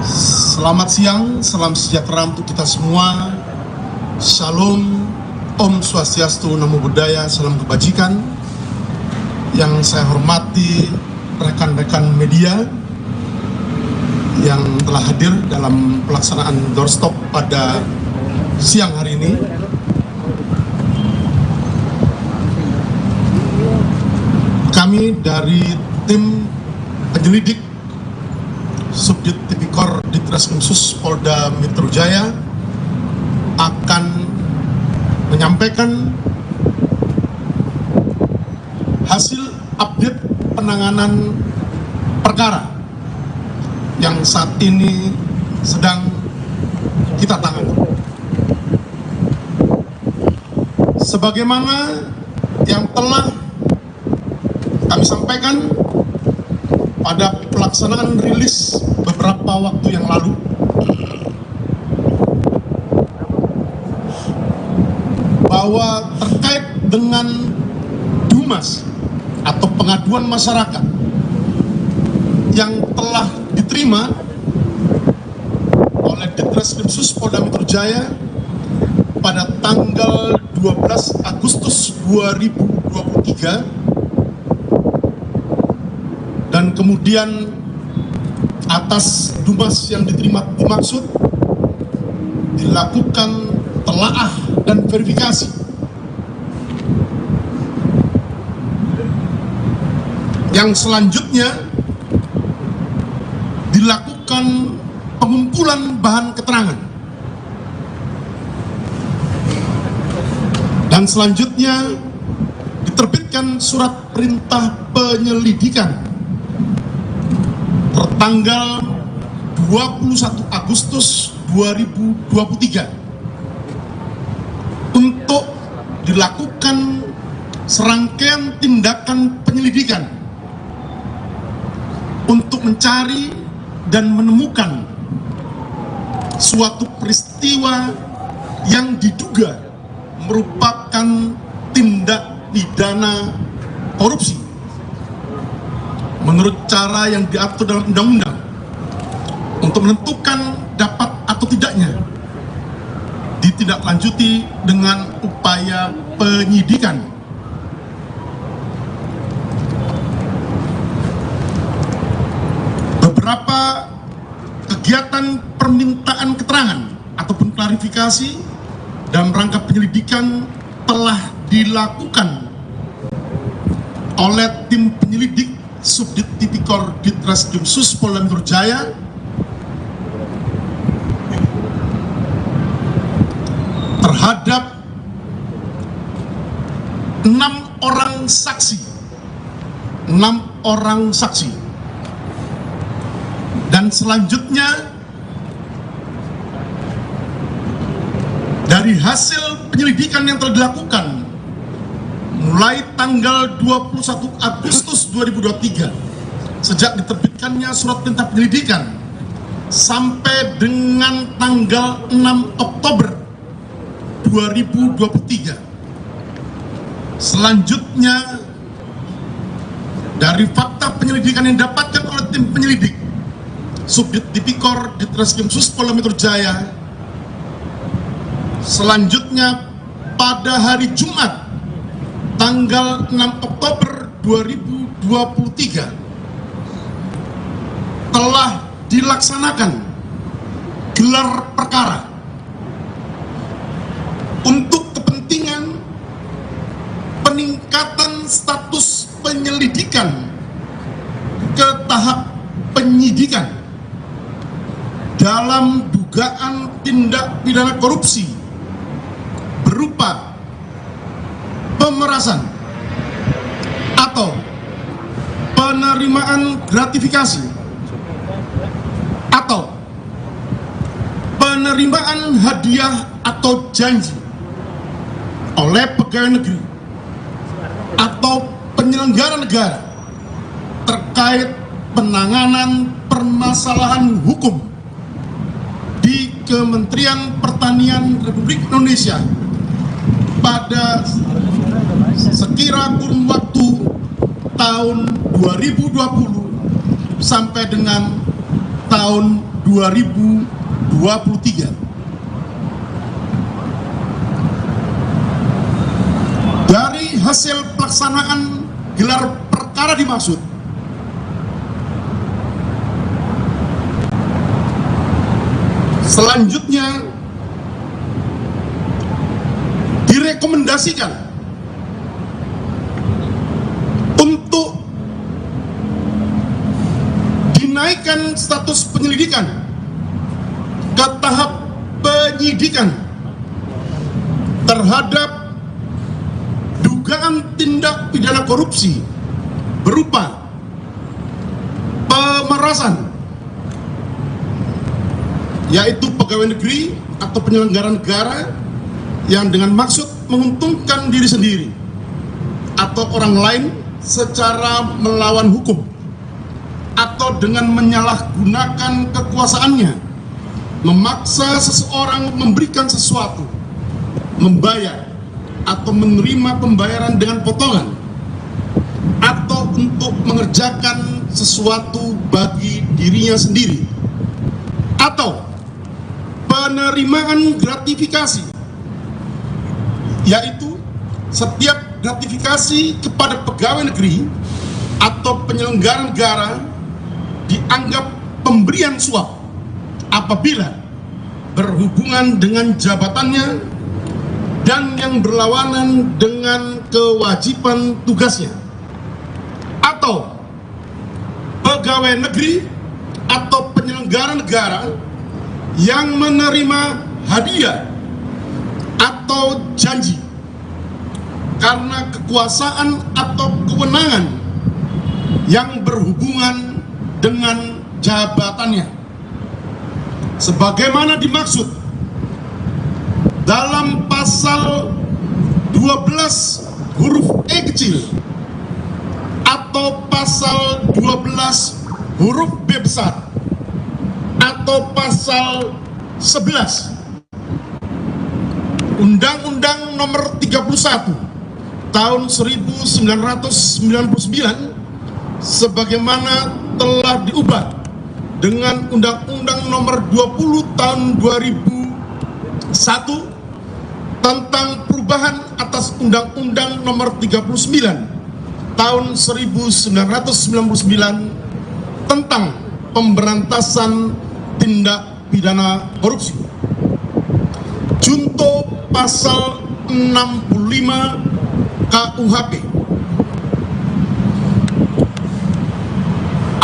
Selamat siang, salam sejahtera untuk kita semua. Shalom, Om Swastiastu, Namo Buddhaya, salam kebajikan. Yang saya hormati rekan-rekan media yang telah hadir dalam pelaksanaan doorstop pada siang hari ini. Kami dari tim penyelidik Subdit Tipikor Ditreskrimsus Polda Metro Jaya akan menyampaikan hasil update penanganan perkara yang saat ini sedang kita tangani. Sebagaimana yang telah kami sampaikan pada pelaksanaan rilis beberapa waktu yang lalu, bahwa terkait dengan DUMAS atau pengaduan masyarakat yang telah diterima oleh Ditreskrimsus Polda Metro Jaya pada tanggal 12 Agustus 2023, dan kemudian atas DUMAS yang diterima dimaksud dilakukan telaah dan verifikasi. Yang selanjutnya dilakukan pengumpulan bahan keterangan. Dan selanjutnya diterbitkan surat perintah penyelidikan tertanggal 21 Agustus 2023 untuk dilakukan serangkaian tindakan penyelidikan untuk mencari dan menemukan suatu peristiwa yang diduga merupakan tindak pidana korupsi menurut cara yang diatur dalam undang-undang, untuk menentukan dapat atau tidaknya ditindaklanjuti dengan upaya penyidikan. Beberapa kegiatan permintaan keterangan ataupun klarifikasi dalam rangka penyelidikan telah dilakukan oleh tim penyelidik Subdit Tipikor Ditreskrimsus Polda Metro Jaya terhadap 6 orang saksi, dan selanjutnya dari hasil penyelidikan yang telah dilakukan mulai tanggal 21 Agustus 2023 sejak diterbitkannya surat perintah penyelidikan sampai dengan tanggal 6 Oktober 2023. Selanjutnya dari fakta penyelidikan yang didapatkan oleh tim penyelidik Subdit Tipikor Ditreskrimsus Polda Metro Jaya, selanjutnya pada hari Jumat tanggal 6 Oktober 2023 telah dilaksanakan gelar perkara untuk kepentingan peningkatan status penyelidikan ke tahap penyidikan dalam dugaan tindak pidana korupsi berupa pemerasan atau penerimaan gratifikasi atau penerimaan hadiah atau janji oleh pegawai negeri atau penyelenggara negara terkait penanganan permasalahan hukum di Kementerian Pertanian Republik Indonesia pada sekira kurun waktu tahun 2020 sampai dengan tahun 2023. Dari hasil pelaksanaan gelar perkara dimaksud, selanjutnya direkomendasikan untuk dinaikkan status penyelidikan ke tahap penyidikan terhadap dugaan tindak pidana korupsi berupa pemerasan, yaitu pegawai negeri atau penyelenggara negara yang dengan maksud menguntungkan diri sendiri atau orang lain secara melawan hukum atau dengan menyalahgunakan kekuasaannya memaksa seseorang memberikan sesuatu, membayar atau menerima pembayaran dengan potongan atau untuk mengerjakan sesuatu bagi dirinya sendiri, atau penerimaan gratifikasi, yaitu setiap gratifikasi kepada pegawai negeri atau penyelenggara negara dianggap pemberian suap apabila berhubungan dengan jabatannya dan yang berlawanan dengan kewajiban tugasnya, atau pegawai negeri atau penyelenggara negara yang menerima hadiah atau janji karena kekuasaan atau kewenangan yang berhubungan dengan jabatannya, sebagaimana dimaksud dalam pasal 12 huruf E kecil atau pasal 12 huruf B besar atau pasal 11 Undang-Undang Nomor 31 Tahun 1999 sebagaimana telah diubah dengan Undang-Undang Nomor 20 Tahun 2001 tentang perubahan atas Undang-Undang Nomor 39 Tahun 1999 tentang pemberantasan tindak pidana korupsi. Junto pasal 65 KUHP.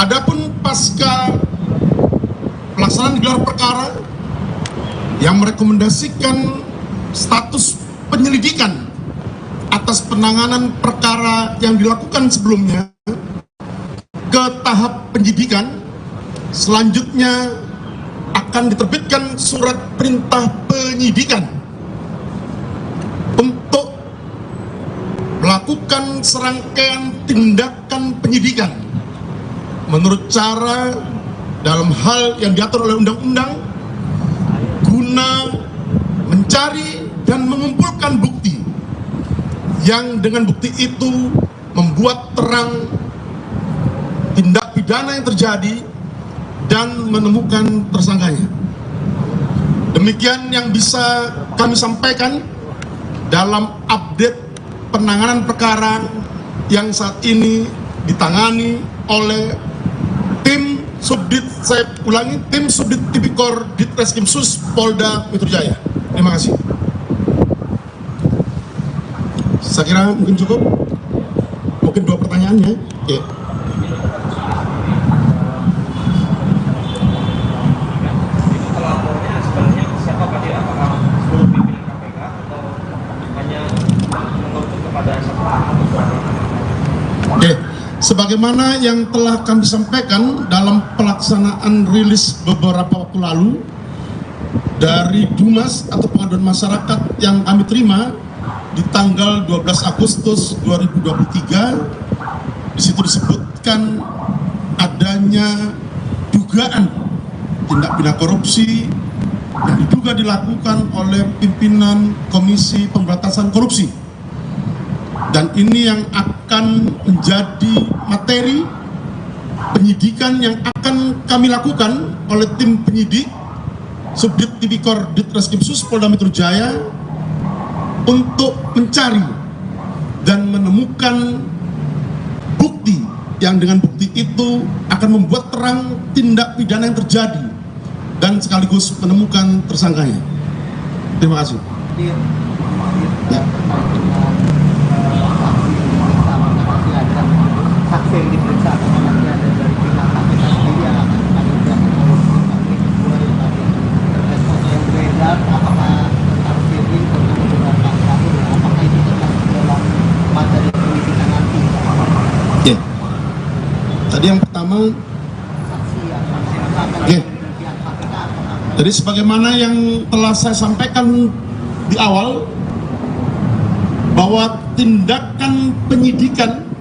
Adapun pasca pelaksanaan gelar perkara yang merekomendasikan status penyelidikan atas penanganan perkara yang dilakukan sebelumnya ke tahap penyidikan, selanjutnya akan diterbitkan surat perintah penyidikan untuk melakukan serangkaian tindakan penyidikan menurut cara dalam hal yang diatur oleh undang-undang guna mencari dan mengumpulkan bukti yang dengan bukti itu membuat terang tindak pidana yang terjadi dan menemukan tersangkanya. Demikian yang bisa kami sampaikan dalam update penanganan perkara yang saat ini ditangani oleh tim Subdit, saya ulangi, tim Subdit Tipikor Ditreskrimsus Polda Metro Jaya. Terima kasih. Saya kira mungkin cukup. Mungkin 2 pertanyaannya. Oke. Pelapornya sebenarnya siapa Pak? Apakah seluruh pimpinan KPK atau hanya mengerucut kepada satu orang? Oke. Sebagaimana yang telah kami sampaikan dalam pelaksanaan rilis beberapa waktu lalu dari Dumas atau pengaduan masyarakat yang kami terima di tanggal 12 Agustus 2023, di situ disebutkan adanya dugaan tindak pidana korupsi yang diduga dilakukan oleh pimpinan Komisi Pemberantasan Korupsi. Dan ini yang akan menjadi materi penyidikan yang akan kami lakukan oleh tim penyidik Subdit Tipikor Ditreskrimsus Polda Metro Jaya untuk mencari dan menemukan bukti yang dengan bukti itu akan membuat terang tindak pidana yang terjadi dan sekaligus menemukan tersangkanya. Terima kasih. Ya. Saksi yang diperiksa atau nanti ada dari pihak KPK sendiri yang akan kami pihak korupsi kami kedua yang tadi terkait foto yang beredar, apakah tentang Firly tentang dengan Pak Syahul, apakah itu termasuk dalam materi penyidikan nanti? Oke. Tadi yang pertama, saksi yang akan oke. pihak KPK. Jadi sebagaimana yang telah saya sampaikan di awal bahwa tindakan penyidikan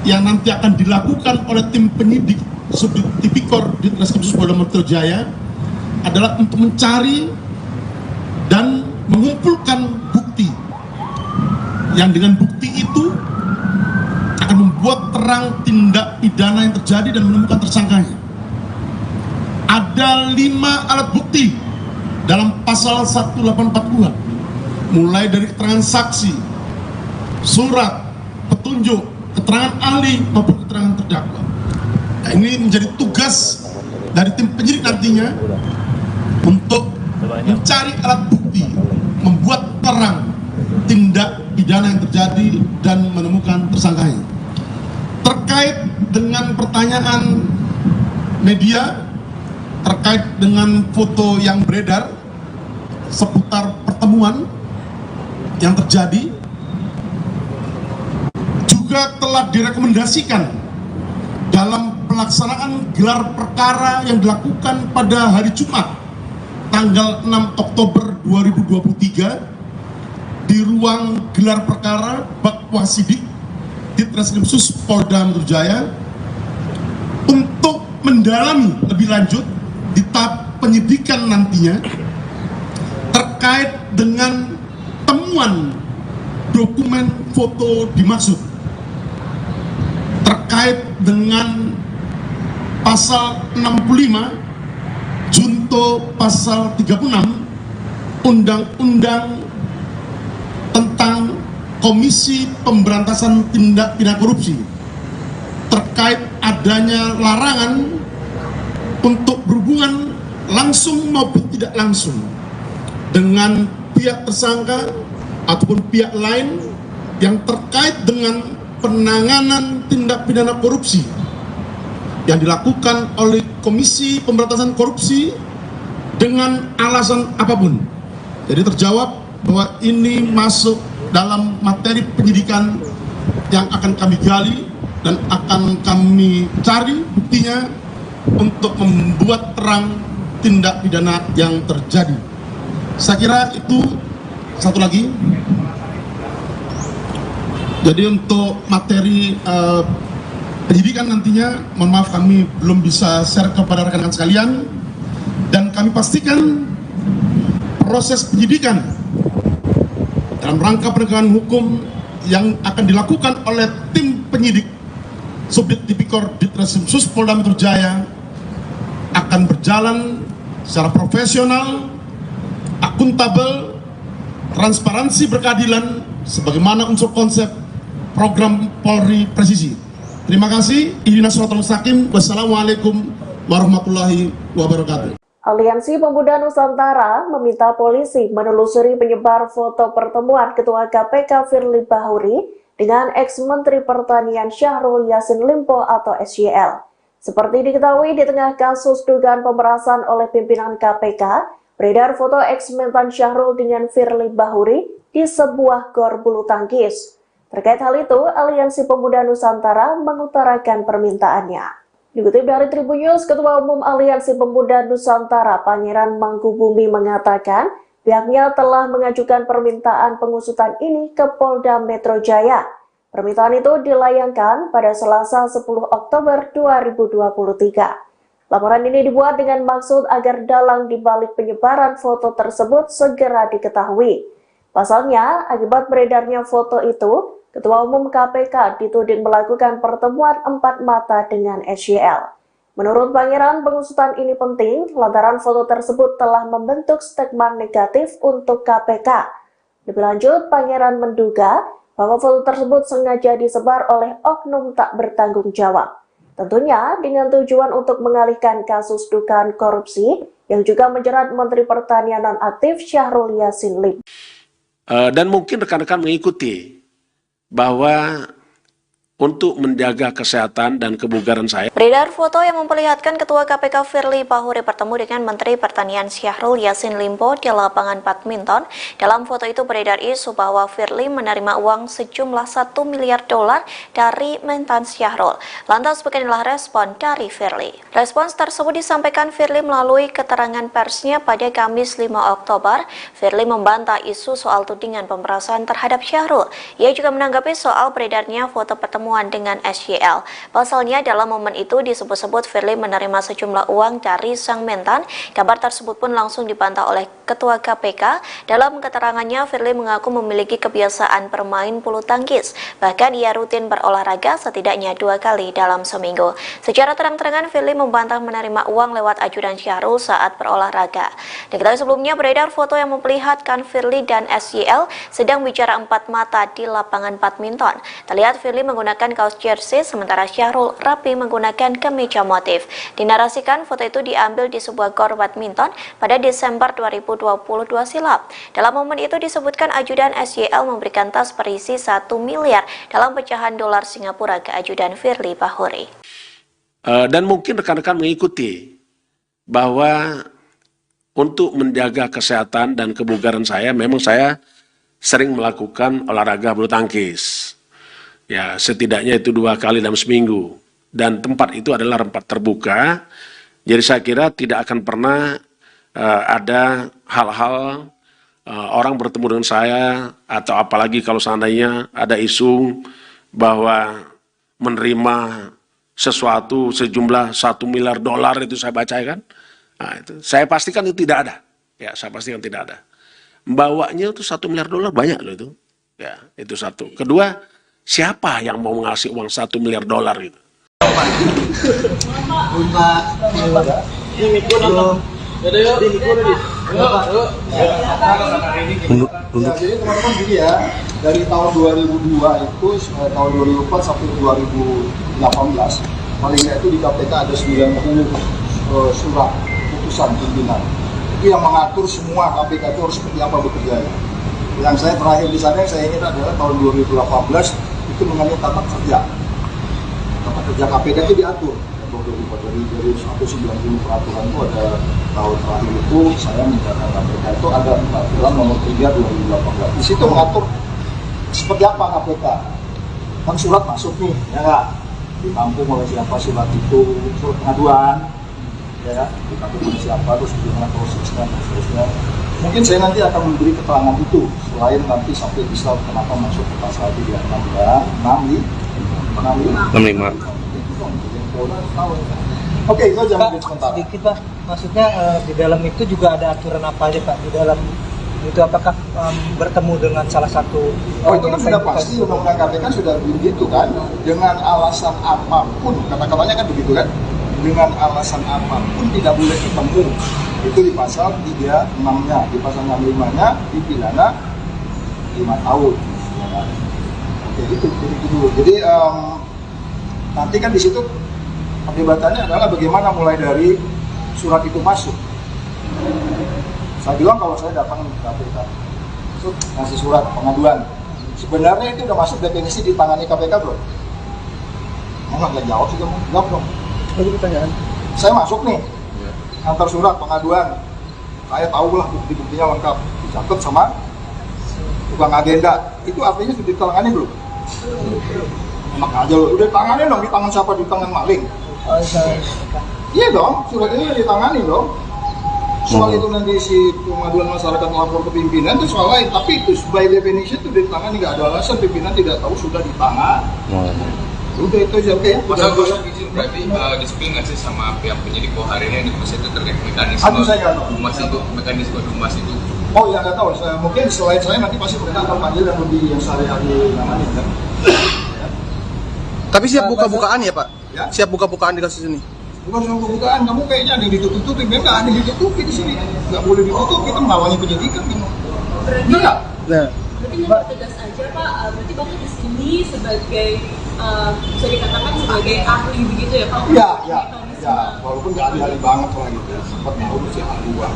yang nanti akan dilakukan oleh tim penyidik Subdit Tipikor Ditreskrimsus Polda Metro Jaya adalah untuk mencari dan mengumpulkan bukti yang dengan bukti itu akan membuat terang tindak pidana yang terjadi dan menemukan tersangkanya. Ada 5 alat bukti dalam pasal 184 mulai dari keterangan saksi, surat, petunjuk, keterangan ahli maupun keterangan terdakwa. Nah, ini menjadi tugas dari tim penyidik nantinya untuk mencari alat bukti, membuat terang tindak pidana yang terjadi dan menemukan tersangkanya. Terkait dengan pertanyaan media terkait dengan foto yang beredar seputar pertemuan yang terjadi, juga telah direkomendasikan dalam pelaksanaan gelar perkara yang dilakukan pada hari Jumat tanggal 6 Oktober 2023 di ruang gelar perkara Bakwasidik Ditreskrimsus Polda Metro Jaya untuk mendalami lebih lanjut di tahap penyidikan nantinya terkait dengan temuan dokumen foto dimaksud, terkait dengan pasal 65 junto pasal 36 Undang-Undang tentang Komisi Pemberantasan Tindak Pidana Korupsi terkait adanya larangan untuk berhubungan langsung maupun tidak langsung dengan pihak tersangka ataupun pihak lain yang terkait dengan penanganan tindak pidana korupsi yang dilakukan oleh Komisi Pemberantasan Korupsi dengan alasan apapun. Jadi terjawab bahwa ini masuk dalam materi penyidikan yang akan kami gali dan akan kami cari buktinya untuk membuat terang tindak pidana yang terjadi. Saya kira itu. Satu lagi, jadi untuk materi penyidikan nantinya, mohon maaf kami belum bisa share kepada rekan-rekan sekalian, dan kami pastikan proses penyidikan dalam rangka penegakan hukum yang akan dilakukan oleh tim penyidik Subdit Tipikor Ditreskrimsus Polda Metro Jaya akan berjalan secara profesional, akuntabel, transparansi, berkeadilan sebagaimana unsur konsep program Polri Presisi. Terima kasih. Ihdinas Shiratal Mustaqim. Wassalamualaikum warahmatullahi wabarakatuh. Aliansi Pemuda Nusantara meminta polisi menelusuri penyebar foto pertemuan Ketua KPK Firly Bahuri dengan ex-Menteri Pertanian Syahrul Yassin Limpo atau SYL. Seperti diketahui di tengah kasus dugaan pemerasan oleh pimpinan KPK, beredar foto ex-Mentan Syahrul dengan Firly Bahuri di sebuah gor bulu tangkis. Terkait hal itu, Aliansi Pemuda Nusantara mengutarakan permintaannya. Dikutip dari Tribun News, Ketua Umum Aliansi Pemuda Nusantara Pangeran Mangkubumi mengatakan pihaknya telah mengajukan permintaan pengusutan ini ke Polda Metro Jaya. Permintaan itu dilayangkan pada Selasa 10 Oktober 2023. Laporan ini dibuat dengan maksud agar dalang di balik penyebaran foto tersebut segera diketahui. Pasalnya, akibat beredarnya foto itu, Ketua Umum KPK dituding melakukan pertemuan empat mata dengan SYL. Menurut Pangeran, pengusutan ini penting lantaran foto tersebut telah membentuk stigma negatif untuk KPK. Lebih lanjut, Pangeran menduga bahwa foto tersebut sengaja disebar oleh oknum tak bertanggung jawab. Tentunya dengan tujuan untuk mengalihkan kasus dugaan korupsi yang juga menjerat Menteri Pertanian nonaktif Syahrul Yassin Limpo. Dan mungkin rekan-rekan mengikuti bahwa untuk menjaga kesehatan dan kebugaran saya. Beredar foto yang memperlihatkan Ketua KPK Firly Bahuri bertemu dengan Menteri Pertanian Syahrul Yassin Limpo di lapangan badminton. Dalam foto itu beredar isu bahwa Firly menerima uang sejumlah $1 miliar dari Mentan Syahrul. Lantas beginilah respon dari Firly. Respons tersebut disampaikan Firly melalui keterangan persnya pada Kamis 5 Oktober. Firly membantah isu soal tudingan pemerasan terhadap Syahrul. Ia juga menanggapi soal beredarnya foto pertemuan dengan SYL. Pasalnya dalam momen itu disebut-sebut Firly menerima sejumlah uang dari sang Mentan. Kabar tersebut pun langsung dibantah oleh Ketua KPK. Dalam keterangannya, Firly mengaku memiliki kebiasaan bermain bulu tangkis. Bahkan ia rutin berolahraga setidaknya 2 kali dalam seminggu. Secara terang-terangan, Firly membantah menerima uang lewat ajudan Syahrul saat berolahraga. Diketahui sebelumnya beredar foto yang memperlihatkan Firly dan SYL sedang bicara empat mata di lapangan badminton. Terlihat Firly menggunakan kaos jersey sementara Syahrul rapi menggunakan kemeja motif. Dinarasikan foto itu diambil di sebuah gor badminton pada Desember 2022 silam. Dalam momen itu disebutkan ajudan SYL memberikan tas berisi 1 miliar dalam pecahan dolar Singapura ke ajudan Firly Bahuri. Dan mungkin rekan-rekan mengikuti bahwa untuk menjaga kesehatan dan kebugaran saya, memang saya sering melakukan olahraga bulu tangkis. Ya, setidaknya itu 2 kali dalam seminggu. Dan tempat itu adalah tempat terbuka. Jadi saya kira tidak akan pernah ada hal-hal orang bertemu dengan saya, atau apalagi kalau seandainya ada isu bahwa menerima sesuatu sejumlah $1 miliar itu saya baca kan. Nah, itu saya pastikan itu tidak ada. Ya, saya pastikan tidak ada. Membawanya itu $1 miliar banyak loh itu. Ya, itu satu. Kedua, siapa yang mau ngasih uang $1 miliar gitu? Jadi teman-teman gini ya, dari tahun 2002 itu tahun 2004 sampai 2018 paling nggak itu di KPK ada 90 surat putusan pimpinan. Itu yang mengatur semua KPK itu harus seperti apa bekerja. Yang saya terakhir di sana yang saya ingat adalah tahun 2018 itu mengenai tata kerja. Tata kerja KPK itu diatur. Dari 190 peraturan itu ada tahun terakhir itu saya menjalankan KPK itu ada peraturan nomor 3 2018. Di situ mengatur seperti apa KPK. Kan surat masuk nih, ya nggak? Ditampung oleh siapa surat itu, surat pengaduan, ya, ditampung oleh siapa, terus bagaimana prosesnya, dan seterusnya. Mungkin saya nanti akan memberi keterangan itu, selain nanti sampai bisa kenapa masuk ke pasal 65. Oke, itu aja mungkin sebentar. Sedikit Pak, maksudnya di dalam itu juga ada aturan apa aja Pak? Di dalam itu apakah bertemu dengan salah satu... itu kan sudah pasti, undang-undang KPK sudah begitu kan, dengan alasan apapun, kata-katanya kan begitu kan, dengan alasan apapun tidak boleh ketemu. Itu di pasal 36-nya, di pasal 65-nya dipidana 5 tahun. Ya. Oke, itu dulu. Jadi nanti kan di situ perdebatannya adalah bagaimana mulai dari surat itu masuk. Saya bilang kalau saya datang ke KPK, itu ngasih surat pengaduan. Sebenarnya itu udah masuk definisi ditangani KPK belum? Nggak jawab sih kamu, jawab dong. Lagi pertanyaan. Saya masuk nih, antar surat pengaduan. Saya tahu lah bukti-buktinya lengkap, dicatat sama tukang agenda. Itu artinya sudah ditangani belum? Enak aja loh, udah ditangani dong, di tangan siapa? Di tangan maling. Iya dong, surat ini ditangani dong. Soal itu nanti si pengaduan masyarakat melapor ke pimpinan itu soal lain, tapi itu by definition itu ditangani, nggak ada alasan pimpinan tidak tahu sudah ditangan. Udah itu aja, oke ya. Masa gosok izin berarti disiplin nggak sih sama pihak penyidik bahwa hari ini itu terkait mekanisme humas itu, mekanisme humas itu? Oh ya nggak tahu, mungkin selain saya nanti pasti berkata panggil yang lebih yang sehari-hari namanya kan. Tapi siap buka-bukaan ya Pak? Ya? Siap buka-bukaan di kasus ini? Bukan soal bukaan, kamu kayaknya ada yang ditutup-tutupi, memang nggak ada yang ditutupi di sini, nggak boleh ditutup, itu menghalangi penyidikan kamu. Enggak. Nah. Berarti nggak tegas aja Pak, berarti Bapak di sini sebagai bisa dikatakan sebagai ahli begitu ya Pak? Iya, walaupun nggak ahli banget lah gitu, sempat tahu sih ahli lah,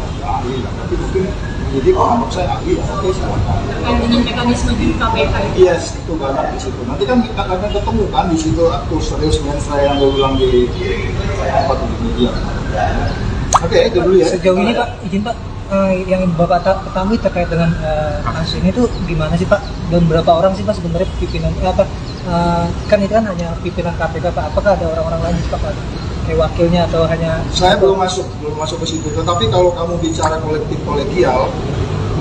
tapi mungkin jadi kalau saya ahli ya, oke silakan. Terkait dengan mekanisme di KPK itu? Yes, itu banyak di situ. Nanti kan kita akan ketemu kan di situ aktor serius dengan saya yang ulang di apa di media. Oke, itu dulu ya. Sejauh ini Pak, izin Pak, yang Bapak ketahui terkait dengan kasus ini tuh gimana sih Pak? Dan berapa orang sih Pak sebenarnya pimpinan kan itu kan hanya pimpinan KPK Pak, apakah ada orang-orang lain Pak, kayak wakilnya atau hanya? Saya belum masuk ke situ, tetapi kalau kamu bicara kolektif kolegial,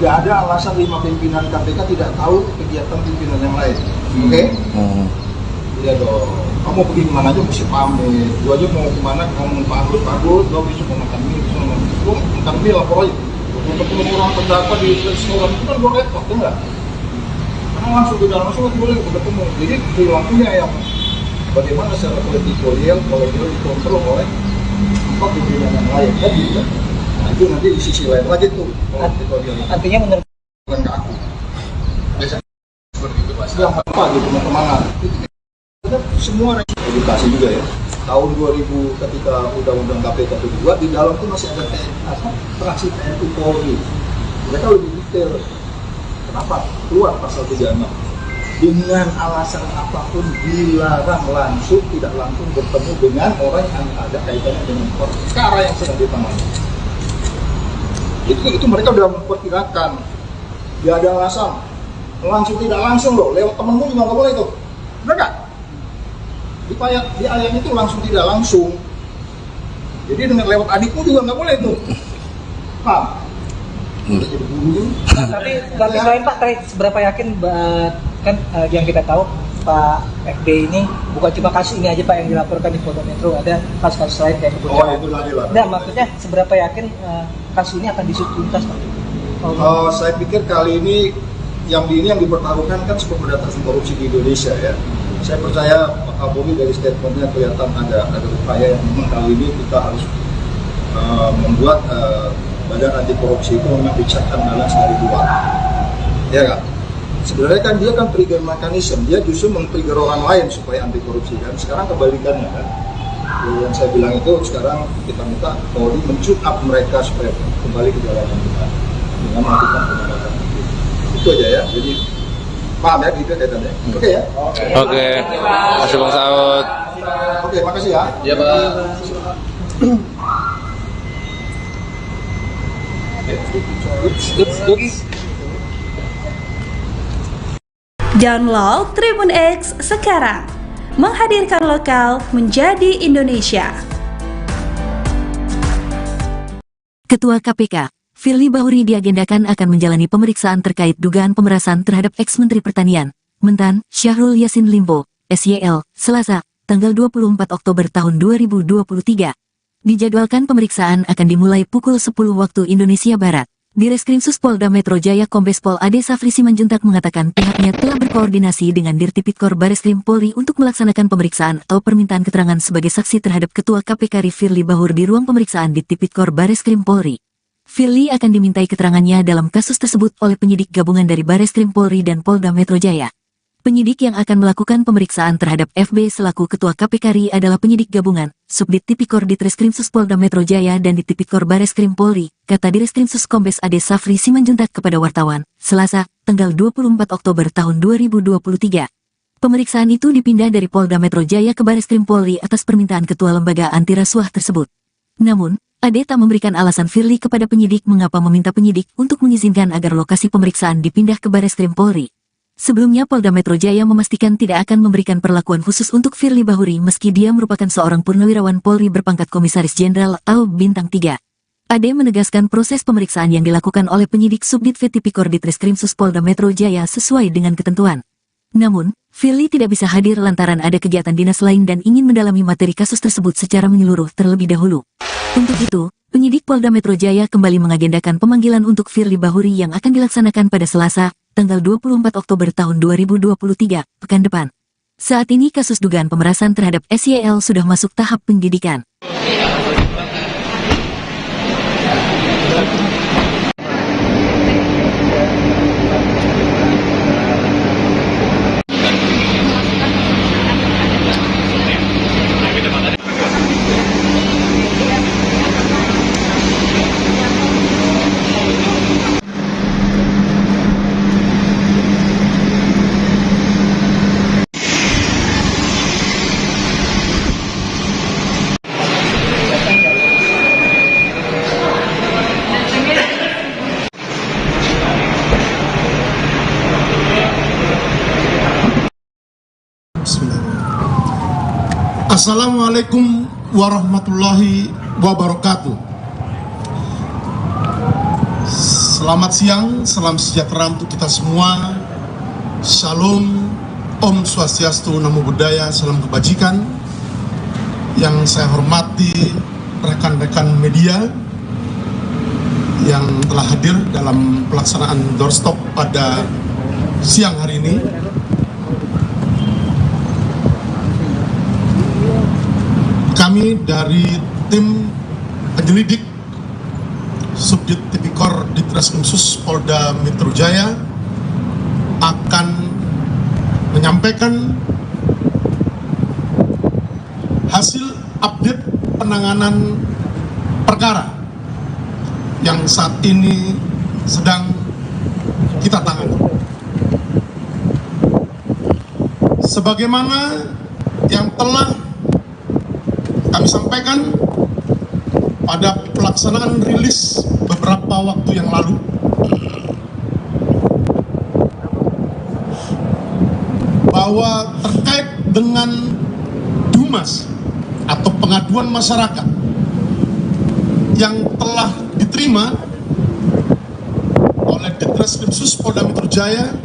tidak ada alasan 5 pimpinan KPK tidak tahu kegiatan pimpinan yang lain. Oke? Iya dong, kamu pergi kemana aja mesti pamit, gua aja mau kemana, kamu Pak Agus, gua bisa mau makan mie, bisa mau makan mie lapor aja. Ketemu orang pendapat di restoran itu kan gua repot, enggak? Karena langsung tidak langsung boleh ketemu, jadi perilakunya yang bagaimana secara kolektif kolegial dikontrol oleh 4 pimpinan yang lain, kan gitu kan? Nah itu nanti di sisi lain lagi tuh, artinya menurut bukan ke aku. Biasanya seperti itu Pak. Ya apa gitu, mau kemana? Semua edukasi juga ya. Tahun 2000 ketika undang-undang KPK itu dibuat, di dalam itu masih ada praksi TNI Polri. Mereka lebih detail. Kenapa? Keluar pasal 36. Dengan alasan apapun dilarang langsung, tidak langsung bertemu dengan orang yang ada kaitannya dengan perkara yang sedang ditangani. Itu mereka sudah memperkirakan. Tidak ada alasan. Langsung tidak langsung loh, lewat temenmu juga nggak boleh tuh. Benar nggak? Di ayat itu langsung tidak langsung. Jadi dengan lewat adikmu juga nggak boleh tuh. Paham? Tapi lain Pak, seberapa yakin kan yang kita tahu Pak FB ini bukan cuma kasus ini aja Pak yang dilaporkan di Polda Metro, ada kasus-kasus lain kayak kebocoran. Itu tadi lah. Nah maksudnya seberapa yakin kasus ini akan diusut tuntas Pak? Saya pikir kali ini yang dipertaruhkan kan pemberantasan korupsi di Indonesia ya. Saya percaya Pak Kapolri dari statementnya kelihatan ada upaya yang memang kali ini kita harus membuat badan anti korupsi itu memang check and balance dari luar. Ya kan? Sebenarnya kan dia kan trigger mechanism, dia justru men-trigger orang lain supaya anti korupsi kan. Sekarang kebalikannya kan. Yang saya bilang itu sekarang kita minta Polri men-tune up mereka supaya kembali ke jalanan kita dengan melakukan penegakan hukum. Itu aja ya. Jadi paham ya gitu kaitannya. Oke ya. Oke. Makasih Bang Saud. Oke, makasih ya. Iya Pak. Download Tribun X sekarang. Menghadirkan lokal menjadi Indonesia. Ketua KPK, Firly Bahuri diagendakan akan menjalani pemeriksaan terkait dugaan pemerasan terhadap ex-Menteri Pertanian, Mentan, Syahrul Yassin Limpo, SYL, Selasa, tanggal 24 Oktober tahun 2023. Dijadwalkan pemeriksaan akan dimulai pukul 10 waktu Indonesia Barat. Direskrimsus Polda Metro Jaya Kombes Pol Ade Safri Simanjuntak mengatakan pihaknya telah berkoordinasi dengan Dirtipidkor Bareskrim Polri untuk melaksanakan pemeriksaan atau permintaan keterangan sebagai saksi terhadap Ketua KPK Firly Bahuri di ruang pemeriksaan Dirtipidkor Bareskrim Polri. Firly akan dimintai keterangannya dalam kasus tersebut oleh penyidik gabungan dari Bareskrim Polri dan Polda Metro Jaya. Penyidik yang akan melakukan pemeriksaan terhadap FB selaku Ketua KPK RI adalah penyidik gabungan, Subdit Tipikor Ditreskrimsus Polda Metro Jaya dan Ditipikor Bareskrim Polri, kata Direskrimsus Kombes Ade Safri Simanjuntak kepada wartawan, Selasa, tanggal 24 Oktober tahun 2023. Pemeriksaan itu dipindah dari Polda Metro Jaya ke Bareskrim Polri atas permintaan Ketua Lembaga Anti Rasuah tersebut. Namun, Ade tak memberikan alasan Firly kepada penyidik mengapa meminta penyidik untuk mengizinkan agar lokasi pemeriksaan dipindah ke Bareskrim Polri. Sebelumnya Polda Metro Jaya memastikan tidak akan memberikan perlakuan khusus untuk Firly Bahuri meski dia merupakan seorang purnawirawan Polri berpangkat Komisaris Jenderal atau Bintang 3. Ade menegaskan proses pemeriksaan yang dilakukan oleh penyidik Subdit Tipikor Ditreskrimsus Polda Metro Jaya sesuai dengan ketentuan. Namun, Firly tidak bisa hadir lantaran ada kegiatan dinas lain dan ingin mendalami materi kasus tersebut secara menyeluruh terlebih dahulu. Untuk itu, penyidik Polda Metro Jaya kembali mengagendakan pemanggilan untuk Firly Bahuri yang akan dilaksanakan pada Selasa, tanggal 24 Oktober tahun 2023, pekan depan. Saat ini kasus dugaan pemerasan terhadap SYL sudah masuk tahap penyidikan. Assalamualaikum warahmatullahi wabarakatuh. Selamat siang, salam sejahtera untuk kita semua. Shalom, Om Swastiastu, Namo Buddhaya, salam kebajikan. Yang saya hormati rekan-rekan media yang telah hadir dalam pelaksanaan doorstop pada siang hari ini. Kami dari tim penyelidik Subdit Tipikor Ditreskrimsus Polda Metro Jaya akan menyampaikan hasil update penanganan perkara yang saat ini sedang kita tangani. Sebagaimana yang telah kami sampaikan pada pelaksanaan rilis beberapa waktu yang lalu, bahwa terkait dengan DUMAS atau pengaduan masyarakat yang telah diterima oleh Ditreskrimsus Polda Metro Jaya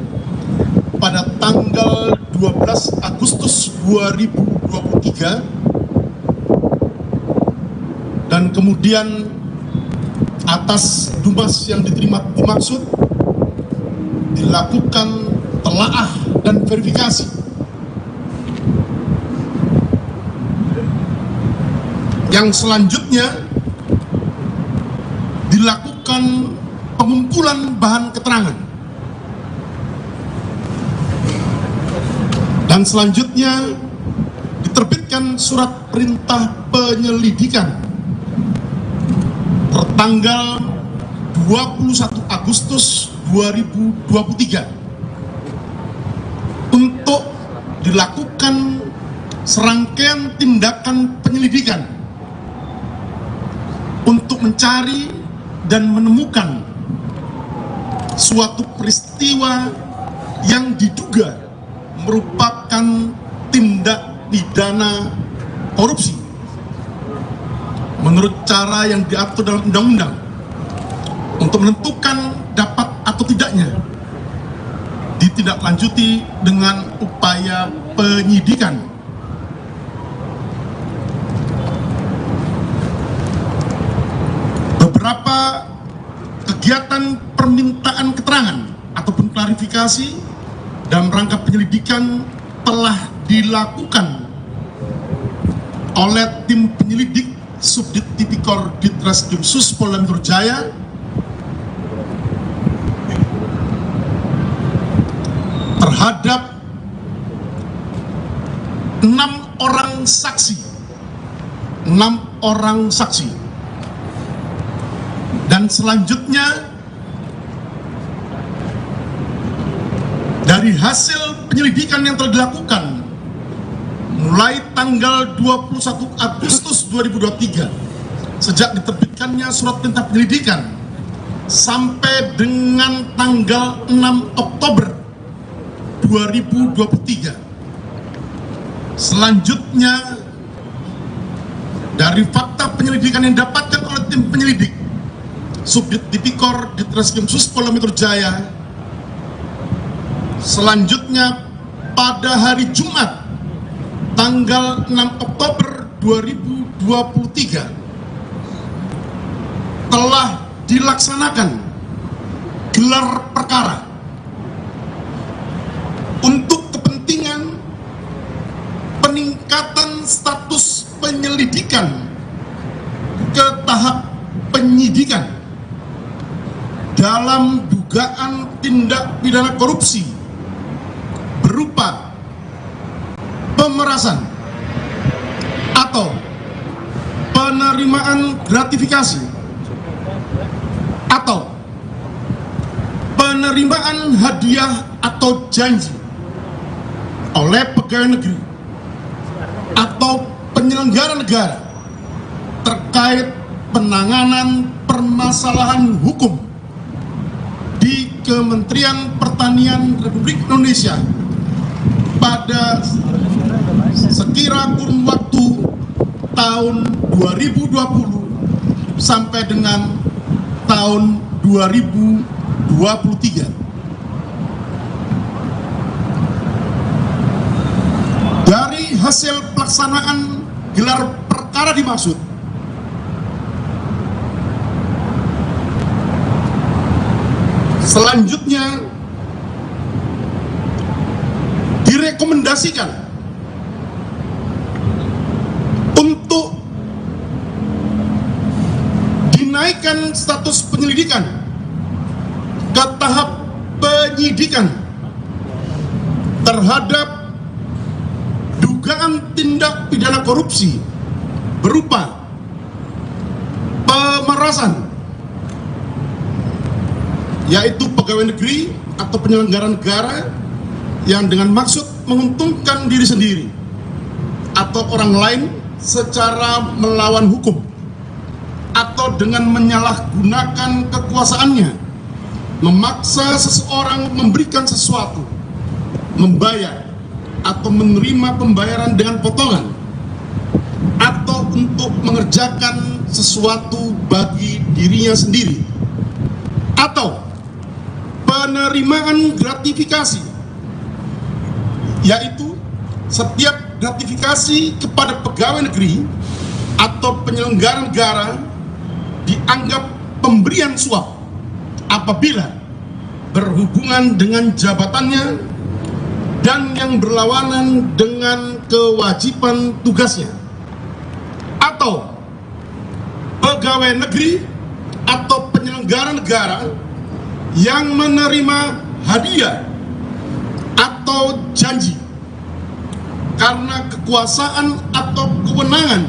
pada tanggal 12 Agustus 2023 dan kemudian atas DUMAS yang diterima dimaksud dilakukan telaah dan verifikasi. Yang selanjutnya dilakukan pengumpulan bahan keterangan. Dan selanjutnya diterbitkan surat perintah penyelidikan tertanggal 21 Agustus 2023 untuk dilakukan serangkaian tindakan penyelidikan untuk mencari dan menemukan suatu peristiwa yang diduga merupakan tindak pidana korupsi menurut cara yang diatur dalam undang-undang untuk menentukan dapat atau tidaknya ditindaklanjuti dengan upaya penyidikan. Beberapa kegiatan permintaan keterangan ataupun klarifikasi dalam rangka penyelidikan telah dilakukan oleh tim penyelidik Subdit Tipikor Ditreskrimsus Polda Metro Jaya terhadap 6 orang saksi. 6 orang saksi. Dan selanjutnya dari hasil penyelidikan yang telah dilakukan mulai tanggal 21 Agustus 2023 sejak diterbitkannya surat perintah penyelidikan sampai dengan tanggal 6 Oktober 2023. Selanjutnya dari fakta penyelidikan yang didapatkan oleh tim penyelidik Subdit Tipikor Ditreskrim Polda Metro Jaya, selanjutnya pada hari Jumat tanggal 6 Oktober 2023 telah dilaksanakan gelar perkara untuk kepentingan peningkatan status penyelidikan ke tahap penyidikan dalam dugaan tindak pidana korupsi berupa pemerasan atau penerimaan gratifikasi atau penerimaan hadiah atau janji oleh pegawai negeri atau penyelenggara negara terkait penanganan permasalahan hukum di Kementerian Pertanian Republik Indonesia pada sekira kurun waktu tahun 2020 sampai dengan tahun 2023. Dari hasil pelaksanaan gelar perkara dimaksud, selanjutnya direkomendasikan untuk dinaikkan status penyelidikan ke tahap penyidikan terhadap dugaan tindak pidana korupsi berupa pemerasan, yaitu pegawai negeri atau penyelenggara negara yang dengan maksud menguntungkan diri sendiri atau orang lain secara melawan hukum atau dengan menyalahgunakan kekuasaannya memaksa seseorang memberikan sesuatu, membayar atau menerima pembayaran dengan potongan atau untuk mengerjakan sesuatu bagi dirinya sendiri, atau penerimaan gratifikasi, yaitu setiap gratifikasi kepada pegawai negeri atau penyelenggara negara dianggap pemberian suap apabila berhubungan dengan jabatannya dan yang berlawanan dengan kewajiban tugasnya, atau pegawai negeri atau penyelenggara negara yang menerima hadiah atau janji karena kekuasaan atau kewenangan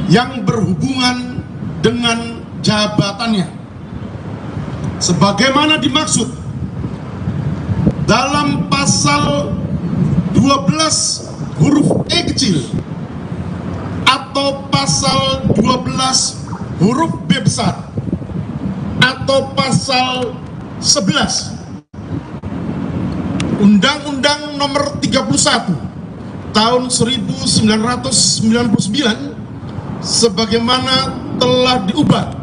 yang berhubungan dengan jabatannya, sebagaimana dimaksud dalam pasal 12 huruf E kecil atau pasal 12 huruf B besar atau pasal 11 Undang-Undang Nomor 31 Tahun 1999 sebagaimana telah diubah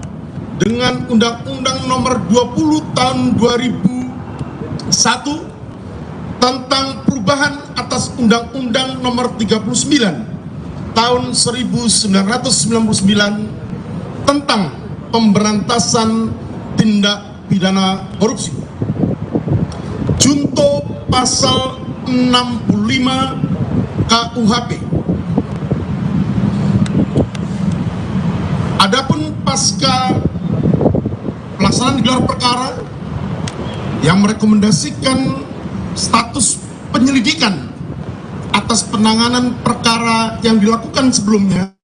dengan Undang-Undang Nomor 20 Tahun 2001 tentang perubahan atas Undang-Undang Nomor 39 Tahun 1999 tentang pemberantasan tindak pidana korupsi. Junto pasal 65 KUHP. Adapun pasca pelaksanaan gelar perkara yang merekomendasikan status penyelidikan atas atas penanganan perkara yang dilakukan sebelumnya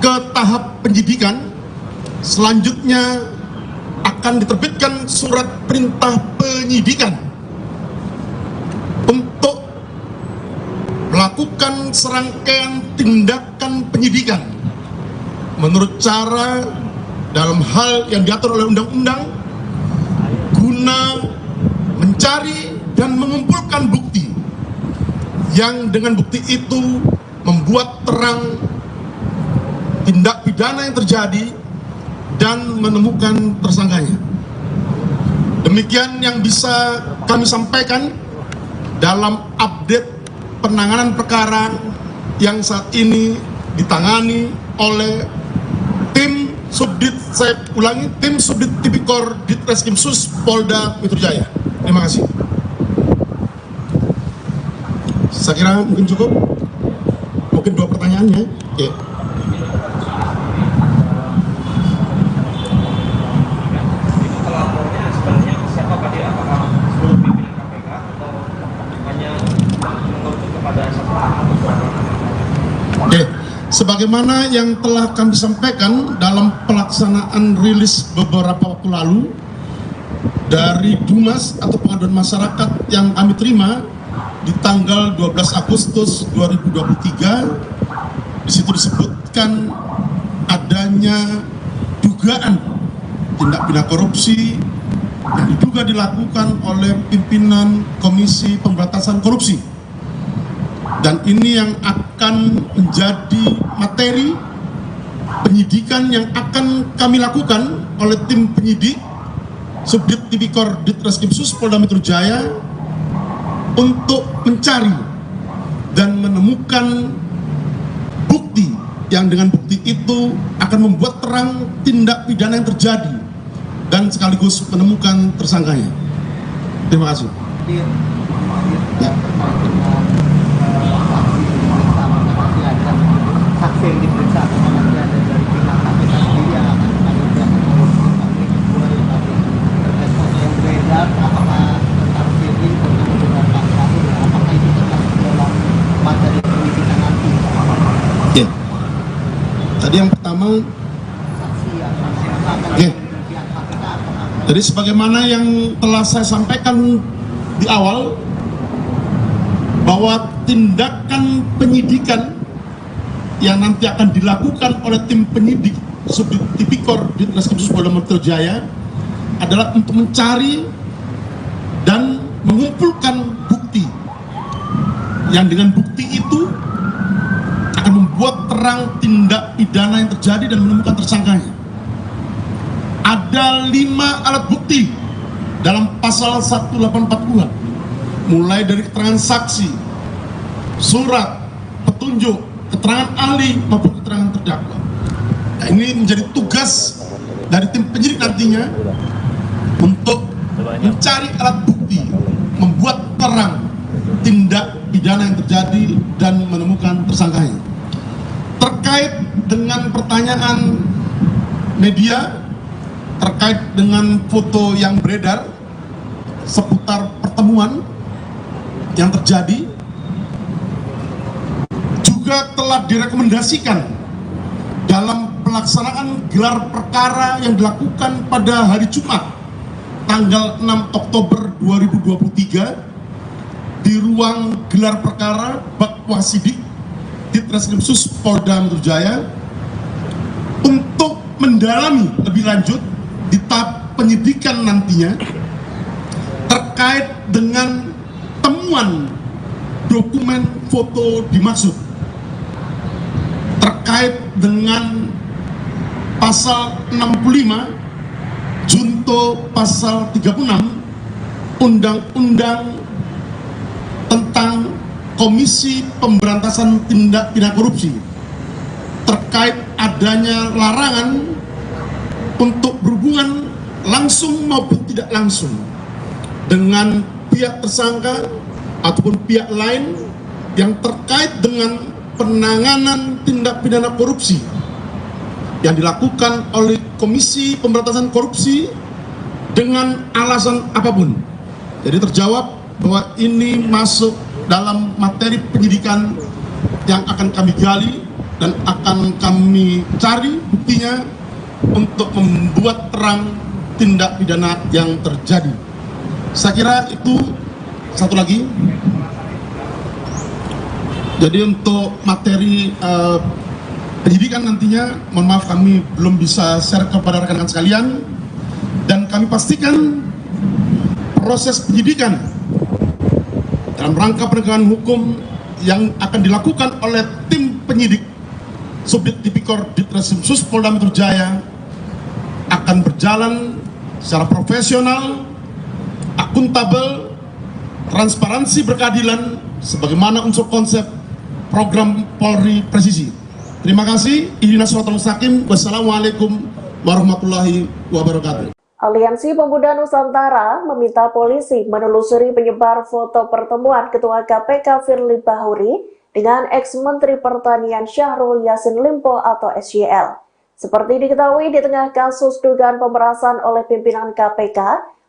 ke tahap penyidikan. Selanjutnya akan diterbitkan surat perintah penyidikan untuk melakukan serangkaian tindakan penyidikan menurut cara dalam hal yang diatur oleh undang-undang guna mencari dan mengumpulkan bukti yang dengan bukti itu membuat terang tindak pidana yang terjadi dan menemukan tersangkanya. Demikian yang bisa kami sampaikan dalam update penanganan perkara yang saat ini ditangani oleh tim Subdit, saya ulangi, tim Subdit Tipikor Ditreskrimsus Polda Metro Jaya. Terima kasih. Saya kira mungkin cukup. Mungkin 2 pertanyaannya. Oke. Pelapornya sebenarnya siapa Pak? Apakah seluruh pimpinan KPK atau hanya mengerucut kepada satu orang? Oke. Sebagaimana yang telah kami sampaikan dalam pelaksanaan rilis beberapa waktu lalu dari Dumas atau pengaduan masyarakat yang kami terima di tanggal 12 Agustus 2023, di situ disebutkan adanya dugaan tindak pidana korupsi yang diduga dilakukan oleh pimpinan Komisi Pemberantasan Korupsi. Dan ini yang akan menjadi materi penyidikan yang akan kami lakukan oleh tim penyidik Subdit Tipikor Ditreskrimsus Polda Metro Jaya untuk mencari dan menemukan bukti yang dengan bukti itu akan membuat terang tindak pidana yang terjadi dan sekaligus menemukan tersangkanya. Terima kasih. Ya. Saksi yang diperiksa nanti ada dari pihak KPK sendiri yang akan ada pihak mengurus ini kedua yang tadi terkait foto yang beredar, apakah tentang Firly bertemu dengan Pak Syahrul, apakah itu termasuk dalam materi penyidikan nanti? Ya. Tadi yang pertama, ya. Jadi sebagaimana yang telah saya sampaikan di awal bahwa tindakan penyidikan yang nanti akan dilakukan oleh tim penyidik Subdit Tipikor Ditreskrimsus Polda Metro Jaya adalah untuk mencari dan mengumpulkan bukti yang dengan bukti itu akan membuat terang tindak pidana yang terjadi dan menemukan tersangkanya. Ada 5 alat bukti dalam pasal 184 mulai dari keterangan saksi, surat, petunjuk, keterangan ahli maupun keterangan terdakwa. Nah, ini menjadi tugas dari tim penyidik nantinya untuk mencari alat bukti, membuat terang tindak pidana yang terjadi dan menemukan tersangkanya. Terkait dengan pertanyaan media terkait dengan foto yang beredar seputar pertemuan yang terjadi, juga telah direkomendasikan dalam pelaksanaan gelar perkara yang dilakukan pada hari Jumat tanggal 6 Oktober 2023 di ruang gelar perkara Bakwasidik Ditreskrimsus Polda Metro Jaya untuk mendalami lebih lanjut di tahap penyidikan nantinya terkait dengan temuan dokumen foto dimaksud, terkait dengan pasal 65 junto pasal 36 Undang-Undang tentang Komisi Pemberantasan Tindak Pidana Korupsi, terkait adanya larangan untuk berhubungan langsung maupun tidak langsung dengan pihak tersangka ataupun pihak lain yang terkait dengan penanganan tindak pidana korupsi yang dilakukan oleh Komisi Pemberantasan Korupsi dengan alasan apapun. Jadi terjawab bahwa ini masuk dalam materi penyidikan yang akan kami gali dan akan kami cari buktinya untuk membuat terang tindak pidana yang terjadi. Saya kira itu. Satu lagi, jadi untuk materi penyidikan nantinya, mohon maaf kami belum bisa share kepada rekan-rekan sekalian, dan kami pastikan proses penyidikan dalam rangka penegakan hukum yang akan dilakukan oleh tim penyidik Subdit Tipikor Ditreskrimsus Polda Metro Jaya akan berjalan secara profesional, akuntabel, transparansi, berkeadilan, sebagaimana unsur konsep program Polri Presisi. Terima kasih. Ihdinas siratal mustaqim. Wassalamualaikum warahmatullahi wabarakatuh. Aliansi Pemuda Nusantara meminta polisi menelusuri penyebar foto pertemuan Ketua KPK Firly Bahuri dengan ex-Menteri Pertanian Syahrul Yassin Limpo atau SYL. Seperti diketahui, di tengah kasus dugaan pemerasan oleh pimpinan KPK,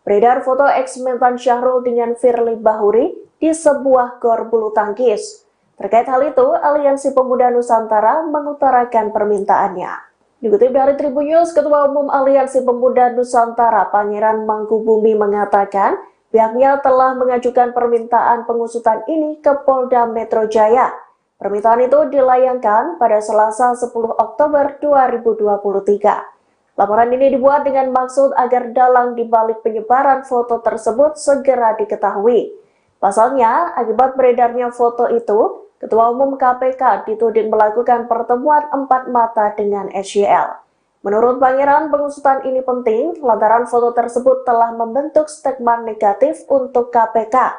beredar foto ex-Mentan Syahrul dengan Firly Bahuri di sebuah gor bulu tangkis. Terkait hal itu, Aliansi Pemuda Nusantara mengutarakan permintaannya. Dikutip dari Tribun News, Ketua Umum Aliansi Pemuda Nusantara Pangeran Mangkubumi mengatakan pihaknya telah mengajukan permintaan pengusutan ini ke Polda Metro Jaya. Permintaan itu dilayangkan pada Selasa 10 Oktober 2023. Laporan ini dibuat dengan maksud agar dalang di balik penyebaran foto tersebut segera diketahui. Pasalnya, akibat beredarnya foto itu, Ketua Umum KPK dituding melakukan pertemuan empat mata dengan SYL. Menurut Pangeran, pengusutan ini penting lantaran foto tersebut telah membentuk stigma negatif untuk KPK.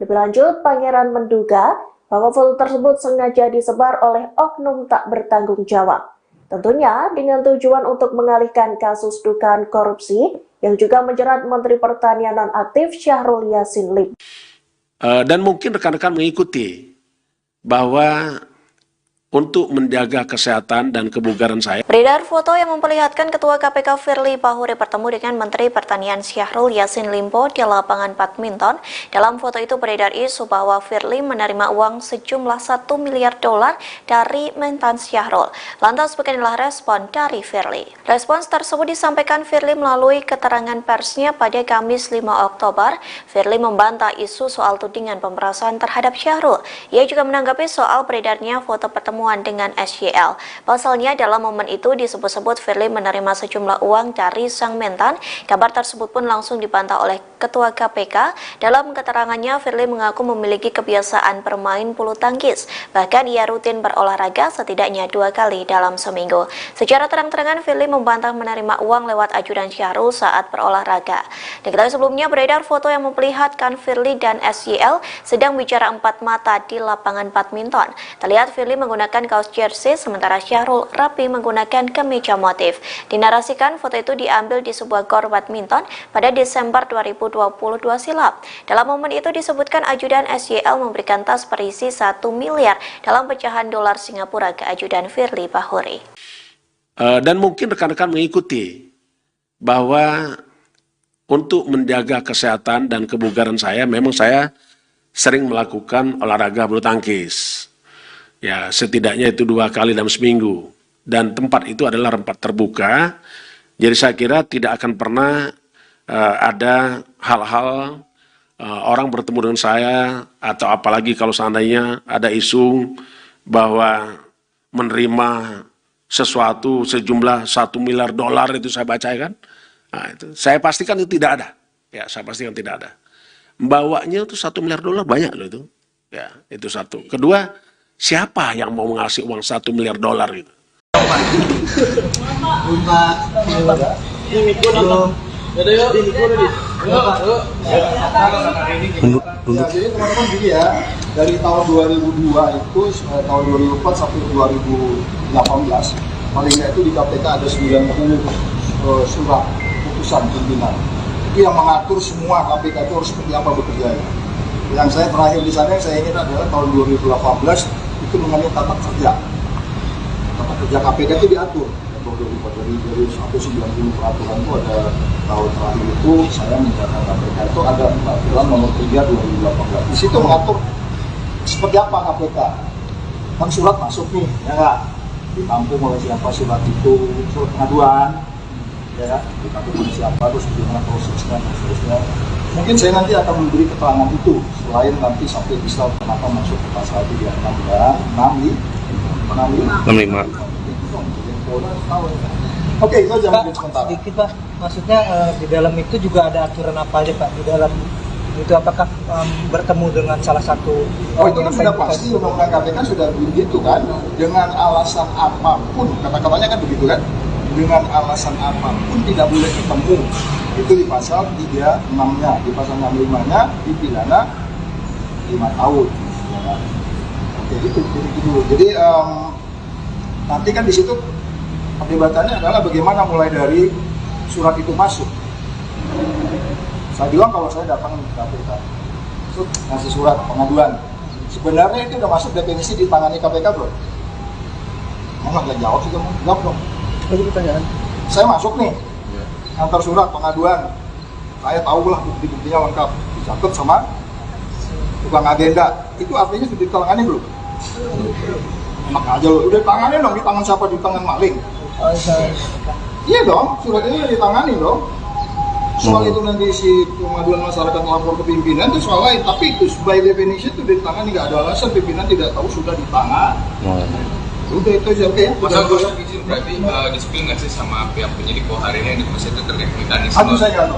Lebih lanjut, Pangeran menduga bahwa foto tersebut sengaja disebar oleh oknum tak bertanggung jawab. Tentunya dengan tujuan untuk mengalihkan kasus dugaan korupsi yang juga menjerat Menteri Pertanian nonaktif Syahrul Yassin Limpo. Dan mungkin rekan-rekan mengikuti bahwa untuk menjaga kesehatan dan kebugaran saya. Beredar foto yang memperlihatkan Ketua KPK Firly Bahuri bertemu dengan Menteri Pertanian Syahrul Yassin Limpo di lapangan badminton. Dalam foto itu beredar isu bahwa Firly menerima uang sejumlah $1 miliar dari Mentan Syahrul. Lantas beginilah respon dari Firly. Respons tersebut disampaikan Firly melalui keterangan persnya pada Kamis 5 Oktober. Firly membantah isu soal tudingan pemerasan terhadap Syahrul. Ia juga menanggapi soal beredarnya foto pertemuan dengan SYL. Pasalnya dalam momen itu disebut-sebut Firly menerima sejumlah uang dari sang Mentan. Kabar tersebut pun langsung dibantah oleh Ketua KPK. Dalam keterangannya, Firly mengaku memiliki kebiasaan bermain bulu tangkis. Bahkan ia rutin berolahraga setidaknya 2 kali dalam seminggu. Secara terang-terangan, Firly membantah menerima uang lewat ajudan Syahrul saat berolahraga. Diketahui sebelumnya beredar foto yang memperlihatkan Firly dan SYL sedang bicara empat mata di lapangan badminton. Terlihat Firly menggunakan kaos jersey, sementara Syahrul rapi menggunakan kemeja motif. Dinarasikan foto itu diambil di sebuah gor badminton pada Desember 2022 silam. Dalam momen itu disebutkan ajudan SYL memberikan tas berisi 1 miliar dalam pecahan dolar Singapura ke ajudan Firly Bahuri. Dan mungkin rekan-rekan mengikuti bahwa untuk menjaga kesehatan dan kebugaran saya, memang saya sering melakukan olahraga bulu tangkis. Ya, setidaknya itu 2 kali dalam seminggu. Dan tempat itu adalah tempat terbuka. Jadi saya kira tidak akan pernah ada hal-hal orang bertemu dengan saya, atau apalagi kalau seandainya ada isu bahwa menerima sesuatu sejumlah $1 miliar itu saya baca kan. Nah, itu saya pastikan itu tidak ada. Ya, saya pastikan tidak ada. Membawanya itu $1 miliar banyak loh itu. Ya, itu satu. Kedua, siapa yang mau ngasih uang $1 miliar gitu? Jadi teman-teman gini ya, dari tahun 2002 itu tahun 2004 sampai 2018 paling nggak itu di KPK ada 90 surat putusan pimpinan. Itu yang mengatur semua KPK itu harus seperti apa bekerja. Yang saya terakhir di sana yang saya ingat adalah tahun 2018 itu mengenai tata kerja. Tata kerja KPK itu diatur. Dari 190 peraturan itu ada tahun terakhir itu saya menjalankan KPK itu ada peraturan nomor 3 2018. Di situ mengatur seperti apa KPK? Kan surat masuk nih, ya nggak? Ditampung oleh siapa surat itu, surat pengaduan, ya, ditampung oleh siapa, terus bagaimana prosesnya, dan seterusnya. Mungkin saya nanti akan memberi keterangan itu, selain nanti sampai bisa kenapa masuk ke pasal 36 dan 65. Oke, itu aja mungkin sebentar. Sedikit Pak, maksudnya di dalam itu juga ada aturan apa aja Pak? Di dalam itu apakah bertemu dengan salah satu? Oh itu kan sudah pasti, undang-undang KPK sudah begitu kan, dengan alasan apapun, kata-katanya kan begitu kan, dengan alasan apapun tidak boleh ketemu. Itu di pasal 36-nya, di pasal 65-nya dipidana 5 tahun. Ya. Oke, itu dulu. Jadi nanti kan di situ perdebatannya adalah bagaimana mulai dari surat itu masuk. Saya bilang kalau saya datang ke KPK, ngasih surat pengaduan. Sebenarnya itu udah masuk definisi ditangani KPK bro. Emang nggak jawab sih kamu? Jawab dong. Itu pertanyaan. Saya masuk nih, antar surat pengaduan. Saya tahu lah bukti-buktinya lengkap. Dicatat sama tukang agenda. Itu artinya sudah ditangani belum? Enak aja loh. Udah ditangani dong, di tangan siapa? Di tangan maling. Iya dong, surat ini udah ditangani dong. Soal itu nanti si pengaduan masyarakat lapor ke pimpinan itu soal lain, tapi itu by definition itu ditangani, nggak ada alasan pimpinan tidak tahu sudah ditangan. Udah itu aja, oke ya. Pasal izin berarti disiplin nggak sih sama pihak penyidik bahwa hari ini masih itu terkait mekanisme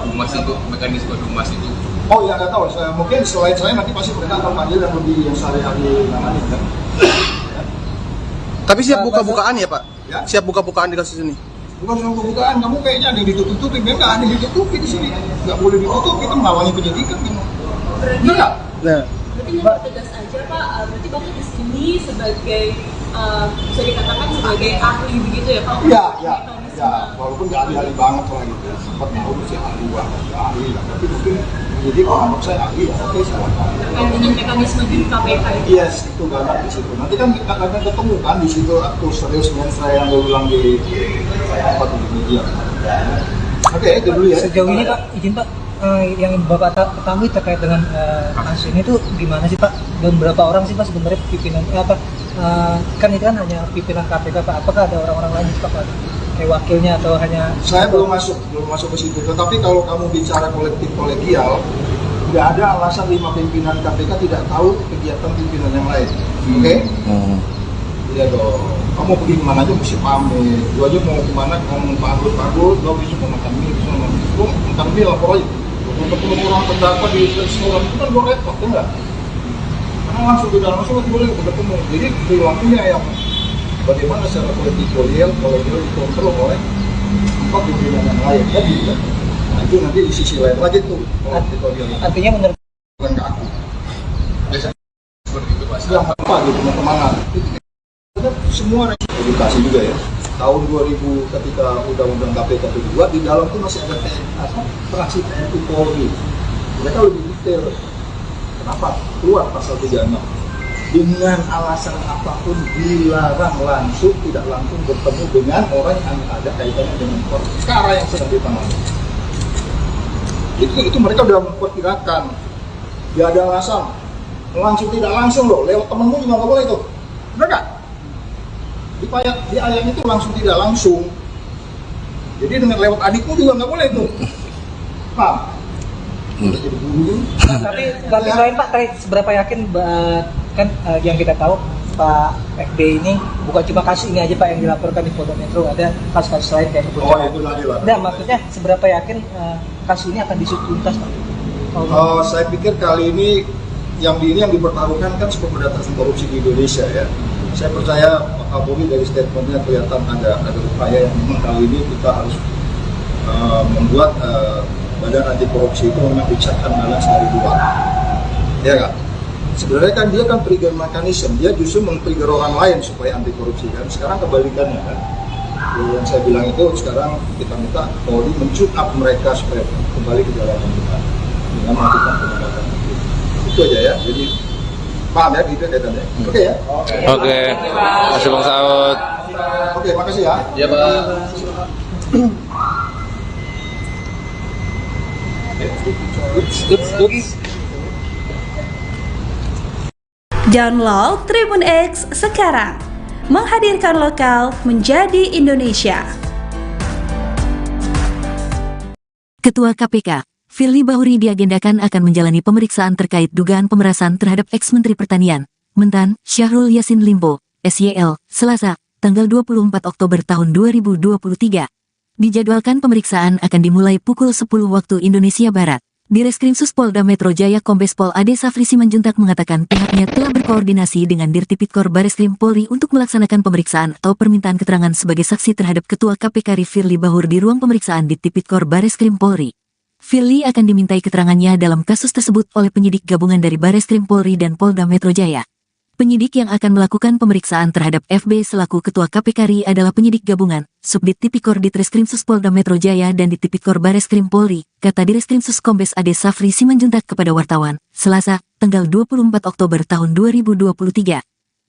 Dumas itu, mekanisme Dumas itu? Oh ya nggak tahu, mungkin selain saya nanti pasti mereka akan panggil yang lebih yang sehari-hari nangani kan. Tapi siap buka-bukaan ya Pak? Ya? Siap buka-bukaan di kasus ini? Bukan soal pembukaan, kamu kayaknya ada yang ditutup-tutupin, nggak ada yang ditutupi di sini, nggak boleh ditutupi, itu menghalangi penyidikan kamu. Enggak. Nah. Berarti yang tegas aja Pak, berarti Bapak di sini sebagai bisa dikatakan sebagai ahli begitu ya Pak? Iya, walaupun nggak ahli-ahli banget lah gitu, sempat tahu sih ahli banget, ahli lah, tapi mungkin jadi kalau menurut saya ahli ya, oke silakan. Terkait dengan mekanisme di KPK itu? Yes, itu banget di situ. Nanti kan kita akan ketemu kan di situ aktu serius dengan saya yang ulang di apa di media. Oke, itu dulu ya. Sejauh ini Pak, izin Pak, yang Bapak ketahui terkait dengan kasus ini tuh gimana sih Pak? Dan berapa orang sih Pak sebenarnya pimpinan kan itu kan hanya pimpinan KPK Pak, apakah ada orang-orang lain Pak? Kayak wakilnya atau hanya... Saya belum masuk ke situ, tetapi kalau kamu bicara kolektif kolegial, tidak ada alasan 5 pimpinan KPK tidak tahu kegiatan pimpinan yang lain. Oke? Iya dong, kamu pergi kemana aja mesti pamit. Gua aja mau kemana, kamu pagul, gua bisa mau makan mie, bisa mau makan mie lapor aja. Untuk ketemu orang terdakwa di restoran itu kan gua repot, ya enggak? Karena langsung di dalam langsung boleh ketemu. Jadi perilakunya yang bagaimana secara kolektif kolegial dikontrol oleh 4 pimpinan yang lain, kan gitu. Nah itu nanti di sisi lain lagi tuh kolektif kolegial. Artinya menurut bukan ke aku. Biasanya seperti itu Pak. Yang apa gitu, teman-teman. Semua edukasi juga ya. Tahun 2000 ketika undang-undang KPK kedua di dalam itu masih ada praksi itu Polri. Mereka lebih detail. Kenapa? Keluar pasal 36. Dengan alasan apapun dilarang langsung tidak langsung bertemu dengan orang yang ada kaitannya dengan perkara yang sedang ditangani. Itu mereka sudah memperkirakan. Tidak ada alasan langsung tidak langsung loh. Lewat temenmu juga nggak boleh tuh. Benar nggak? Di ayat itu langsung tidak langsung. Jadi dengan lewat adikmu juga nggak boleh tuh. Paham? Jadi guru. Tapi lain Pak, seberapa yakin kan yang kita tahu Pak FB ini bukan cuma kasus ini aja Pak yang dilaporkan di Polda Metro, ada kasus-kasus lain kayak Oh itu lagi lah. Nah maksudnya seberapa yakin kasus ini akan diusut tuntas Pak? Saya pikir kali ini yang dipertaruhkan kan pemberantasan korupsi di Indonesia ya. Saya percaya Pak Kapolri dari statementnya kelihatan ada upaya yang memang kali ini kita harus membuat badan anti korupsi itu memang dicekkan balance dari luar. Ya nggak? Sebenarnya kan dia kan trigger mechanism, dia justru men-trigger orang lain supaya anti korupsi kan. Sekarang kebalikannya kan. Yang saya bilang itu sekarang kita minta Polri men-tune up mereka supaya kembali ke jalan yang benar dengan melakukan penegakan hukum. Itu aja ya. Jadi paham ya gitu kaitannya. Oke ya. Oke. Makasih Bang Saud. Oke, makasih ya. Iya Pak. Download Tribun X sekarang. Menghadirkan lokal menjadi Indonesia. Ketua KPK, Firly Bahuri diagendakan akan menjalani pemeriksaan terkait dugaan pemerasan terhadap ex-Menteri Pertanian, Mentan, Syahrul Yassin Limpo, SYL, Selasa, tanggal 24 Oktober tahun 2023. Dijadwalkan pemeriksaan akan dimulai pukul 10 waktu Indonesia Barat. Direskrimsus Polda Metro Jaya Kombes Pol Ade Safri Simanjuntak mengatakan pihaknya telah berkoordinasi dengan Dirtipidkor Bareskrim Polri untuk melaksanakan pemeriksaan atau permintaan keterangan sebagai saksi terhadap Ketua KPK Firly Bahuri di ruang pemeriksaan Dirtipidkor Bareskrim Polri. Firly akan dimintai keterangannya dalam kasus tersebut oleh penyidik gabungan dari Bareskrim Polri dan Polda Metro Jaya. Penyidik yang akan melakukan pemeriksaan terhadap FB selaku Ketua KPK RI adalah penyidik gabungan, Subdit Tipikor Ditreskrimsus Polda Metro Jaya dan Ditipikor Bareskrim Polri, kata Direskrimsus Kombes Ade Safri Simanjuntak kepada wartawan, Selasa, tanggal 24 Oktober tahun 2023.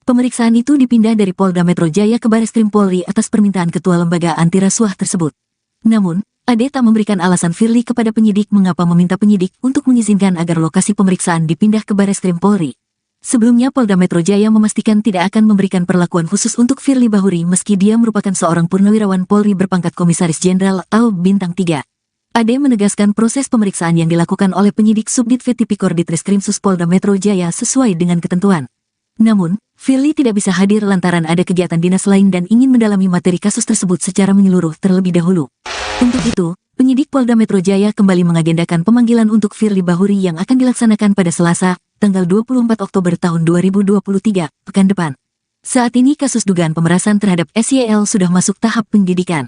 Pemeriksaan itu dipindah dari Polda Metro Jaya ke Bareskrim Polri atas permintaan Ketua Lembaga Anti Rasuah tersebut. Namun, Ade tak memberikan alasan Firly kepada penyidik mengapa meminta penyidik untuk mengizinkan agar lokasi pemeriksaan dipindah ke Bareskrim Polri. Sebelumnya Polda Metro Jaya memastikan tidak akan memberikan perlakuan khusus untuk Firly Bahuri meski dia merupakan seorang purnawirawan Polri berpangkat Komisaris Jenderal atau Bintang 3. Ade menegaskan proses pemeriksaan yang dilakukan oleh penyidik Subdit Tipikor Ditreskrimsus Polda Metro Jaya sesuai dengan ketentuan. Namun, Firly tidak bisa hadir lantaran ada kegiatan dinas lain dan ingin mendalami materi kasus tersebut secara menyeluruh terlebih dahulu. Untuk itu, penyidik Polda Metro Jaya kembali mengagendakan pemanggilan untuk Firly Bahuri yang akan dilaksanakan pada Selasa, tanggal 24 Oktober tahun 2023, pekan depan. Saat ini kasus dugaan pemerasan terhadap SYL sudah masuk tahap penyidikan.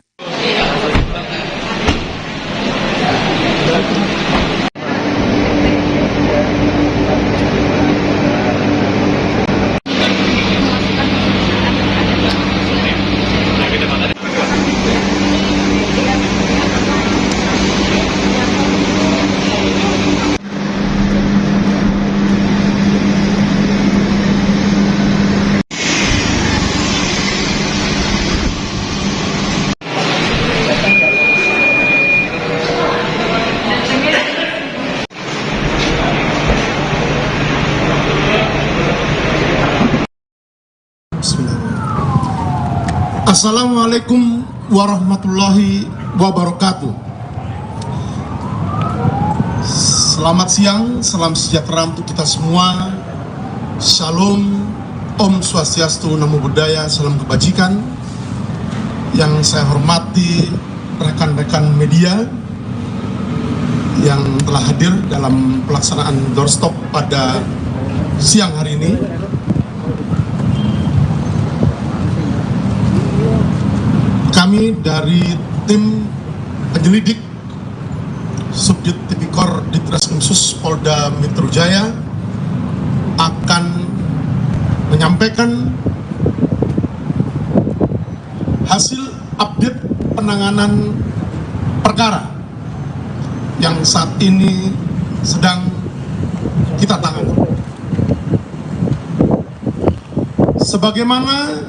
Assalamualaikum warahmatullahi wabarakatuh. Selamat siang, salam sejahtera untuk kita semua. Shalom, Om Swastiastu, Namo Buddhaya, salam kebajikan. Yang saya hormati rekan-rekan media yang telah hadir dalam pelaksanaan doorstop pada siang hari ini. Kami dari tim penyelidik Subdit Tipikor Ditreskrimsus Polda Metro Jaya akan menyampaikan hasil update penanganan perkara yang saat ini sedang kita tangani. Sebagaimana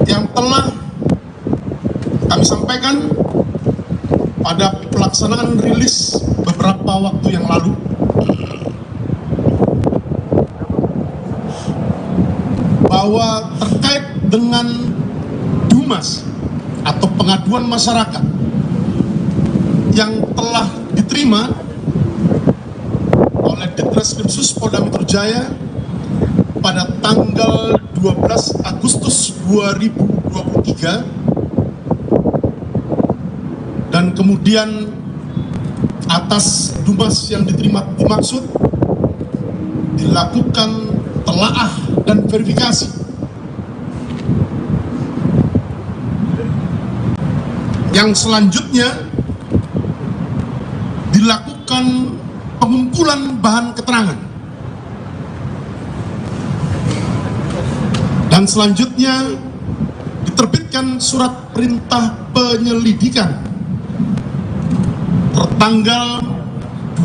yang telah kami sampaikan pada pelaksanaan rilis beberapa waktu yang lalu, bahwa terkait dengan DUMAS atau pengaduan masyarakat yang telah diterima oleh Ditreskrimsus Polda Metro Jaya pada tanggal 12 Agustus 2023 dan kemudian atas DUMAS yang diterima dimaksud dilakukan telaah dan verifikasi. Yang selanjutnya dilakukan pengumpulan bahan keterangan. Dan selanjutnya diterbitkan surat perintah penyelidikan tertanggal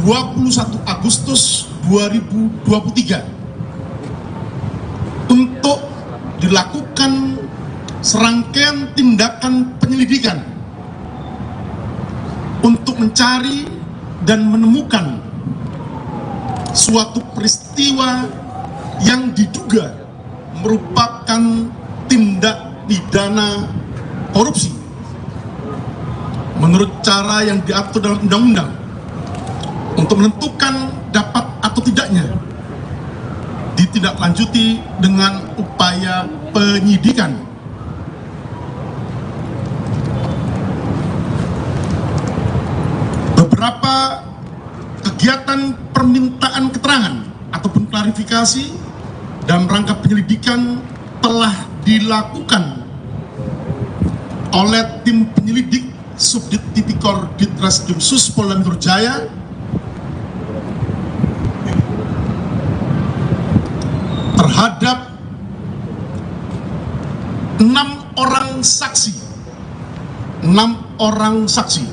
21 Agustus 2023 untuk dilakukan serangkaian tindakan penyelidikan untuk mencari dan menemukan suatu peristiwa yang diduga merupakan tindak pidana korupsi menurut cara yang diatur dalam undang-undang. Untuk menentukan dapat atau tidaknya ditindaklanjuti dengan upaya penyidikan. Beberapa kegiatan permintaan keterangan ataupun klarifikasi dalam rangka penyelidikan telah dilakukan oleh tim penyelidik Subdit Tipikor Ditreskrimsus Polda Metro Jaya terhadap 6 orang saksi,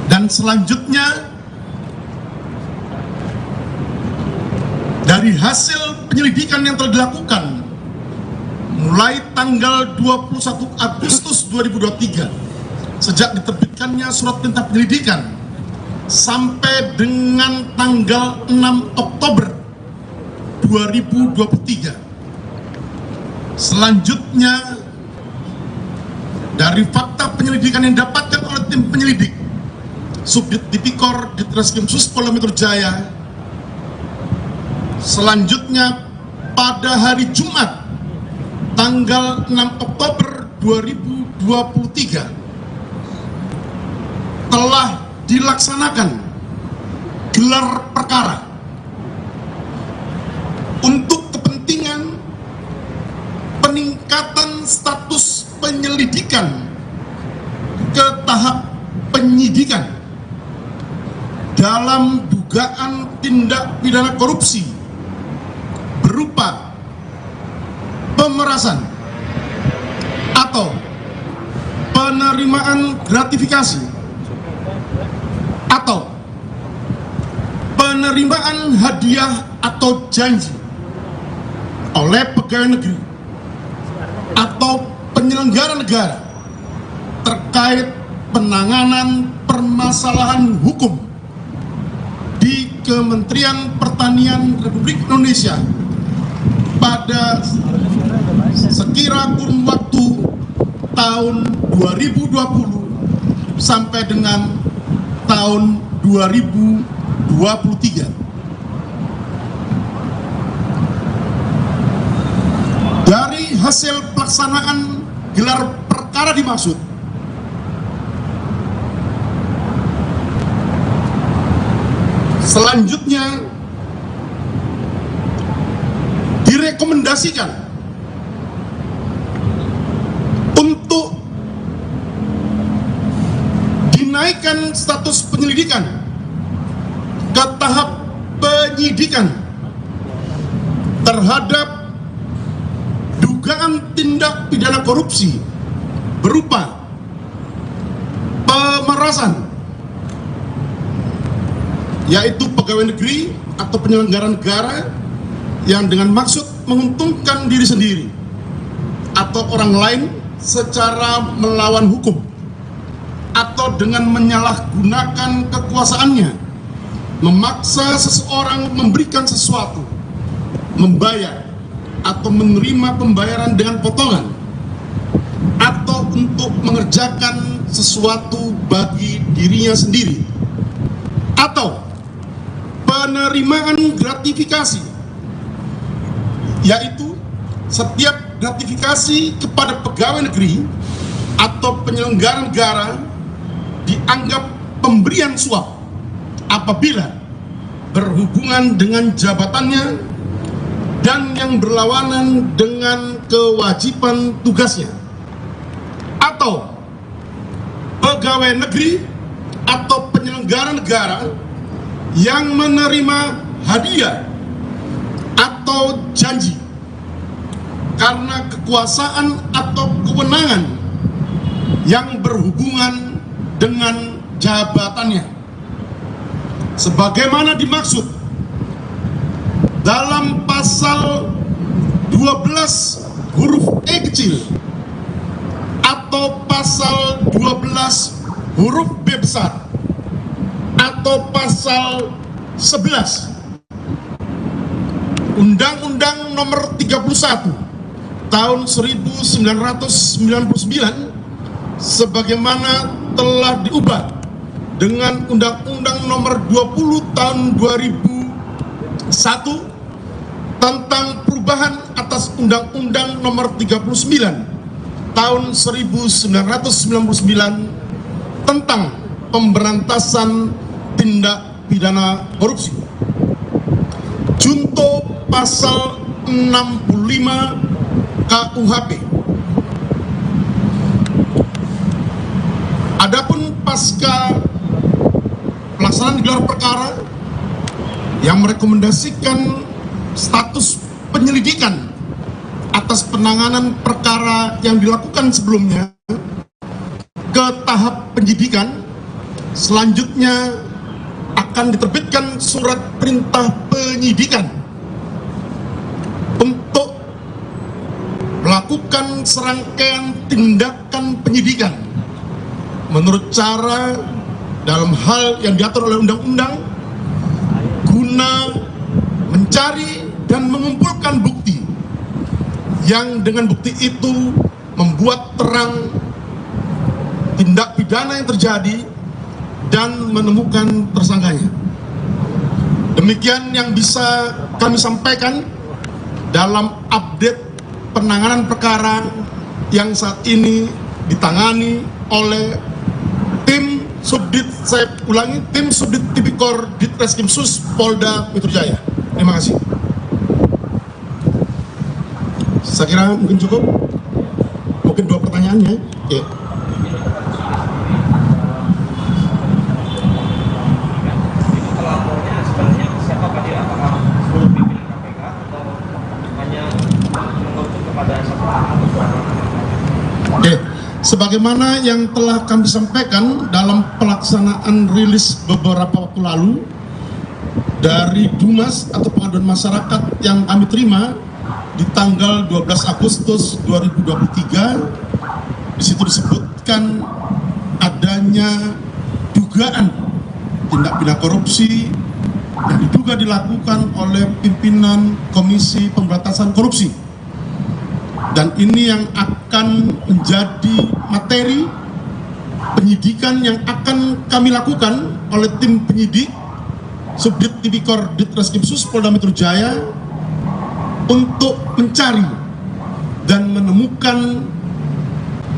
dan selanjutnya dari hasil penyelidikan yang telah dilakukan mulai tanggal 21 Agustus 2023 sejak diterbitkannya surat perintah penyelidikan sampai dengan tanggal 6 Oktober 2023. Selanjutnya dari fakta penyelidikan yang didapatkan oleh tim penyelidik Subdit Tipikor Ditreskrimsus Polda Metro Jaya, selanjutnya pada hari Jumat tanggal 6 Oktober 2023 telah dilaksanakan gelar perkara untuk kepentingan peningkatan status penyelidikan ke tahap penyidikan dalam dugaan tindak pidana korupsi berupa pemerasan atau penerimaan gratifikasi atau penerimaan hadiah atau janji oleh pegawai negeri atau penyelenggara negara terkait penanganan permasalahan hukum di Kementerian Pertanian Republik Indonesia pada sekira kurun waktu tahun 2020 sampai dengan tahun 2023. Dari hasil pelaksanaan gelar perkara dimaksud, selanjutnya direkomendasikan untuk dinaikkan status penyelidikan ke tahap penyidikan terhadap dugaan tindak pidana korupsi berupa pemerasan, yaitu pegawai negeri atau penyelenggara negara yang dengan maksud menguntungkan diri sendiri atau orang lain secara melawan hukum atau dengan menyalahgunakan kekuasaannya memaksa seseorang memberikan sesuatu, membayar atau menerima pembayaran dengan potongan atau untuk mengerjakan sesuatu bagi dirinya sendiri, atau penerimaan gratifikasi, yaitu setiap gratifikasi kepada pegawai negeri atau penyelenggara negara dianggap pemberian suap apabila berhubungan dengan jabatannya dan yang berlawanan dengan kewajiban tugasnya, atau pegawai negeri atau penyelenggara negara yang menerima hadiah atau janji karena kekuasaan atau kewenangan yang berhubungan dengan jabatannya, sebagaimana dimaksud dalam pasal 12 huruf E kecil atau pasal 12 huruf B besar atau pasal 11 Undang-Undang Nomor 31 Tahun 1999 sebagaimana telah diubah dengan Undang-Undang Nomor 20 Tahun 2001 tentang perubahan atas Undang-Undang Nomor 39 Tahun 1999 tentang pemberantasan tindak pidana korupsi. Junto pasal 65 KUHP. Adapun pasca pelaksanaan gelar perkara yang merekomendasikan status penyelidikan atas penanganan perkara yang dilakukan sebelumnya ke tahap penyidikan, selanjutnya akan diterbitkan surat perintah penyidikan untuk melakukan serangkaian tindakan penyidikan menurut cara dalam hal yang diatur oleh undang-undang guna mencari dan mengumpulkan bukti yang dengan bukti itu membuat terang tindak pidana yang terjadi dan menemukan tersangkanya. Demikian yang bisa kami sampaikan dalam update penanganan perkara yang saat ini ditangani oleh tim Subdit, saya ulangi, tim Subdit Tipikor Ditreskrimsus Polda Metro Jaya. Terima kasih. Saya kira mungkin cukup. Mungkin 2 pertanyaannya. Ya. Pelapornya sebenarnya siapa Pak? Apakah seluruh pimpinan KPK atau hanya mengerucut kepada satu atau dua orang? Oke, sebagaimana yang telah kami sampaikan dalam pelaksanaan rilis beberapa waktu lalu dari Dumas atau pengaduan masyarakat yang kami terima di tanggal 12 Agustus 2023, di situ disebutkan adanya dugaan tindak pidana korupsi yang diduga dilakukan oleh pimpinan Komisi Pemberantasan Korupsi. Dan ini yang akan menjadi materi penyidikan yang akan kami lakukan oleh tim penyidik Subdit Tipikor Ditreskrimsus Polda Metro Jaya untuk mencari dan menemukan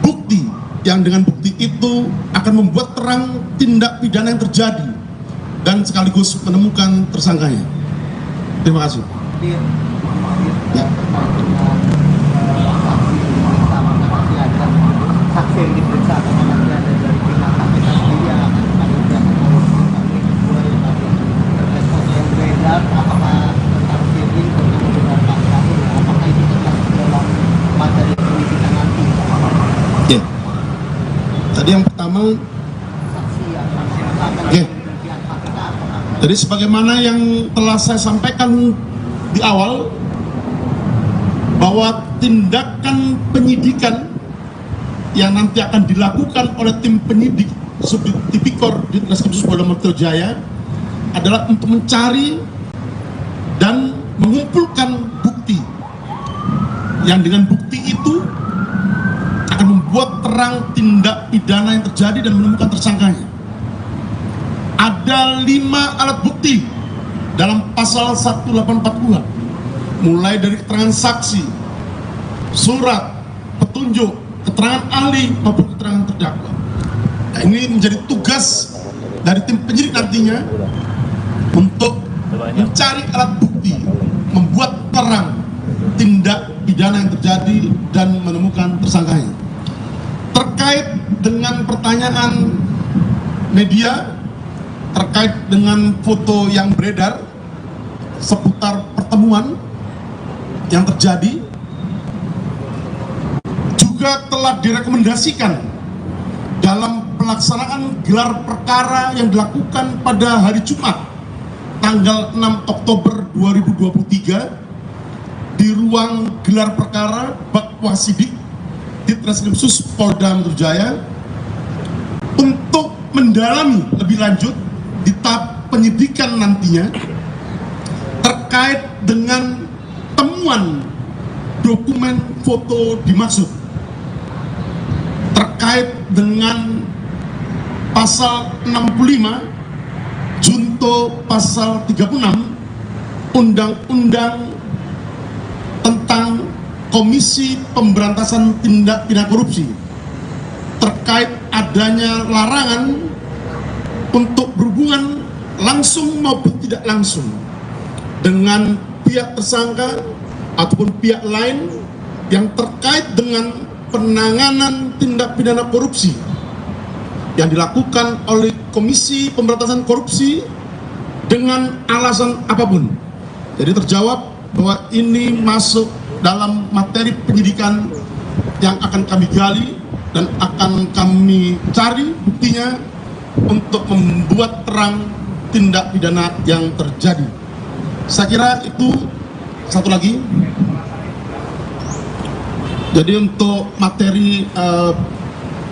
bukti yang dengan bukti itu akan membuat terang tindak pidana yang terjadi dan sekaligus menemukan tersangkanya. Terima kasih. Ya. Saksi yang diperiksa atau nanti ada dari pihak KPK sendiri yang akan ada pihak korupsi kami kedua yang tadi terkait foto yang beredar, apakah tentang Firly dengan Pak Syahrir, apakah itu termasuk dalam materi penyidikan nanti? Oke. Tadi yang pertama. Saksi yang akan Oke. Jadi sebagaimana yang telah saya sampaikan di awal bahwa tindakan penyidikan yang nanti akan dilakukan oleh tim penyidik Subdit Tipikor Ditreskrimsus Polda Metro Jaya adalah untuk mencari dan mengumpulkan bukti yang dengan bukti itu akan membuat terang tindak pidana yang terjadi dan menemukan tersangkanya. Ada 5 alat bukti dalam pasal 184 mulai dari keterangan saksi, surat, petunjuk, keterangan ahli maupun keterangan terdakwa. Nah, ini menjadi tugas dari tim penyidik nantinya untuk mencari alat bukti, membuat terang tindak pidana yang terjadi dan menemukan tersangkanya. Terkait dengan pertanyaan media terkait dengan foto yang beredar seputar pertemuan yang terjadi, juga telah direkomendasikan dalam pelaksanaan gelar perkara yang dilakukan pada hari Jumat tanggal 6 Oktober 2023 di ruang gelar perkara Bakwasidik Ditreskrimsus Polda Metro Jaya untuk mendalami lebih lanjut di tahap penyidikan nantinya terkait dengan penemuan dokumen foto dimaksud terkait dengan pasal 65 junto pasal 36 Undang-Undang tentang Komisi Pemberantasan Tindak Pidana Korupsi terkait adanya larangan untuk berhubungan langsung maupun tidak langsung dengan pihak tersangka ataupun pihak lain yang terkait dengan penanganan tindak pidana korupsi yang dilakukan oleh Komisi Pemberantasan Korupsi dengan alasan apapun. Jadi terjawab bahwa ini masuk dalam materi penyidikan yang akan kami gali dan akan kami cari buktinya untuk membuat terang tindak pidana yang terjadi. Saya kira itu. Satu lagi, jadi untuk materi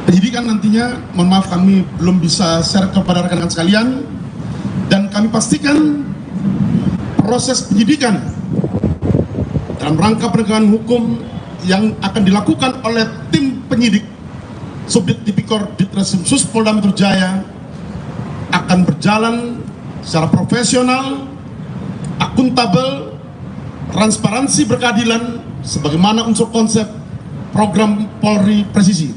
penyidikan nantinya, mohon maaf kami belum bisa share kepada rekan-rekan sekalian, dan kami pastikan proses penyidikan dalam rangka penegakan hukum yang akan dilakukan oleh tim penyidik Subdit Tipikor Ditreskrimsus Polda Metro Jaya akan berjalan secara profesional, akuntabel, transparansi, berkeadilan sebagaimana unsur konsep program Polri Presisi.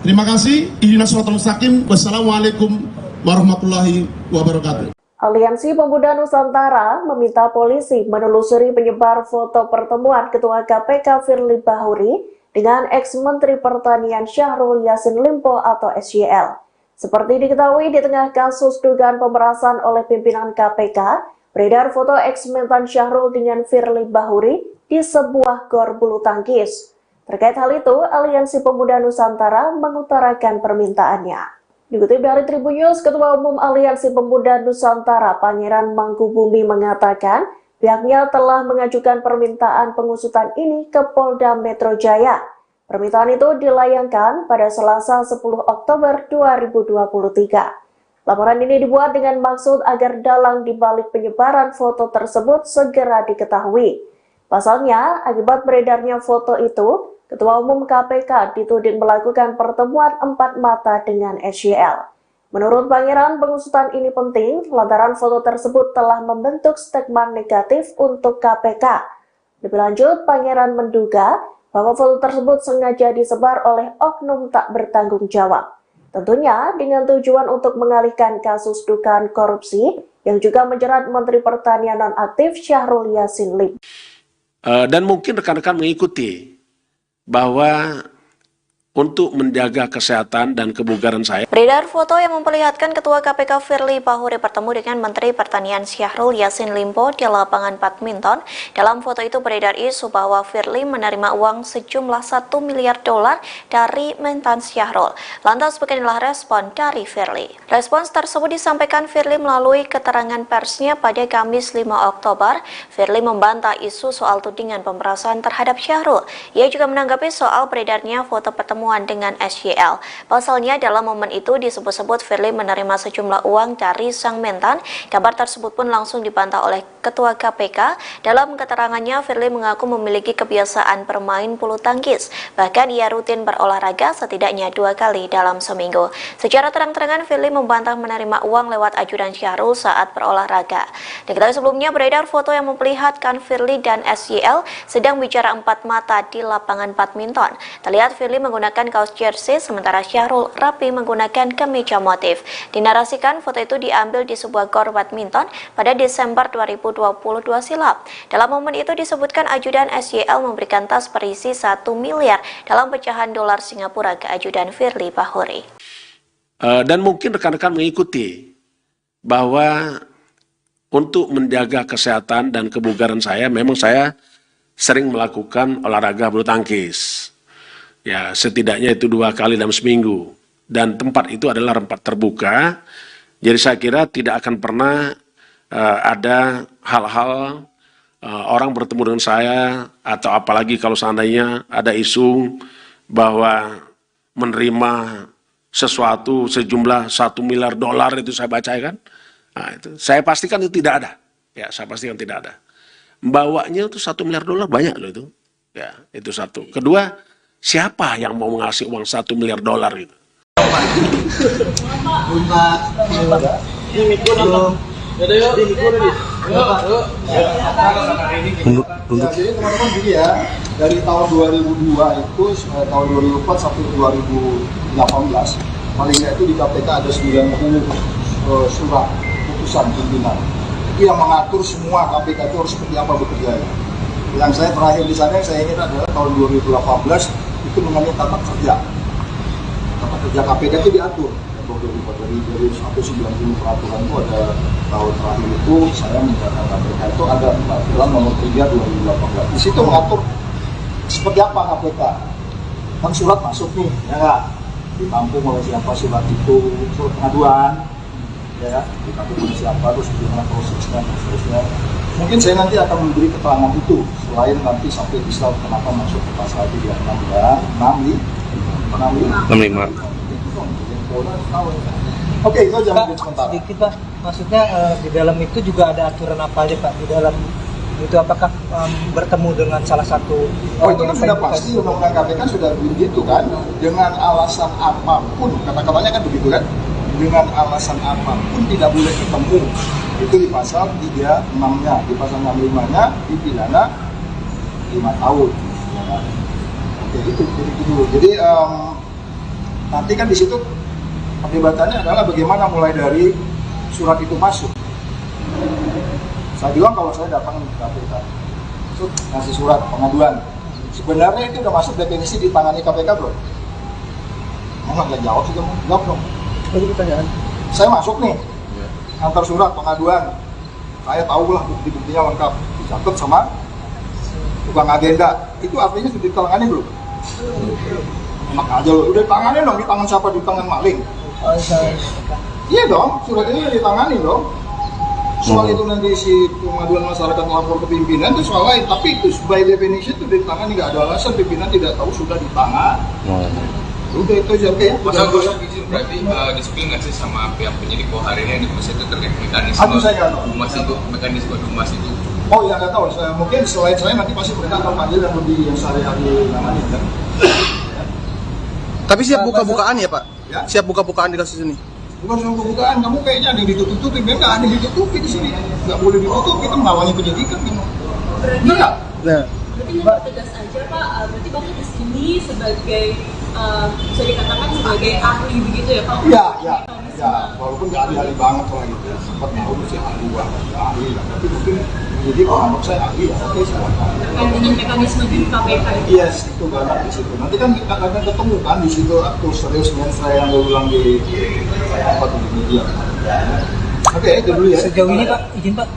Terima kasih. Ihdinas siratal mustaqim. Wassalamualaikum warahmatullahi wabarakatuh. Aliansi Pemuda Nusantara meminta polisi menelusuri penyebar foto pertemuan Ketua KPK Firly Bahuri dengan ex-Menteri Pertanian Syahrul Yassin Limpo atau SYL. Seperti diketahui di tengah kasus dugaan pemerasan oleh pimpinan KPK, beredar foto ex-Mentan Syahrul dengan Firly Bahuri di sebuah gor bulu tangkis. Terkait hal itu, Aliansi Pemuda Nusantara mengutarakan permintaannya. Dikutip dari Tribun News, Ketua Umum Aliansi Pemuda Nusantara Pangeran Mangkubumi mengatakan pihaknya telah mengajukan permintaan pengusutan ini ke Polda Metro Jaya. Permintaan itu dilayangkan pada Selasa 10 Oktober 2023. Laporan ini dibuat dengan maksud agar dalang di balik penyebaran foto tersebut segera diketahui. Pasalnya, akibat beredarnya foto itu, Ketua Umum KPK dituding melakukan pertemuan empat mata dengan SYL. Menurut Pangeran, pengusutan ini penting lantaran foto tersebut telah membentuk stigma negatif untuk KPK. Lebih lanjut, Pangeran menduga bahwa foto tersebut sengaja disebar oleh oknum tak bertanggung jawab. Tentunya dengan tujuan untuk mengalihkan kasus dugaan korupsi yang juga menjerat Menteri Pertanian nonaktif Syahrul Yassin Limpo. Dan mungkin rekan-rekan mengikuti bahwa untuk menjaga kesehatan dan kebugaran saya. Beredar foto yang memperlihatkan Ketua KPK Firly Bahuri bertemu dengan Menteri Pertanian Syahrul Yassin Limpo di lapangan badminton. Dalam foto itu beredar isu bahwa Firly menerima uang sejumlah $1 miliar dari Mentan Syahrul. Lantas beginilah respon dari Firly. Respons tersebut disampaikan Firly melalui keterangan persnya pada Kamis 5 Oktober. Firly membantah isu soal tudingan pemerasan terhadap Syahrul. Ia juga menanggapi soal beredarnya foto pertemuan dengan SYL. Pasalnya dalam momen itu disebut-sebut Firly menerima sejumlah uang dari sang Mentan. Kabar tersebut pun langsung dibantah oleh Ketua KPK. Dalam keterangannya, Firly mengaku memiliki kebiasaan bermain bulu tangkis. Bahkan ia rutin berolahraga setidaknya 2 kali dalam seminggu. Secara terang-terangan, Firly membantah menerima uang lewat ajudan Syahrul saat berolahraga. Diketahui sebelumnya beredar foto yang memperlihatkan Firly dan SYL sedang bicara empat mata di lapangan badminton. Terlihat Firly menggunakan kaos jersey, sementara Syahrul rapi menggunakan kemeja motif. Dinarasikan foto itu diambil di sebuah gor badminton pada Desember 2022 silam. Dalam momen itu disebutkan ajudan SYL memberikan tas berisi 1 miliar dalam pecahan dolar Singapura ke ajudan Firly Bahuri. Dan mungkin rekan-rekan mengikuti bahwa untuk menjaga kesehatan dan kebugaran saya, memang saya sering melakukan olahraga bulu tangkis. Ya, setidaknya itu 2 kali dalam seminggu. Dan tempat itu adalah tempat terbuka. Jadi saya kira tidak akan pernah ada hal-hal orang bertemu dengan saya, atau apalagi kalau seandainya ada isu bahwa menerima sesuatu sejumlah $1 miliar itu saya baca kan. Nah, itu saya pastikan itu tidak ada. Ya, saya pastikan tidak ada. bawanya itu $1 miliar banyak loh itu. Ya, itu satu. Kedua, siapa yang mau ngasih uang $1 miliar itu? Jadi teman-teman gini ya, dari tahun 2002 itu tahun 2004 sampai 2018 paling nggak itu di KPK ada 90 surat putusan pimpinan itu yang mengatur semua KPK itu harus seperti apa bekerja. Yang saya terakhir di sana yang saya ingat adalah tahun 2018 itu mengenai tata kerja KPK itu diatur dari 190 peraturan itu ada tahun terakhir itu saya menjalankan KPK itu ada peraturan nomor 3 2018. Di situ mengatur seperti apa KPK. Kan surat masuk nih, ya nggak? Ditampung oleh siapa surat itu, surat pengaduan, ya, ditampung oleh siapa, terus gimana prosesnya, seterusnya. Mungkin saya nanti akan memberi keterangan itu, selain nanti sampai bisa kenapa masuk ke pasal 36 ya, 65. Oke, itu aja mungkin sebentar. Sedikit Pak, maksudnya di dalam itu juga ada aturan apa aja Pak? Di dalam itu apakah bertemu dengan salah satu itu kan sudah pasti undang-undang KPK sudah begitu kan, dengan alasan apapun, kata-katanya kan begitu kan, dengan alasan apapun tidak boleh ketemu, itu di pasal 36-nya, di pasal 65-nya dipidana 5 tahun. Oke, itu dulu. Jadi nanti kan di situ perdebatannya adalah bagaimana mulai dari surat itu masuk. Saya bilang kalau saya datang ke KPK, itu ngasih surat pengaduan. Sebenarnya itu udah masuk definisi ditangani KPK belum? Mau nggak jawab sih kamu? Jawab dong. Itu pertanyaan. Saya masuk nih, antar surat pengaduan. Saya tahulah bukti-buktinya lengkap, dicatat sama tukang agenda. Itu artinya sudah ditangani belum? Enak aja loh, udah ditangani dong, di tangan siapa? Di tangan maling. Iya dong, surat ini ditangani dong. Soal itu nanti si pengaduan masyarakat melapor ke pimpinan itu soal lain, tapi itu by definition itu ditangani, nggak ada alasan pimpinan tidak tahu sudah ditangan. Udah itu aja. Oke. Masa gue izin berarti disiplin nggak sih sama pihak penyidik bahwa hari ini itu terkait mekanisme Dumas itu, mekanisme Dumas itu? Oh ya nggak tahu, mungkin selain saya nanti pasti mereka akan panggil yang lebih yang sehari-hari namanya kan. Tapi siap buka-bukaan ya Pak? Ya? Siap buka-bukaan di kasus ini? Bukan soal pembukaan, kamu kayaknya ada yang ditutup-tutupin, memang nggak ada yang ditutupi di sini, nggak boleh ditutup, itu menghalangi penyidikan memang. Enggak? Berarti yang tegas aja Pak, berarti Bapak kesini sebagai bisa dikatakan sebagai ahli begitu ya Pak? Ya, walaupun nggak ahli banget lah gitu, sempat mau mesti ahli banget, ahli lah, tapi mungkin penyidik menganggap saya ahli ya, oke silakan. Terkait dengan mekanisme di KPK itu? Yes, itu banyak di situ. Nanti kan kita akan ketemu kan di situ aktor serius dengan saya yang ulang di apa tuh di media. Oke, itu dulu ya. Sejauh ini Pak, izin Pak,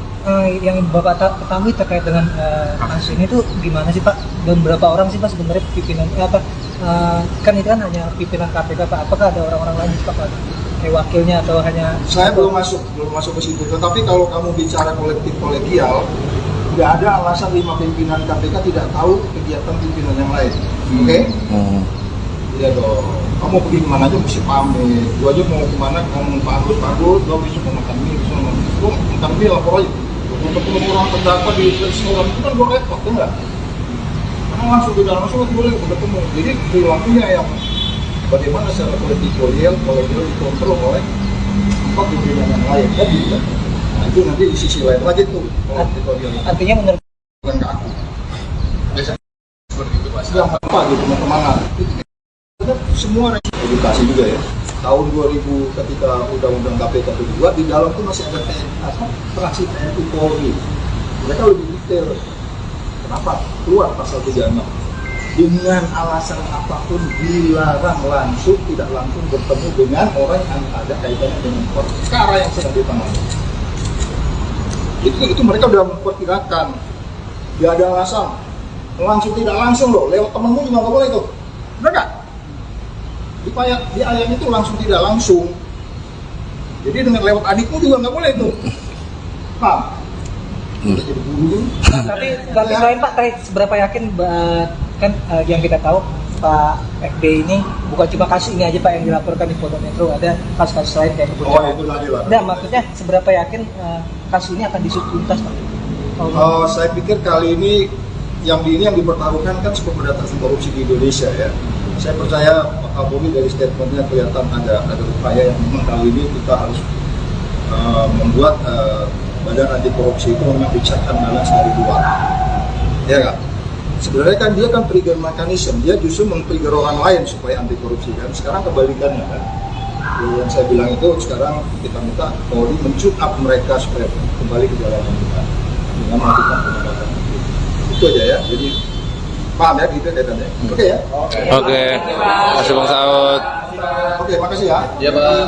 yang Bapak ketahui terkait dengan kasus ini tuh gimana sih Pak? Dan berapa orang sih Pak sebenarnya pimpinan kan itu kan hanya pimpinan KPK Pak, apakah ada orang-orang lain Pak? Wakilnya atau hanya saya belum masuk ke situ. Tetapi kalau kamu bicara kolektif kolegial, nggak ada alasan 5 pimpinan KPK tidak tahu kegiatan pimpinan yang lain. Oke? Iya dong. Kamu pergi kemana aja mesti pamit. Gua aja mau kemana, kamu pamit, gua besok mau makan mie, besok mau makan mie, lapor aja. Mau ketemu orang pendapat di restoran itu kan gua repot, enggak? Karena langsung di dalam langsung boleh ketemu. Jadi perilakunya yang bagaimana secara kolektif kolegial dikontrol oleh 4 pimpinan yang lain kan gitu. Nah itu nanti di sisi lain lagi tuh kolektif kolegial. Artinya menurut bukan ke aku. Biasanya seperti itu Pak. Yang apa gitu mau kemana? Semua edukasi juga ya. Tahun 2000 ketika undang-undang KPK itu dibuat, di dalam itu masih ada fraksi TNI Polri. Mereka lebih detail. Kenapa? Keluar pasal 36. Dengan alasan apapun dilarang langsung, tidak langsung bertemu dengan orang yang ada kaitannya dengan perkara yang sedang ditangani. Itu mereka sudah memperkirakan. Tidak ada alasan. Langsung tidak langsung loh, lewat temenmu juga nggak boleh tuh. Benar nggak? Di ayat itu langsung tidak langsung. Jadi dengan lewat adikmu juga nggak boleh tuh. Paham? Tapi selain Pak, seberapa yakin kan yang kita tahu Pak FB ini bukan cuma kasus ini aja Pak yang dilaporkan di Polda Metro, ada kasus-kasus lain kayak kemudian. Itu tadi lah. Nah, maksudnya seberapa yakin kasus ini akan diusut tuntas Pak? Saya pikir kali ini yang dipertaruhkan kan pemberantasan korupsi di Indonesia ya. Saya percaya Pak Kapolri dari statementnya kelihatan ada upaya yang memang kali ini kita harus membuat badan anti korupsi itu memang check and balance dari luar. Ya nggak? Sebenarnya kan dia kan trigger mechanism, dia justru men-trigger orang lain supaya anti korupsi kan. Sekarang kebalikannya kan. Yang saya bilang itu sekarang kita minta Polri men-tune up mereka supaya kembali ke jalan yang benar dengan melakukan penegakan hukum. Itu aja ya. Jadi paham ya gitu ya. Oke ya. Oke. Makasih Bang Saud. Oke, makasih ya. Iya Pak.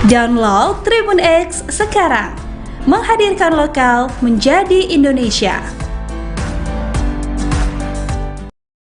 Download Tribun X sekarang. Menghadirkan lokal menjadi Indonesia.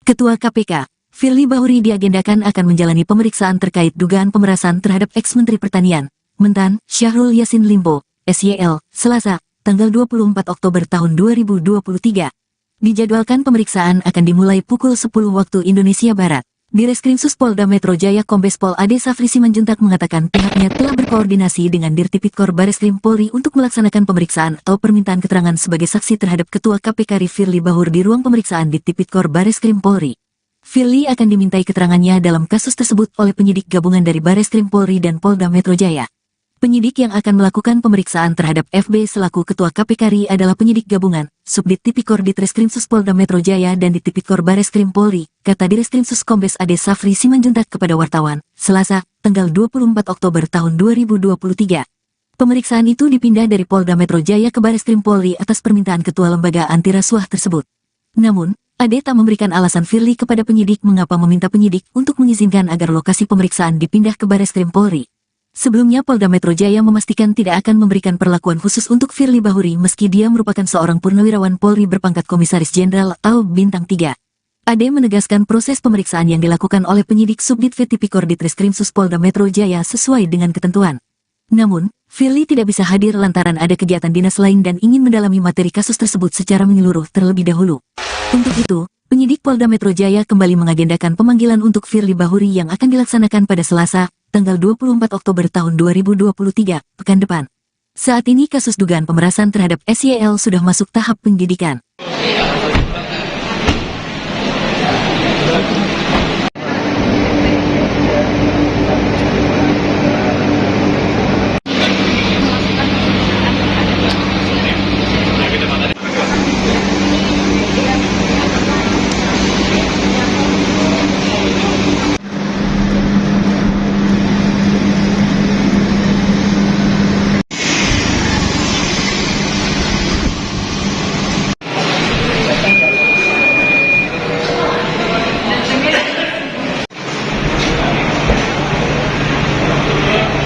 Ketua KPK, Firly Bahuri diagendakan akan menjalani pemeriksaan terkait dugaan pemerasan terhadap ex-Menteri Pertanian, Mentan, Syahrul Yassin Limpo, SYL, Selasa, tanggal 24 Oktober tahun 2023. Dijadwalkan pemeriksaan akan dimulai pukul 10 waktu Indonesia Barat. Direskrimsus Polda Metro Jaya Kombes Pol Ade Safri Simanjuntak mengatakan pihaknya telah berkoordinasi dengan Dirtipikor Bareskrim Polri untuk melaksanakan pemeriksaan atau permintaan keterangan sebagai saksi terhadap Ketua KPK Firly Bahuri di ruang pemeriksaan Dirtipikor Bareskrim Polri. Firly akan dimintai keterangannya dalam kasus tersebut oleh penyidik gabungan dari Bareskrim Polri dan Polda Metro Jaya. Penyidik yang akan melakukan pemeriksaan terhadap FB selaku Ketua KPK RI adalah penyidik gabungan, Subdit Tipikor Ditreskrimsus Polda Metro Jaya dan Ditipikor Bareskrim Polri, kata Direskrimsus Kombes Ade Safri Simanjuntak kepada wartawan, Selasa, tanggal 24 Oktober tahun 2023. Pemeriksaan itu dipindah dari Polda Metro Jaya ke Bareskrim Polri atas permintaan Ketua Lembaga Anti Rasuah tersebut. Namun, Ade tak memberikan alasan Firly kepada penyidik mengapa meminta penyidik untuk mengizinkan agar lokasi pemeriksaan dipindah ke Bareskrim Polri. Sebelumnya Polda Metro Jaya memastikan tidak akan memberikan perlakuan khusus untuk Firly Bahuri meski dia merupakan seorang purnawirawan Polri berpangkat Komisaris Jenderal atau Bintang 3. Ade menegaskan proses pemeriksaan yang dilakukan oleh penyidik Subdit Tipikor Ditreskrimsus Polda Metro Jaya sesuai dengan ketentuan. Namun, Firly tidak bisa hadir lantaran ada kegiatan dinas lain dan ingin mendalami materi kasus tersebut secara menyeluruh terlebih dahulu. Untuk itu, penyidik Polda Metro Jaya kembali mengagendakan pemanggilan untuk Firly Bahuri yang akan dilaksanakan pada Selasa, tanggal 24 Oktober tahun 2023, pekan depan. Saat ini kasus dugaan pemerasan terhadap SYL sudah masuk tahap penyidikan.